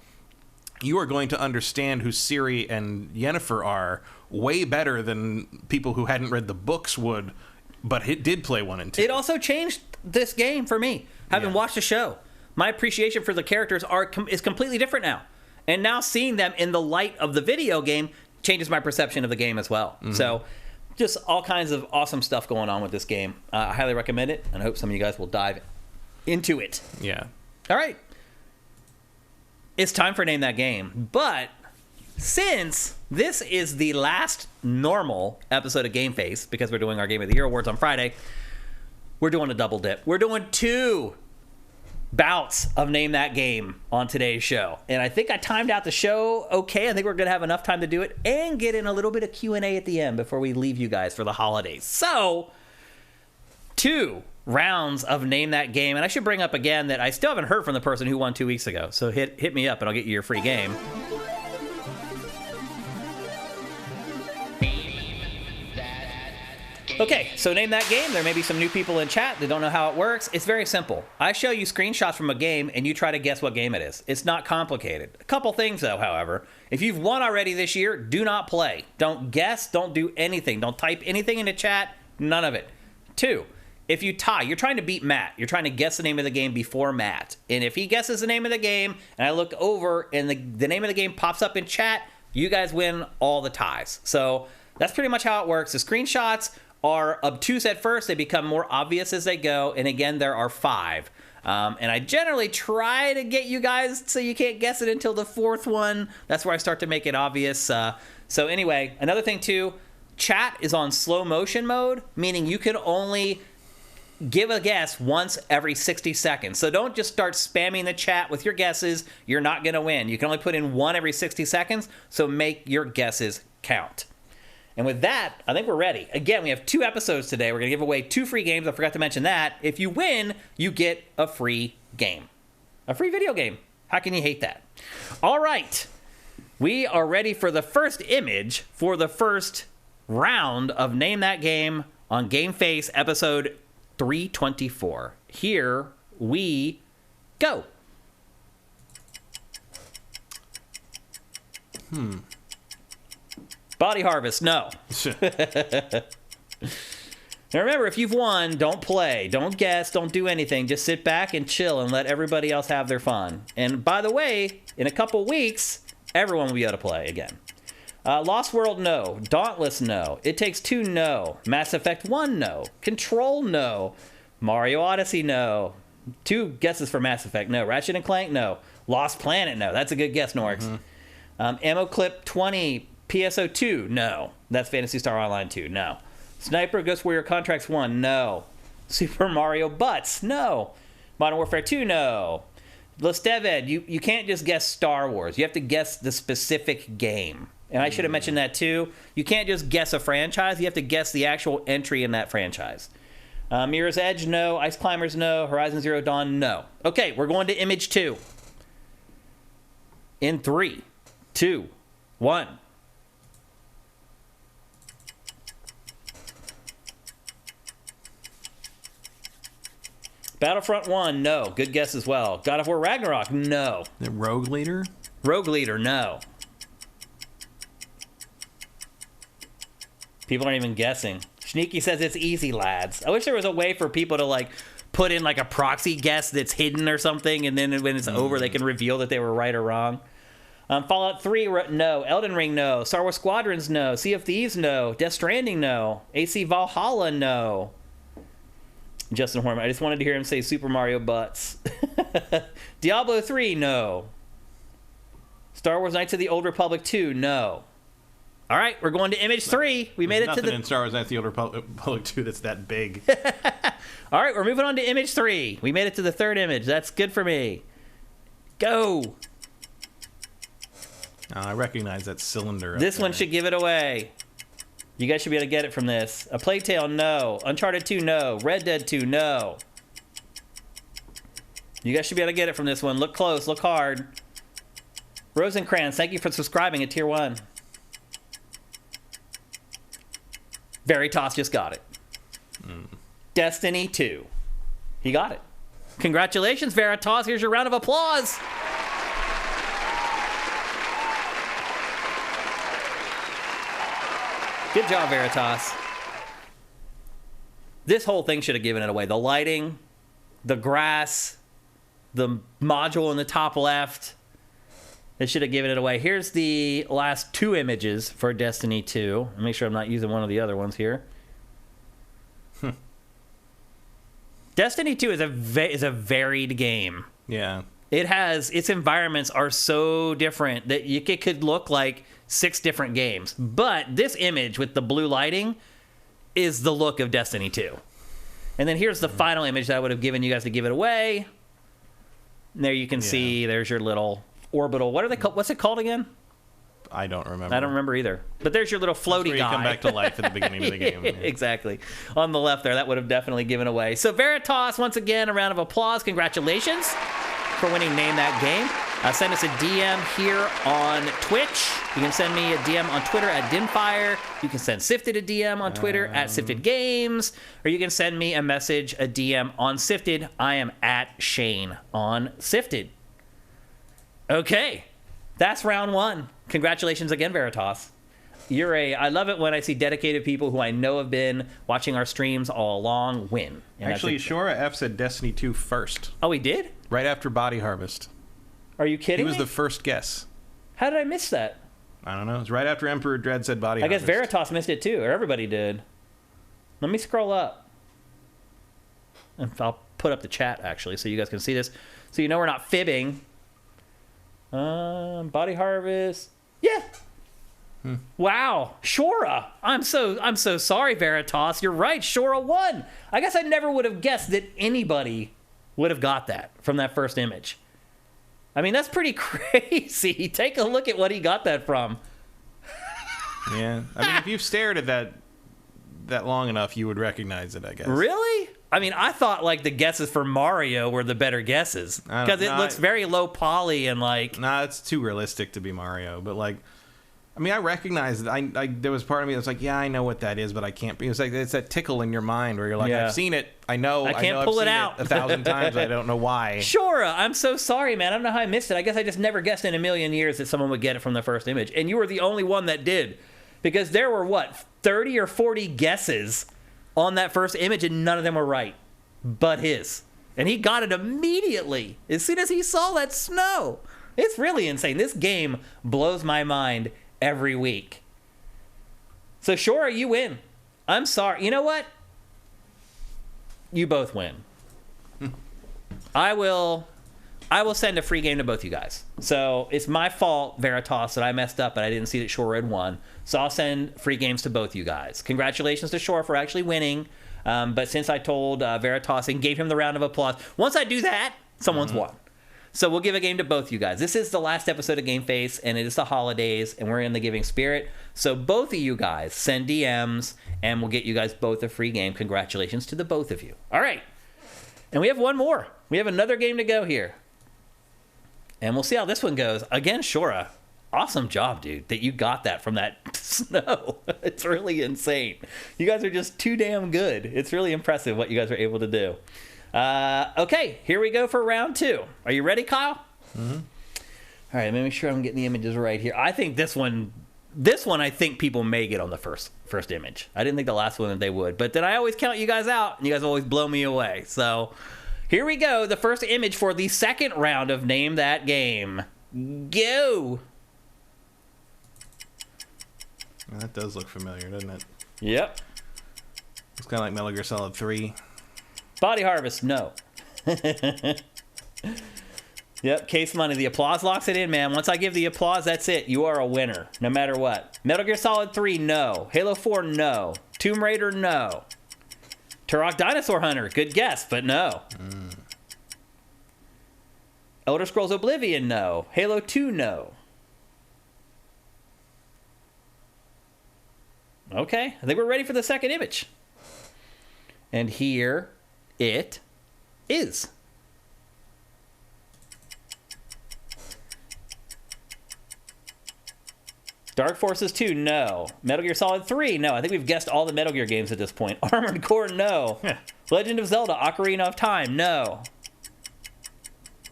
[SPEAKER 2] you are going to understand who Ciri and Yennefer are way better than people who hadn't read the books would, but it did play 1 and 2.
[SPEAKER 1] It also changed this game for me, having watched the show. My appreciation for the characters is completely different now. And now seeing them in the light of the video game changes my perception of the game as well. Mm-hmm. So just all kinds of awesome stuff going on with this game. I highly recommend it, and I hope some of you guys will dive into it.
[SPEAKER 2] Yeah.
[SPEAKER 1] All right. It's time for Name That Game. But since this is the last normal episode of GameFace, because we're doing our Game of the Year awards on Friday, we're doing a double dip. We're doing 2 bouts of Name That Game on today's show. And I think I timed out the show okay. I think we're going to have enough time to do it and get in a little bit of Q&A at the end before we leave you guys for the holidays. So, 2 rounds of Name That Game. And I should bring up again that I still haven't heard from the person who won 2 weeks ago. So hit me up and I'll get you your free game. Okay, so name that game. There may be some new people in chat that don't know how it works. It's very simple. I show you screenshots from a game, and you try to guess what game it is. It's not complicated. A couple things, though, however. If you've won already this year, do not play. Don't guess. Don't do anything. Don't type anything into chat. None of it. 2, if you tie, you're trying to beat Matt. You're trying to guess the name of the game before Matt. And if he guesses the name of the game, and I look over, and the name of the game pops up in chat, you guys win all the ties. So that's pretty much how it works. The screenshots are obtuse at first. They become more obvious as they go. And again, there are 5. And I generally try to get you guys so you can't guess it until the 4th one. That's where I start to make it obvious. So anyway, another thing too, chat is on slow motion mode, meaning you can only give a guess once every 60 seconds. So don't just start spamming the chat with your guesses. You're not going to win. You can only put in one every 60 seconds. So make your guesses count. And with that, I think we're ready. Again, we have 2 episodes today. We're going to give away 2 free games. I forgot to mention that. If you win, you get a free game. A free video game. How can you hate that? All right. We are ready for the first image for the first round of Name That Game on GameFace episode 324. Here we go. Body Harvest, no. Now remember, if you've won, don't play, don't guess, don't do anything. Just sit back and chill and let everybody else have their fun. And by the way, in a couple weeks, everyone will be able to play again. Lost World, no. Dauntless, no. It Takes Two, no. Mass Effect 1, no. Control, no. Mario Odyssey, no. 2 guesses for Mass Effect, no. Ratchet and Clank, no. Lost Planet, no. That's a good guess, Norix. Ammo Clip 20, PSO2, no. That's Phantasy Star Online 2, no. Sniper Ghost Warrior Contracts 1, no. Super Mario Butts, no. Modern Warfare 2, no. Lesteved, you can't just guess Star Wars. You have to guess the specific game. And I should have mentioned that too. You can't just guess a franchise. You have to guess the actual entry in that franchise. Mirror's Edge, no. Ice Climbers, no. Horizon Zero Dawn, no. Okay, we're going to image 2. In 3, 2, 1. Battlefront 1, no. Good guess as well. God of War Ragnarok, no.
[SPEAKER 2] The Rogue Leader?
[SPEAKER 1] Rogue Leader, no. People aren't even guessing. Sneaky says it's easy, lads. I wish there was a way for people to, like, put in, like, a proxy guess that's hidden or something, and then when it's over, they can reveal that they were right or wrong. Fallout 3, no. Elden Ring, no. Star Wars Squadrons, no. Sea of Thieves, no. Death Stranding, no. AC Valhalla, no. Justin Horman, I just wanted to hear him say Super Mario Butts. Diablo 3, no. Star Wars Knights of the Old Republic 2, no. All right, we're going to image 3. We made it to the...
[SPEAKER 2] Nothing in Star Wars Knights of the Old Republic 2 that's that big.
[SPEAKER 1] All right, we're moving on to image 3. We made it to the 3rd image. That's good for me. Go.
[SPEAKER 2] I recognize that cylinder.
[SPEAKER 1] This one should give it away. You guys should be able to get it from this. A Plague Tale, no. Uncharted 2, no. Red Dead 2, no. You guys should be able to get it from this one. Look close, look hard. Rosencrantz, thank you for subscribing at Tier 1. Veritas just got it. Destiny 2. He got it. Congratulations, Veritas. Here's your round of applause. Good job, Veritas. This whole thing should have given it away. The lighting, the grass, the module in the top left. It should have given it away. Here's the last 2 images for Destiny 2. Make sure I'm not using one of the other ones here. Destiny 2 is a varied game.
[SPEAKER 2] Yeah.
[SPEAKER 1] It has, its environments are so different that it could look like 6 different games. But this image with the blue lighting is the look of Destiny 2. And then here's the final image that I would have given you guys to give it away. And there you can see, there's your little orbital. What are they called? What's it called again?
[SPEAKER 2] I don't remember.
[SPEAKER 1] I don't remember either. But there's your little floaty
[SPEAKER 2] where
[SPEAKER 1] guy.
[SPEAKER 2] You come back to life at the beginning of the game. Yeah.
[SPEAKER 1] Exactly. On the left there, that would have definitely given away. So Veritas, once again, a round of applause. Congratulations for winning Name That Game. Send us a DM here on Twitch. You can send me a DM on Twitter at Dimfire. You can send Sifted a DM on Twitter at Sifted Games. Or you can send me a message, a DM on Sifted. I am at Shane on Sifted. Okay. That's round 1. Congratulations again, Veritas. I love it when I see dedicated people who I know have been watching our streams all along win. And
[SPEAKER 2] actually, Shora F said Destiny 2 first.
[SPEAKER 1] Oh, he did?
[SPEAKER 2] Right after Body Harvest.
[SPEAKER 1] Are you kidding me?
[SPEAKER 2] He was the first guess.
[SPEAKER 1] How did I miss that?
[SPEAKER 2] I don't know. It was right after Emperor Dread said Body Harvest.
[SPEAKER 1] I guess Veritas missed it too, or everybody did. Let me scroll up. And I'll put up the chat, actually, so you guys can see this. So you know we're not fibbing. Body Harvest. Yeah. Wow. Shora. I'm so sorry, Veritas. You're right. Shora won. I guess I never would have guessed that anybody would have got that from that first image. I mean, that's pretty crazy. Take a look at what he got that from.
[SPEAKER 2] Yeah. I mean, if you've stared at that long enough, you would recognize it, I guess.
[SPEAKER 1] Really? I mean, I thought, like, the guesses for Mario were the better guesses. Because it looks very low poly and, like...
[SPEAKER 2] Nah, it's too realistic to be Mario. But, like... I mean, I recognize that. There was part of me that's like, yeah, I know what that is, but I can't. It's like it's that tickle in your mind where you're like, I've seen it. I know.
[SPEAKER 1] I can't pull it out
[SPEAKER 2] 1,000 times. I don't know why.
[SPEAKER 1] Shora, I'm so sorry, man. I don't know how I missed it. I guess I just never guessed in a million years that someone would get it from the first image, and you were the only one that did, because there were 30 or 40 guesses on that first image, and none of them were right, but his, and he got it immediately as soon as he saw that snow. It's really insane. This game blows my mind every week. So Shora, you win. I'm sorry. You know what? You both win. I will send a free game to both you guys. So it's my fault, Veritas, that I messed up and I didn't see that Shora had won. So I'll send free games to both you guys. Congratulations to Shora for actually winning. But since I told Veritas and gave him the round of applause, once I do that, someone's won. So we'll give a game to both you guys. This is the last episode of GameFace, and it is the holidays, and we're in the giving spirit. So both of you guys send DMs, and we'll get you guys both a free game. Congratulations to the both of you. All right. And we have one more. We have another game to go here. And we'll see how this one goes. Again, Shora, awesome job, dude, that you got that from that snow. It's really insane. You guys are just too damn good. It's really impressive what you guys are able to do. Okay, here we go for round 2. Are you ready, Kyle? Mm-hmm. All right, let me make sure I'm getting the images right here. I think this one I think people may get on the first image. I didn't think the last one that they would, but then I always count you guys out, and you guys always blow me away. So here we go, the first image for the second round of Name That Game. Go!
[SPEAKER 2] That does look familiar, doesn't it?
[SPEAKER 1] Yep.
[SPEAKER 2] It's kind of like Metal Gear Solid 3.
[SPEAKER 1] Body Harvest, no. Yep, Case Money. The applause locks it in, man. Once I give the applause, that's it. You are a winner, no matter what. Metal Gear Solid 3, no. Halo 4, no. Tomb Raider, no. Turok Dinosaur Hunter, good guess, but no. Elder Scrolls Oblivion, no. Halo 2, no. Okay, I think we're ready for the second image. And here it is. Dark Forces 2, no. Metal Gear Solid 3, no. I think we've guessed all the Metal Gear games at this point. Armored Core, no. Legend of Zelda, Ocarina of Time, no.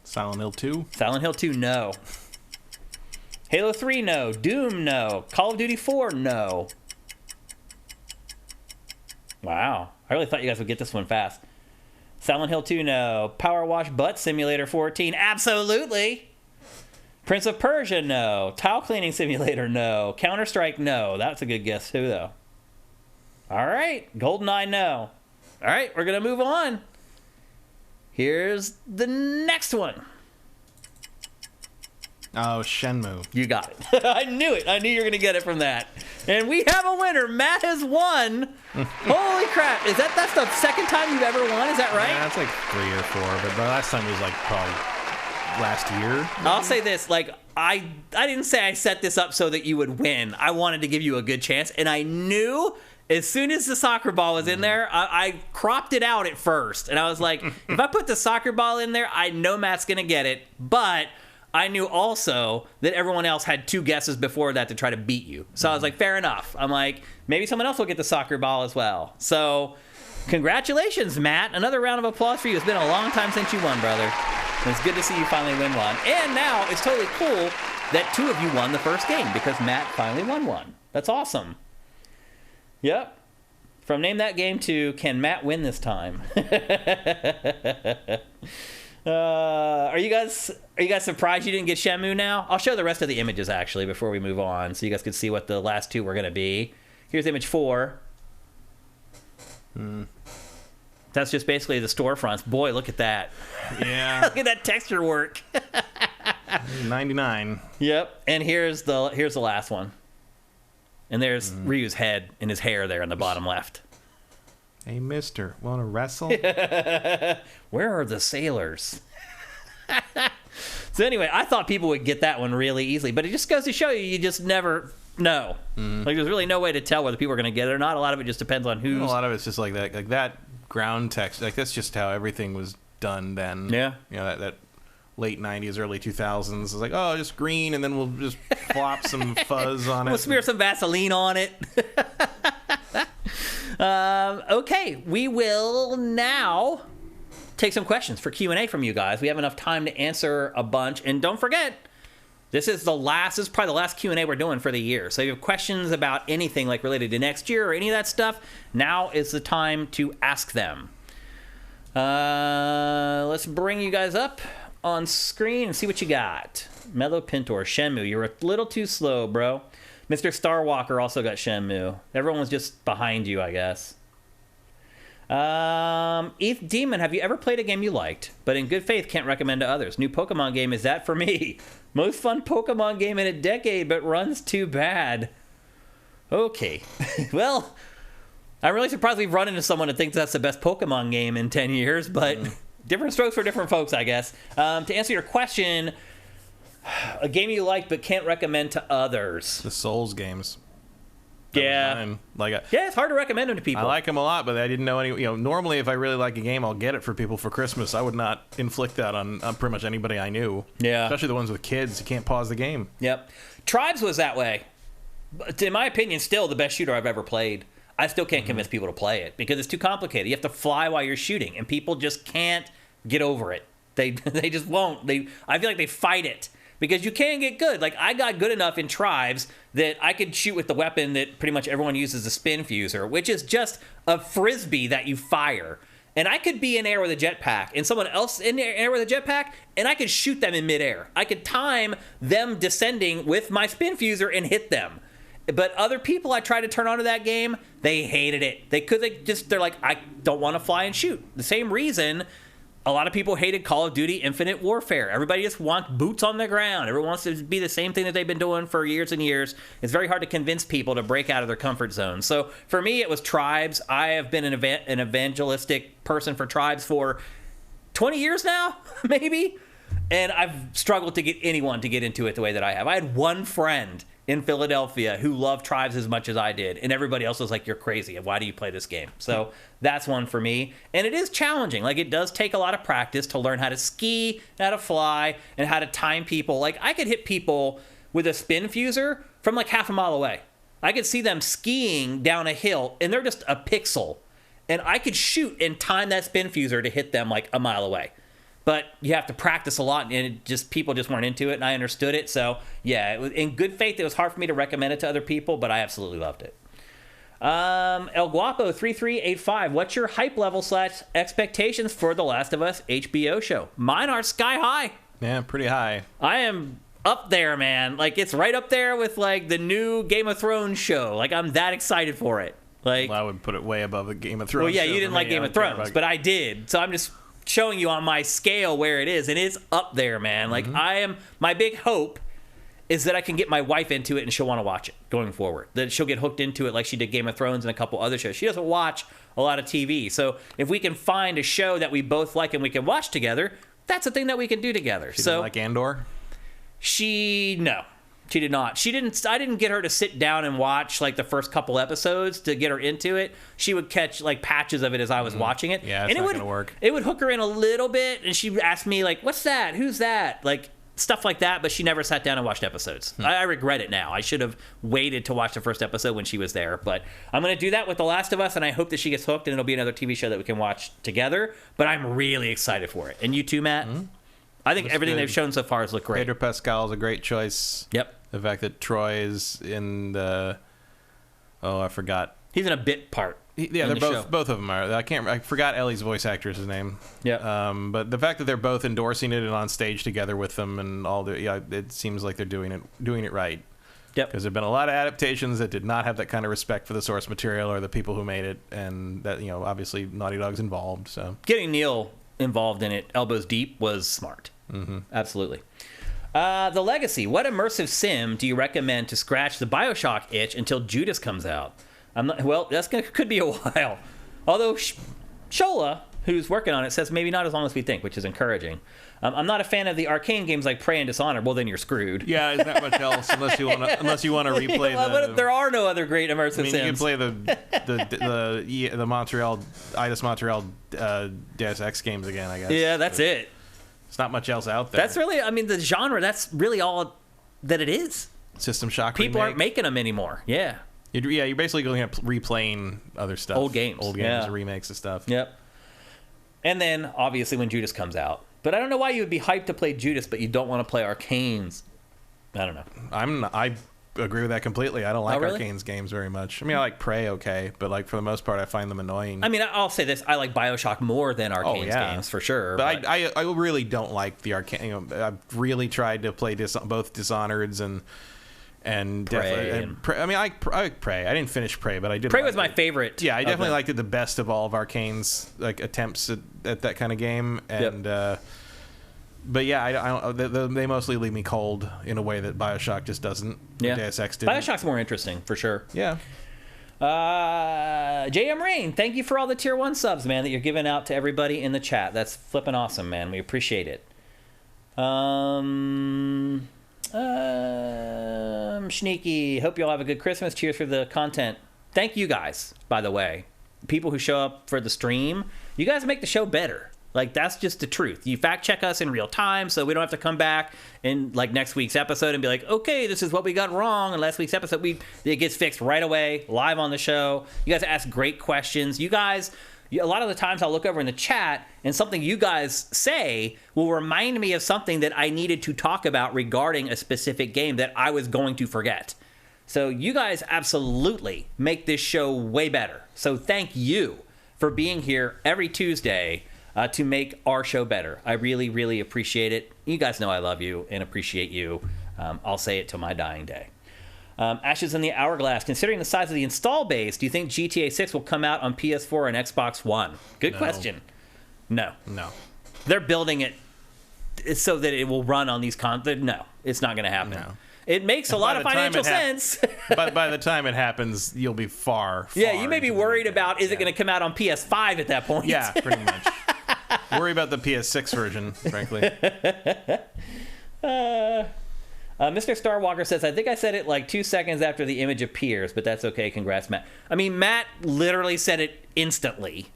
[SPEAKER 2] Silent Hill 2?
[SPEAKER 1] Silent Hill 2, no. Halo 3, no. Doom, no. Call of Duty 4, no. Wow. I really thought you guys would get this one fast. Silent Hill 2, no. Power Wash Butt Simulator 14, absolutely. Prince of Persia, no. Tile Cleaning Simulator, no. Counter-Strike, no. That's a good guess, too, though. All right. GoldenEye, no. All right, we're going to move on. Here's the next one.
[SPEAKER 2] Oh, Shenmue.
[SPEAKER 1] You got it. I knew it. I knew you were going to get it from that. And we have a winner. Matt has won. Holy crap. That's the second time you've ever won? Is that right?
[SPEAKER 2] Yeah, it's like 3 or 4, but the last time was like probably last year.
[SPEAKER 1] I'll say this, like, I didn't say I set this up so that you would win. I wanted to give you a good chance, and I knew as soon as the soccer ball was in there, I cropped it out at first, and I was like, if I put the soccer ball in there, I know Matt's going to get it, but I knew also that everyone else had 2 guesses before that to try to beat you. So I was like, fair enough. I'm like, maybe someone else will get the soccer ball as well. So congratulations, Matt. Another round of applause for you. It's been a long time since you won, brother. And it's good to see you finally win one. And now it's totally cool that 2 of you won the first game because Matt finally won one. That's awesome. Yep. From Name That Game to Can Matt Win This Time? Are you guys surprised you didn't get Shenmue now? I'll show the rest of the images actually before we move on so you guys can see what the last 2 were going to be. Here's image 4. That's just basically the storefronts. Boy, look at that.
[SPEAKER 2] Yeah.
[SPEAKER 1] Look at that texture work.
[SPEAKER 2] 99.
[SPEAKER 1] Yep. And here's the last one. And there's Ryu's head and his hair there in the bottom left.
[SPEAKER 2] Hey, mister, wanna wrestle?
[SPEAKER 1] Where are the sailors? So anyway, I thought people would get that one really easily, but it just goes to show you just never know. Like there's really no way to tell whether people are going to get it or not. A lot of it just depends on who's...
[SPEAKER 2] A lot of it's just like that ground text. Like that's just how everything was done then.
[SPEAKER 1] Yeah.
[SPEAKER 2] You know, that late 90s, early 2000s. It's like, oh, just green, and then we'll just flop some fuzz on it.
[SPEAKER 1] We'll smear some Vaseline on it. Okay, we will now take some questions for Q&A from you guys. We have enough time to answer a bunch. And don't forget, this is probably the last Q&A we're doing for the year. So if you have questions about anything like related to next year or any of that stuff, now is the time to ask them. Let's bring you guys up on screen and see what you got. Mellow Pintor, Shenmue, you're a little too slow, bro. Mr. Starwalker also got Shenmue. Everyone was just behind you, I guess. Eth Demon, have you ever played a game you liked, but in good faith can't recommend to others? New Pokemon game, is that for me? Most fun Pokemon game in a decade, but runs too bad. Okay. Well, I'm really surprised we've run into someone that thinks that's the best Pokemon game in 10 years, but different strokes for different folks, I guess. To answer your question, a game you like but can't recommend to others.
[SPEAKER 2] The Souls games.
[SPEAKER 1] Yeah. Yeah, it's hard to recommend them to people.
[SPEAKER 2] I like them a lot, but I didn't know any. You know, normally if I really like a game, I'll get it for people for Christmas. I would not inflict that on pretty much anybody I knew.
[SPEAKER 1] Yeah.
[SPEAKER 2] Especially the ones with kids. You can't pause the game.
[SPEAKER 1] Yep. Tribes was that way. But in my opinion, still the best shooter I've ever played. I still can't convince people to play it because it's too complicated. You have to fly while you're shooting, and people just can't get over it. They just won't. I feel like they fight it. Because you can get good. Like, I got good enough in Tribes that I could shoot with the weapon that pretty much everyone uses, the spin fuser, which is just a frisbee that you fire. And I could be in air with a jetpack and someone else in air with a jetpack, and I could shoot them in midair. I could time them descending with my spin fuser and hit them. But other people I tried to turn onto that game, they hated it. They're like, I don't want to fly and shoot. The same reason a lot of people hated Call of Duty Infinite Warfare. Everybody just wants boots on the ground. Everyone wants to be the same thing that they've been doing for years and years. It's very hard to convince people to break out of their comfort zone. So for me, it was Tribes. I have been an evangelistic person for Tribes for 20 years now, maybe. And I've struggled to get anyone to get into it the way that I have. I had one friend in Philadelphia who loved Tribes as much as I did, and everybody else was like, you're crazy. Why do you play this game? So that's one for me. And it is challenging. Like, it does take a lot of practice to learn how to ski, how to fly, and how to time people. Like, I could hit people with a spin fuser from like half a mile away. I could see them skiing down a hill, and they're just a pixel. And I could shoot and time that spin fuser to hit them like a mile away. But you have to practice a lot, and people just weren't into it, and I understood it. So, yeah, in good faith, it was hard for me to recommend it to other people, but I absolutely loved it. El Guapo3385, what's your hype level / expectations for The Last of Us HBO show? Mine are sky high.
[SPEAKER 2] Yeah, pretty high.
[SPEAKER 1] I am up there, man. Like, it's right up there with, like, the new Game of Thrones show. Like, I'm that excited for it. Like,
[SPEAKER 2] well, I would put it way above the Game of Thrones.
[SPEAKER 1] Well, yeah, you didn't like Game of Thrones, but I did. So I'm just showing you on my scale where it is, and it's up there, man. Like, my big hope is that I can get my wife into it and she'll want to watch it going forward. That she'll get hooked into it like she did Game of Thrones and a couple other shows. She doesn't watch a lot of TV. So if we can find a show that we both like and we can watch together, that's a thing that we can do together.
[SPEAKER 2] She didn't like Andor?
[SPEAKER 1] No. She did not. I didn't get her to sit down and watch like the first couple episodes to get her into it. She would catch like patches of it as I was watching it.
[SPEAKER 2] Yeah, it's not going to work.
[SPEAKER 1] It would hook her in a little bit, and she'd ask me like, "What's that? Who's that?" Like, stuff like that, but she never sat down and watched episodes. I regret it now. I should have waited to watch the first episode when she was there, but I'm going to do that with The Last of Us, and I hope that she gets hooked and it'll be another TV show that we can watch together, but I'm really excited for it. And you too, Matt? I think everything they've shown so far has looked great.
[SPEAKER 2] Pedro Pascal is a great choice.
[SPEAKER 1] Yep.
[SPEAKER 2] The fact that Troy is in the... Oh, I forgot.
[SPEAKER 1] He's in a bit part.
[SPEAKER 2] Yeah, they're both of them are. I forgot Ellie's voice actress's name.
[SPEAKER 1] Yeah.
[SPEAKER 2] But the fact that they're both endorsing it and on stage together with them and all it seems like they're doing it right.
[SPEAKER 1] Yep.
[SPEAKER 2] Because there've been a lot of adaptations that did not have that kind of respect for the source material or the people who made it, and that obviously Naughty Dog's involved. So
[SPEAKER 1] getting Neil involved in it, elbows deep, was smart. Absolutely. The Legacy. What immersive sim do you recommend to scratch the Bioshock itch until Judas comes out? Could be a while. Although Shola, who's working on it, says maybe not as long as we think, which is encouraging. I'm not a fan of the arcane games like Prey and Dishonored. Well, then you're screwed.
[SPEAKER 2] Yeah, there's not much else unless you want to replay
[SPEAKER 1] there are no other great immersive sims.
[SPEAKER 2] You can play the Montreal Eidos Montreal Deus Ex games again, I guess.
[SPEAKER 1] Yeah, that's it.
[SPEAKER 2] It's not much else out there.
[SPEAKER 1] That's really, the genre. That's really all that it is.
[SPEAKER 2] System Shock.
[SPEAKER 1] People aren't making them anymore. Yeah.
[SPEAKER 2] You're basically going to replaying other stuff.
[SPEAKER 1] Old games,
[SPEAKER 2] remakes of stuff.
[SPEAKER 1] Yep. And then, obviously, when Judas comes out. But I don't know why you would be hyped to play Judas, but you don't want to play Arcane's. I don't know.
[SPEAKER 2] I agree with that completely. I don't like
[SPEAKER 1] really?
[SPEAKER 2] Arcane's games very much. I mean, I like Prey, okay, but for the most part, I find them annoying.
[SPEAKER 1] I mean, I'll say this: I like Bioshock more than Arcane's games for sure.
[SPEAKER 2] But I really don't like the Arcane. I've really tried to play both Dishonored's and
[SPEAKER 1] Prey.
[SPEAKER 2] I mean, I like Prey. I didn't finish Prey, but I did.
[SPEAKER 1] Prey was my favorite.
[SPEAKER 2] Yeah, I definitely liked it the best of all of Arcane's attempts at that kind of game. And but yeah, I don't. They mostly leave me cold in a way that Bioshock just doesn't.
[SPEAKER 1] Yeah,
[SPEAKER 2] Deus Ex didn't.
[SPEAKER 1] Bioshock's more interesting for sure.
[SPEAKER 2] Yeah.
[SPEAKER 1] JM Rain, thank you for all the tier 1 subs, man, that you're giving out to everybody in the chat. That's flipping awesome, man. We appreciate it. Sneaky, hope you all have a good Christmas. Cheers for the content. Thank you guys, by the way. People who show up for the stream, you guys make the show better. That's just the truth. You fact check us in real time, so we don't have to come back in next week's episode and be like, okay, this is what we got wrong in last week's episode. It gets fixed right away, live on the show. You guys ask great questions. You guys, a lot of the times I'll look over in the chat and something you guys say will remind me of something that I needed to talk about regarding a specific game that I was going to forget. So you guys absolutely make this show way better. So thank you for being here every Tuesday to make our show better. I really, really appreciate it. You guys know I love you and appreciate you. I'll say it till my dying day. Ashes in the Hourglass. Considering the size of the install base, do you think GTA 6 will come out on PS4 and Xbox One? Good question. No. They're building it so that it will run on these No, it's not going to happen. No. It makes a lot of financial sense.
[SPEAKER 2] But by the time it happens, you'll be far.
[SPEAKER 1] Yeah, you may be worried about, is it going to come out on PS5 at that point?
[SPEAKER 2] Yeah, pretty much. Worry about the PS6 version, frankly.
[SPEAKER 1] Mr. Starwalker says, I think I said it 2 seconds after the image appears, but that's okay. Congrats, Matt. I mean, Matt literally said it instantly.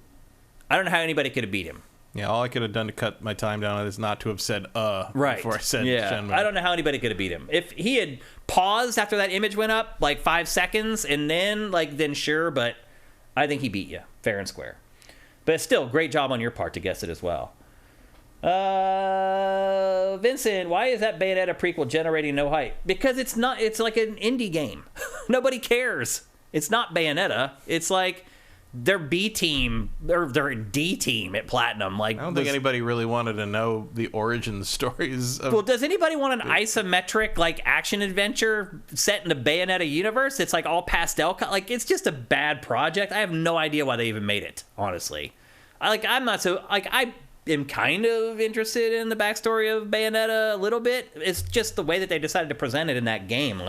[SPEAKER 1] I don't know how anybody could have beat him.
[SPEAKER 2] Yeah, all I could have done to cut my time down is not to have said
[SPEAKER 1] right
[SPEAKER 2] before I said
[SPEAKER 1] Shenmue. I don't know how anybody could have beat him. If he had paused after that image went up 5 seconds and then sure, but I think he beat you fair and square. But still, great job on your part to guess it as well. Vincent, why is that Bayonetta prequel generating no hype? Because it's not. It's like an indie game. Nobody cares. It's not Bayonetta. It's their B team, their D team at Platinum.
[SPEAKER 2] I don't think anybody really wanted to know the origin stories of...
[SPEAKER 1] Well, does anybody want an isometric action adventure set in the Bayonetta universe? It's all pastel. It's just a bad project. I have no idea why they even made it, honestly. I'm not so... I am kind of interested in the backstory of Bayonetta a little bit. It's just the way that they decided to present it in that game.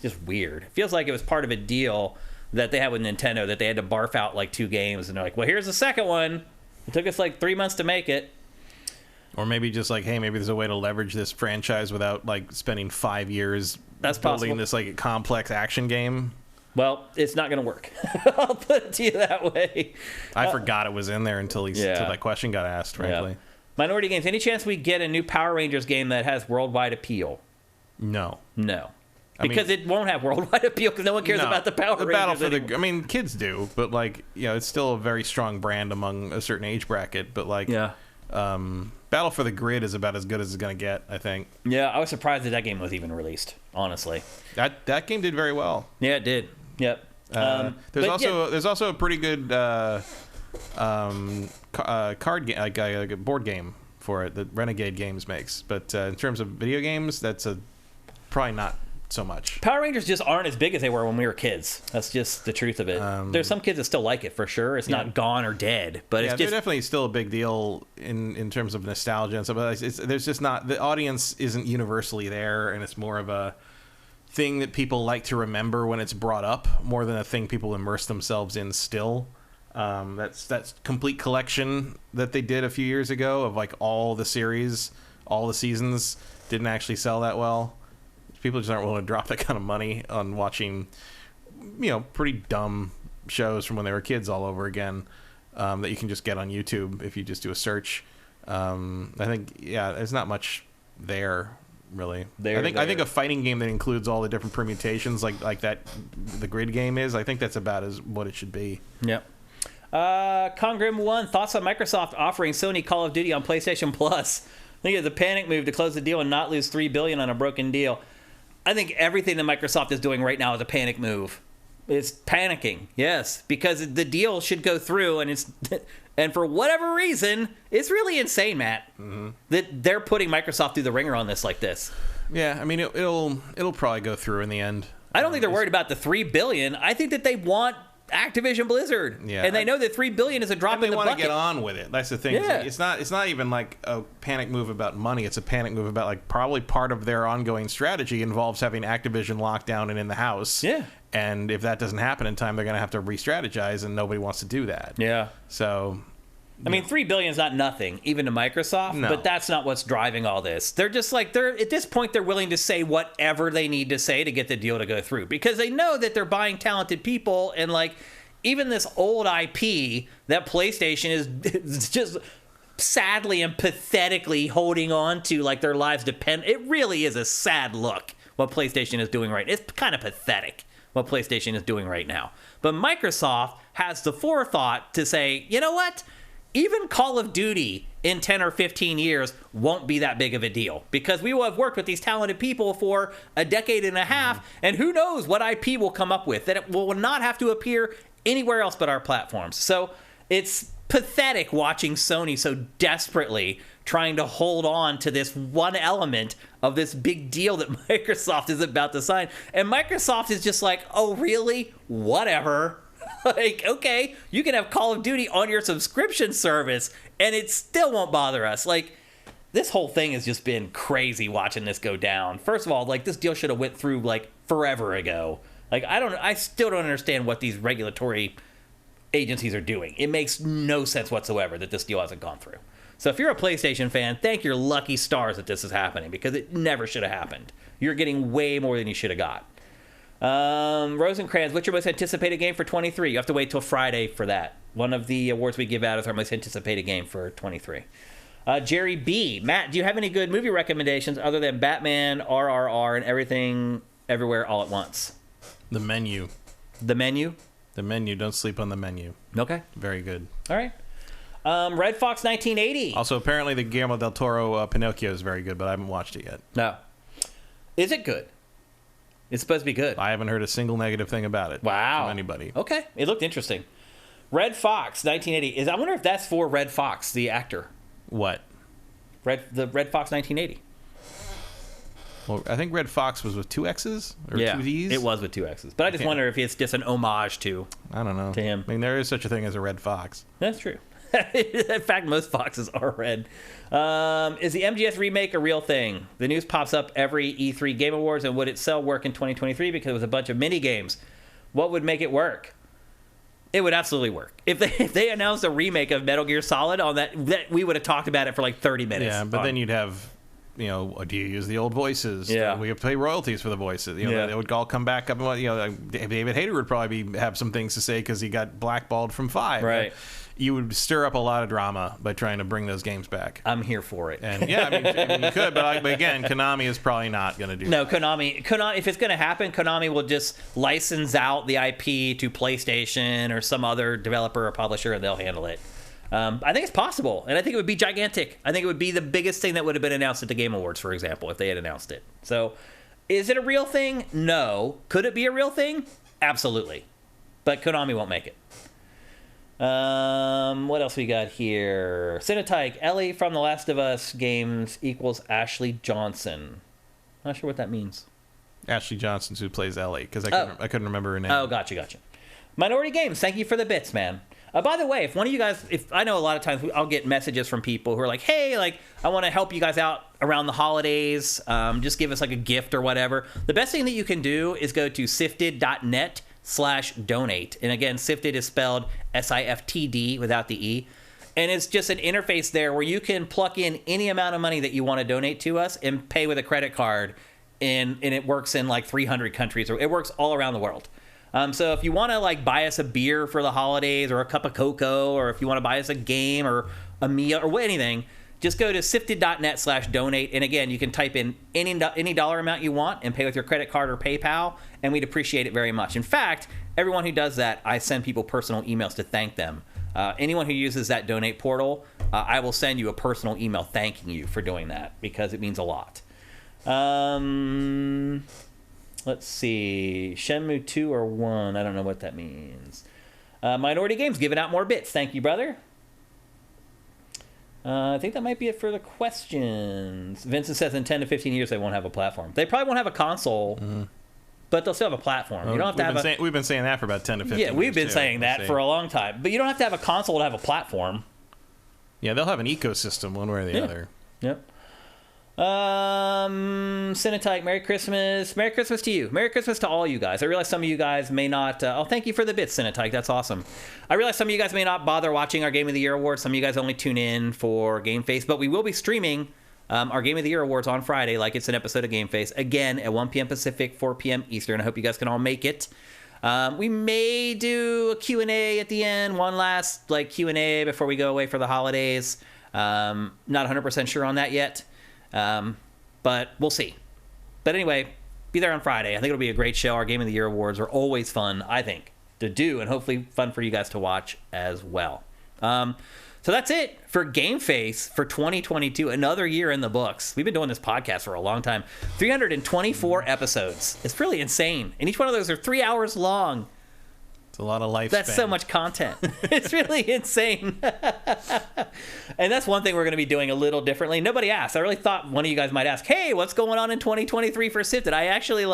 [SPEAKER 1] Just weird. It feels like it was part of a deal that they had with Nintendo, that they had to barf out 2 games, and they're like, well, here's the second one. It took us 3 months to make it.
[SPEAKER 2] Or maybe just hey, maybe there's a way to leverage this franchise without spending 5 years building this complex action game.
[SPEAKER 1] Well, it's not going to work. I'll put it to you that way.
[SPEAKER 2] I forgot it was in there until that question got asked, frankly.
[SPEAKER 1] Minority Games. Any chance we get a new Power Rangers game that has worldwide appeal?
[SPEAKER 2] No.
[SPEAKER 1] Because it won't have worldwide appeal because no one cares about the Power Rangers.
[SPEAKER 2] Battle for the, I mean, kids do, but like, it's still a very strong brand among a certain age bracket. But like, Battle for the Grid is about as good as it's gonna get, I think. Yeah,
[SPEAKER 1] I was surprised that game was even released. Honestly,
[SPEAKER 2] that game did very well.
[SPEAKER 1] Yeah, it did. Yep.
[SPEAKER 2] There's also a pretty good card game, like a board game for it that Renegade Games makes. But in terms of video games, that's probably not so much.
[SPEAKER 1] Power Rangers just aren't as big as they were when we were kids. That's just the truth of it. There's some kids that still like it for sure. It's not gone or dead, but it's just...
[SPEAKER 2] they're definitely still a big deal in terms of nostalgia and stuff. But there's just not, the audience isn't universally there, and it's more of a thing that people like to remember when it's brought up, more than a thing people immerse themselves in still. That's complete collection that they did a few years ago of like all the series, all the seasons, didn't actually sell that well. People just aren't willing to drop that kind of money on watching, pretty dumb shows from when they were kids all over again, that you can just get on YouTube if you just do a search. I think, there's not much there, really. I think a fighting game that includes all the different permutations, like that, the Grid game is, I think that's about as what it should be.
[SPEAKER 1] Yep. Congrim 1, thoughts on Microsoft offering Sony Call of Duty on PlayStation Plus? I think it's a panic move to close the deal and not lose $3 billion on a broken deal. I think everything that Microsoft is doing right now is a panic move. It's panicking, yes, because the deal should go through, and for whatever reason, it's really insane, Matt, that they're putting Microsoft through the ringer on this like this.
[SPEAKER 2] Yeah, I mean, it'll probably go through in the end.
[SPEAKER 1] I don't think they're worried about the $3 billion. I think that they want Activision Blizzard, and they know that $3 billion is a drop in the bucket.
[SPEAKER 2] They want to get on with it. That's the thing.
[SPEAKER 1] Yeah.
[SPEAKER 2] It's not even like a panic move about money. It's a panic move about like probably part of their ongoing strategy involves having Activision locked down and in the house.
[SPEAKER 1] Yeah.
[SPEAKER 2] And if that doesn't happen in time, they're going to have to re-strategize, and nobody wants to do that.
[SPEAKER 1] Yeah.
[SPEAKER 2] So,
[SPEAKER 1] I mean, $3 billion is not nothing, even to Microsoft, but that's not what's driving all this. They're just like, at this point, they're willing to say whatever they need to say to get the deal to go through, because they know that they're buying talented people, and like, even this old IP that PlayStation is just sadly and pathetically holding on to, like their lives depend. It really is a sad look what PlayStation is doing right now. It's kind of pathetic what PlayStation is doing right now. But Microsoft has the forethought to say, you know what? Even Call of Duty in 10 or 15 years won't be that big of a deal, because we will have worked with these talented people for a decade and a half, and who knows what IP will come up with that it will not have to appear anywhere else but our platforms. So it's pathetic watching Sony so desperately trying to hold on to this one element of this big deal that Microsoft is about to sign. And Microsoft is just like, oh, really? Whatever. Like, okay, you can have Call of Duty on your subscription service and it still won't bother us. Like, this whole thing has just been crazy watching this go down. First of all, like, this deal should have went through like forever ago. Like, I still don't understand what these regulatory agencies are doing. It makes no sense whatsoever that this deal hasn't gone through. So if you're a PlayStation fan, thank your lucky stars that this is happening, because it never should have happened. You're getting way more than you should have got. Rosencrantz, what's your most anticipated game for 23? You have to wait till Friday for that. One of the awards we give out is our most anticipated game for 23. Jerry B. Matt, do you have any good movie recommendations other than Batman, RRR, and Everything Everywhere All at Once?
[SPEAKER 2] The Menu.
[SPEAKER 1] The Menu?
[SPEAKER 2] The Menu. Don't sleep on The Menu.
[SPEAKER 1] Okay.
[SPEAKER 2] Very good.
[SPEAKER 1] All right. Red Fox 1980.
[SPEAKER 2] Also, apparently the Guillermo del Toro Pinocchio is very good, but I haven't watched it yet.
[SPEAKER 1] No. Is it good? It's supposed to be good.
[SPEAKER 2] I haven't heard a single negative thing about it.
[SPEAKER 1] Wow.
[SPEAKER 2] From anybody.
[SPEAKER 1] Okay. It looked interesting. Red Fox 1980. I wonder if that's for Red Fox, the actor.
[SPEAKER 2] What?
[SPEAKER 1] The Red Fox 1980.
[SPEAKER 2] Well, I think Red Fox was with 2 X's or 2 V's.
[SPEAKER 1] It was with 2 X's. But I just wonder if it's just an homage to.
[SPEAKER 2] I don't know.
[SPEAKER 1] To him.
[SPEAKER 2] I mean, there is such a thing as a red fox.
[SPEAKER 1] That's true. In fact, most foxes are red. Is the MGS remake a real thing? The news pops up every E3 Game Awards, and would it sell work in 2023 because it was a bunch of mini games? What would make it work? It would absolutely work. If they announced a remake of Metal Gear Solid on that we would have talked about it for like 30 minutes.
[SPEAKER 2] Yeah, but then you'd have, do you use the old voices?
[SPEAKER 1] Yeah.
[SPEAKER 2] We have to pay royalties for the voices. They would all come back up. And David Hayter would probably have some things to say because he got blackballed from 5.
[SPEAKER 1] Right.
[SPEAKER 2] you would stir up a lot of drama by trying to bring those games back.
[SPEAKER 1] I'm here for it.
[SPEAKER 2] And yeah, I mean you could, but again, Konami is probably not going to do
[SPEAKER 1] No,
[SPEAKER 2] that.
[SPEAKER 1] Konami, if it's going to happen, Konami will just license out the IP to PlayStation or some other developer or publisher, and they'll handle it. I think it's possible, and I think it would be gigantic. I think it would be the biggest thing that would have been announced at the Game Awards, for example, if they had announced it. So, is it a real thing? No. Could it be a real thing? Absolutely. But Konami won't make it. What else we got here? Cinetyke, Ellie from The Last of Us games equals Ashley Johnson. Not sure what that means.
[SPEAKER 2] Ashley Johnson, who plays Ellie, because I couldn't remember her name.
[SPEAKER 1] Oh, gotcha. Minority Games, thank you for the bits, man. By the way, if one of you guys, if I know a lot of times I'll get messages from people who are like, hey, like, I want to help you guys out around the holidays. Just give us like a gift or whatever. The best thing that you can do is go to sifted.net/donate. And again, Sifted is spelled SIFTD without the E. And it's just an interface there where you can plug in any amount of money that you want to donate to us and pay with a credit card. And it works in like 300 countries. Or it works all around the world. So if you want to like buy us a beer for the holidays or a cup of cocoa, or if you want to buy us a game or a meal or anything, just go to sifted.net/donate. And again, you can type in any dollar amount you want and pay with your credit card or PayPal, and we'd appreciate it very much. In fact, everyone who does that, I send people personal emails to thank them. Anyone who uses that donate portal, I will send you a personal email thanking you for doing that, because it means a lot. Let's see. Shenmue 2 or 1. I don't know what that means. Minority Games giving out more bits. Thank you, brother. I think that might be it for the questions. Vincent says in 10 to 15 years they won't have a platform. They probably won't have a console, but they'll still have a platform. You don't have to
[SPEAKER 2] we've been saying that for about 10 to 15 years.
[SPEAKER 1] Yeah, we've been saying that for a long time. But you don't have to have a console to have a platform.
[SPEAKER 2] Yeah, they'll have an ecosystem one way or the other.
[SPEAKER 1] Yep. Cinetyke, Merry Christmas. Merry Christmas to you. Merry Christmas to all you guys. I realize some of you guys may not... thank you for the bits, Cinetyke. That's awesome. I realize some of you guys may not bother watching our Game of the Year Awards. Some of you guys only tune in for GameFace. But we will be streaming our Game of the Year Awards on Friday, like it's an episode of GameFace. Again, at 1 p.m. Pacific, 4 p.m. Eastern. I hope you guys can all make it. We may do a Q&A at the end. One last Q&A before we go away for the holidays. Not 100% sure on that yet. But we'll see. But anyway, be there on Friday. I think it'll be a great show. Our Game of the Year Awards are always fun, I think, to do, and hopefully fun for you guys to watch as well. So that's it for GameFace for 2022. Another year in the books. We've been doing this podcast for a long time. 324 episodes. It's really insane. And each one of those are 3 hours long.
[SPEAKER 2] It's a lot of lifespan.
[SPEAKER 1] That's so much content. It's really insane. And that's one thing we're going to be doing a little differently. Nobody asked. I really thought one of you guys might ask, hey, what's going on in 2023 for Sifted? I actually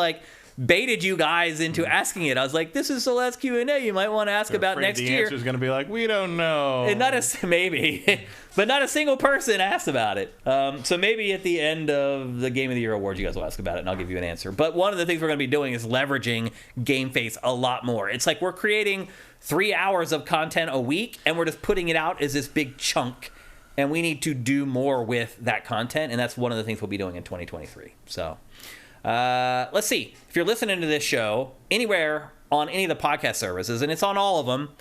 [SPEAKER 1] baited you guys into asking it. I was like, this is the last Q&A you might want to ask about next year.
[SPEAKER 2] The answer's going to be like, we don't know.
[SPEAKER 1] And maybe, but not a single person asked about it. So maybe at the end of the Game of the Year Awards, you guys will ask about it, and I'll give you an answer. But one of the things we're going to be doing is leveraging GameFace a lot more. It's like we're creating 3 hours of content a week, and we're just putting it out as this big chunk. And we need to do more with that content, and that's one of the things we'll be doing in 2023. So... let's see. If you're listening to this show anywhere on any of the podcast services, and it's on all of them,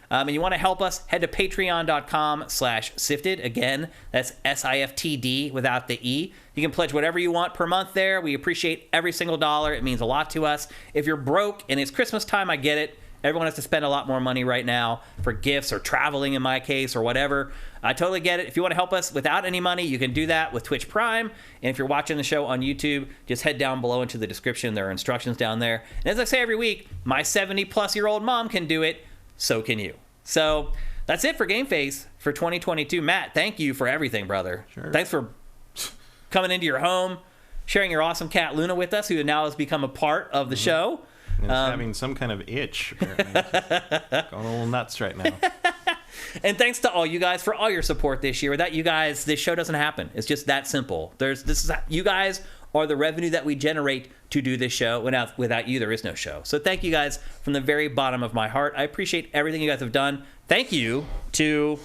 [SPEAKER 1] and you want to help us, head to patreon.com/sifted. Again, that's SIFTD without the E. You can pledge whatever you want per month there. We appreciate every single dollar. It means a lot to us. If you're broke and it's Christmas time, I get it. Everyone has to spend a lot more money right now for gifts or traveling in my case or whatever. I totally get it. If you want to help us without any money, you can do that with Twitch Prime. And if you're watching the show on YouTube, just head down below into the description. There are instructions down there. And as I say every week, my 70-plus-year-old mom can do it. So can you. So that's it for GameFace for 2022. Matt, thank you for everything, brother.
[SPEAKER 2] Sure.
[SPEAKER 1] Thanks for coming into your home, sharing your awesome cat Luna with us, who now has become a part of the show.
[SPEAKER 2] And it's having some kind of itch, apparently. Going a little nuts right now.
[SPEAKER 1] And thanks to all you guys for all your support this year. Without you guys, this show doesn't happen. It's just that simple. You guys are the revenue that we generate to do this show. Without you, there is no show. So thank you guys from the very bottom of my heart. I appreciate everything you guys have done. Thank you to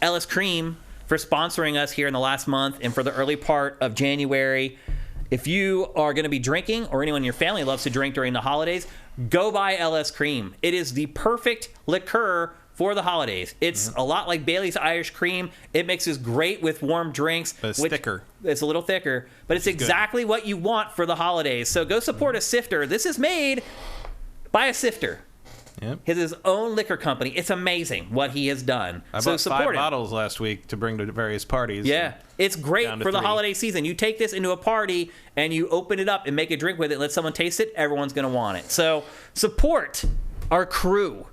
[SPEAKER 1] Ellis Cream for sponsoring us here in the last month and for the early part of January. If you are going to be drinking, or anyone in your family loves to drink during the holidays, go buy LS Cream. It is the perfect liqueur for the holidays. It's a lot like Bailey's Irish Cream. It mixes great with warm drinks.
[SPEAKER 2] But it's thicker.
[SPEAKER 1] It's a little thicker, but it's exactly what you want for the holidays. So go support a sifter. This is made by a sifter.
[SPEAKER 2] Yep.
[SPEAKER 1] His own liquor company. It's amazing what he has done.
[SPEAKER 2] I
[SPEAKER 1] so
[SPEAKER 2] bought
[SPEAKER 1] support
[SPEAKER 2] 5
[SPEAKER 1] it.
[SPEAKER 2] bottles last week to bring to various parties.
[SPEAKER 1] Yeah, it's great
[SPEAKER 2] down to
[SPEAKER 1] for the
[SPEAKER 2] 3.
[SPEAKER 1] holiday season. You take this into a party and you open it up and make a drink with it. Let someone taste it. Everyone's going to want it. So support our crew.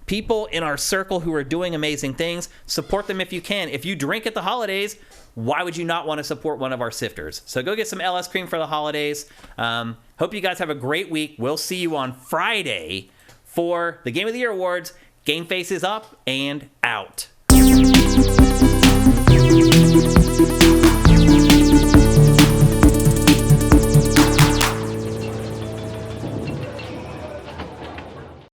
[SPEAKER 1] People in our circle who are doing amazing things. Support them if you can. If you drink at the holidays, why would you not want to support one of our sifters? So go get some LS Cream for the holidays. Hope you guys have a great week. We'll see you on Friday for the Game of the Year Awards. GameFace is up and out.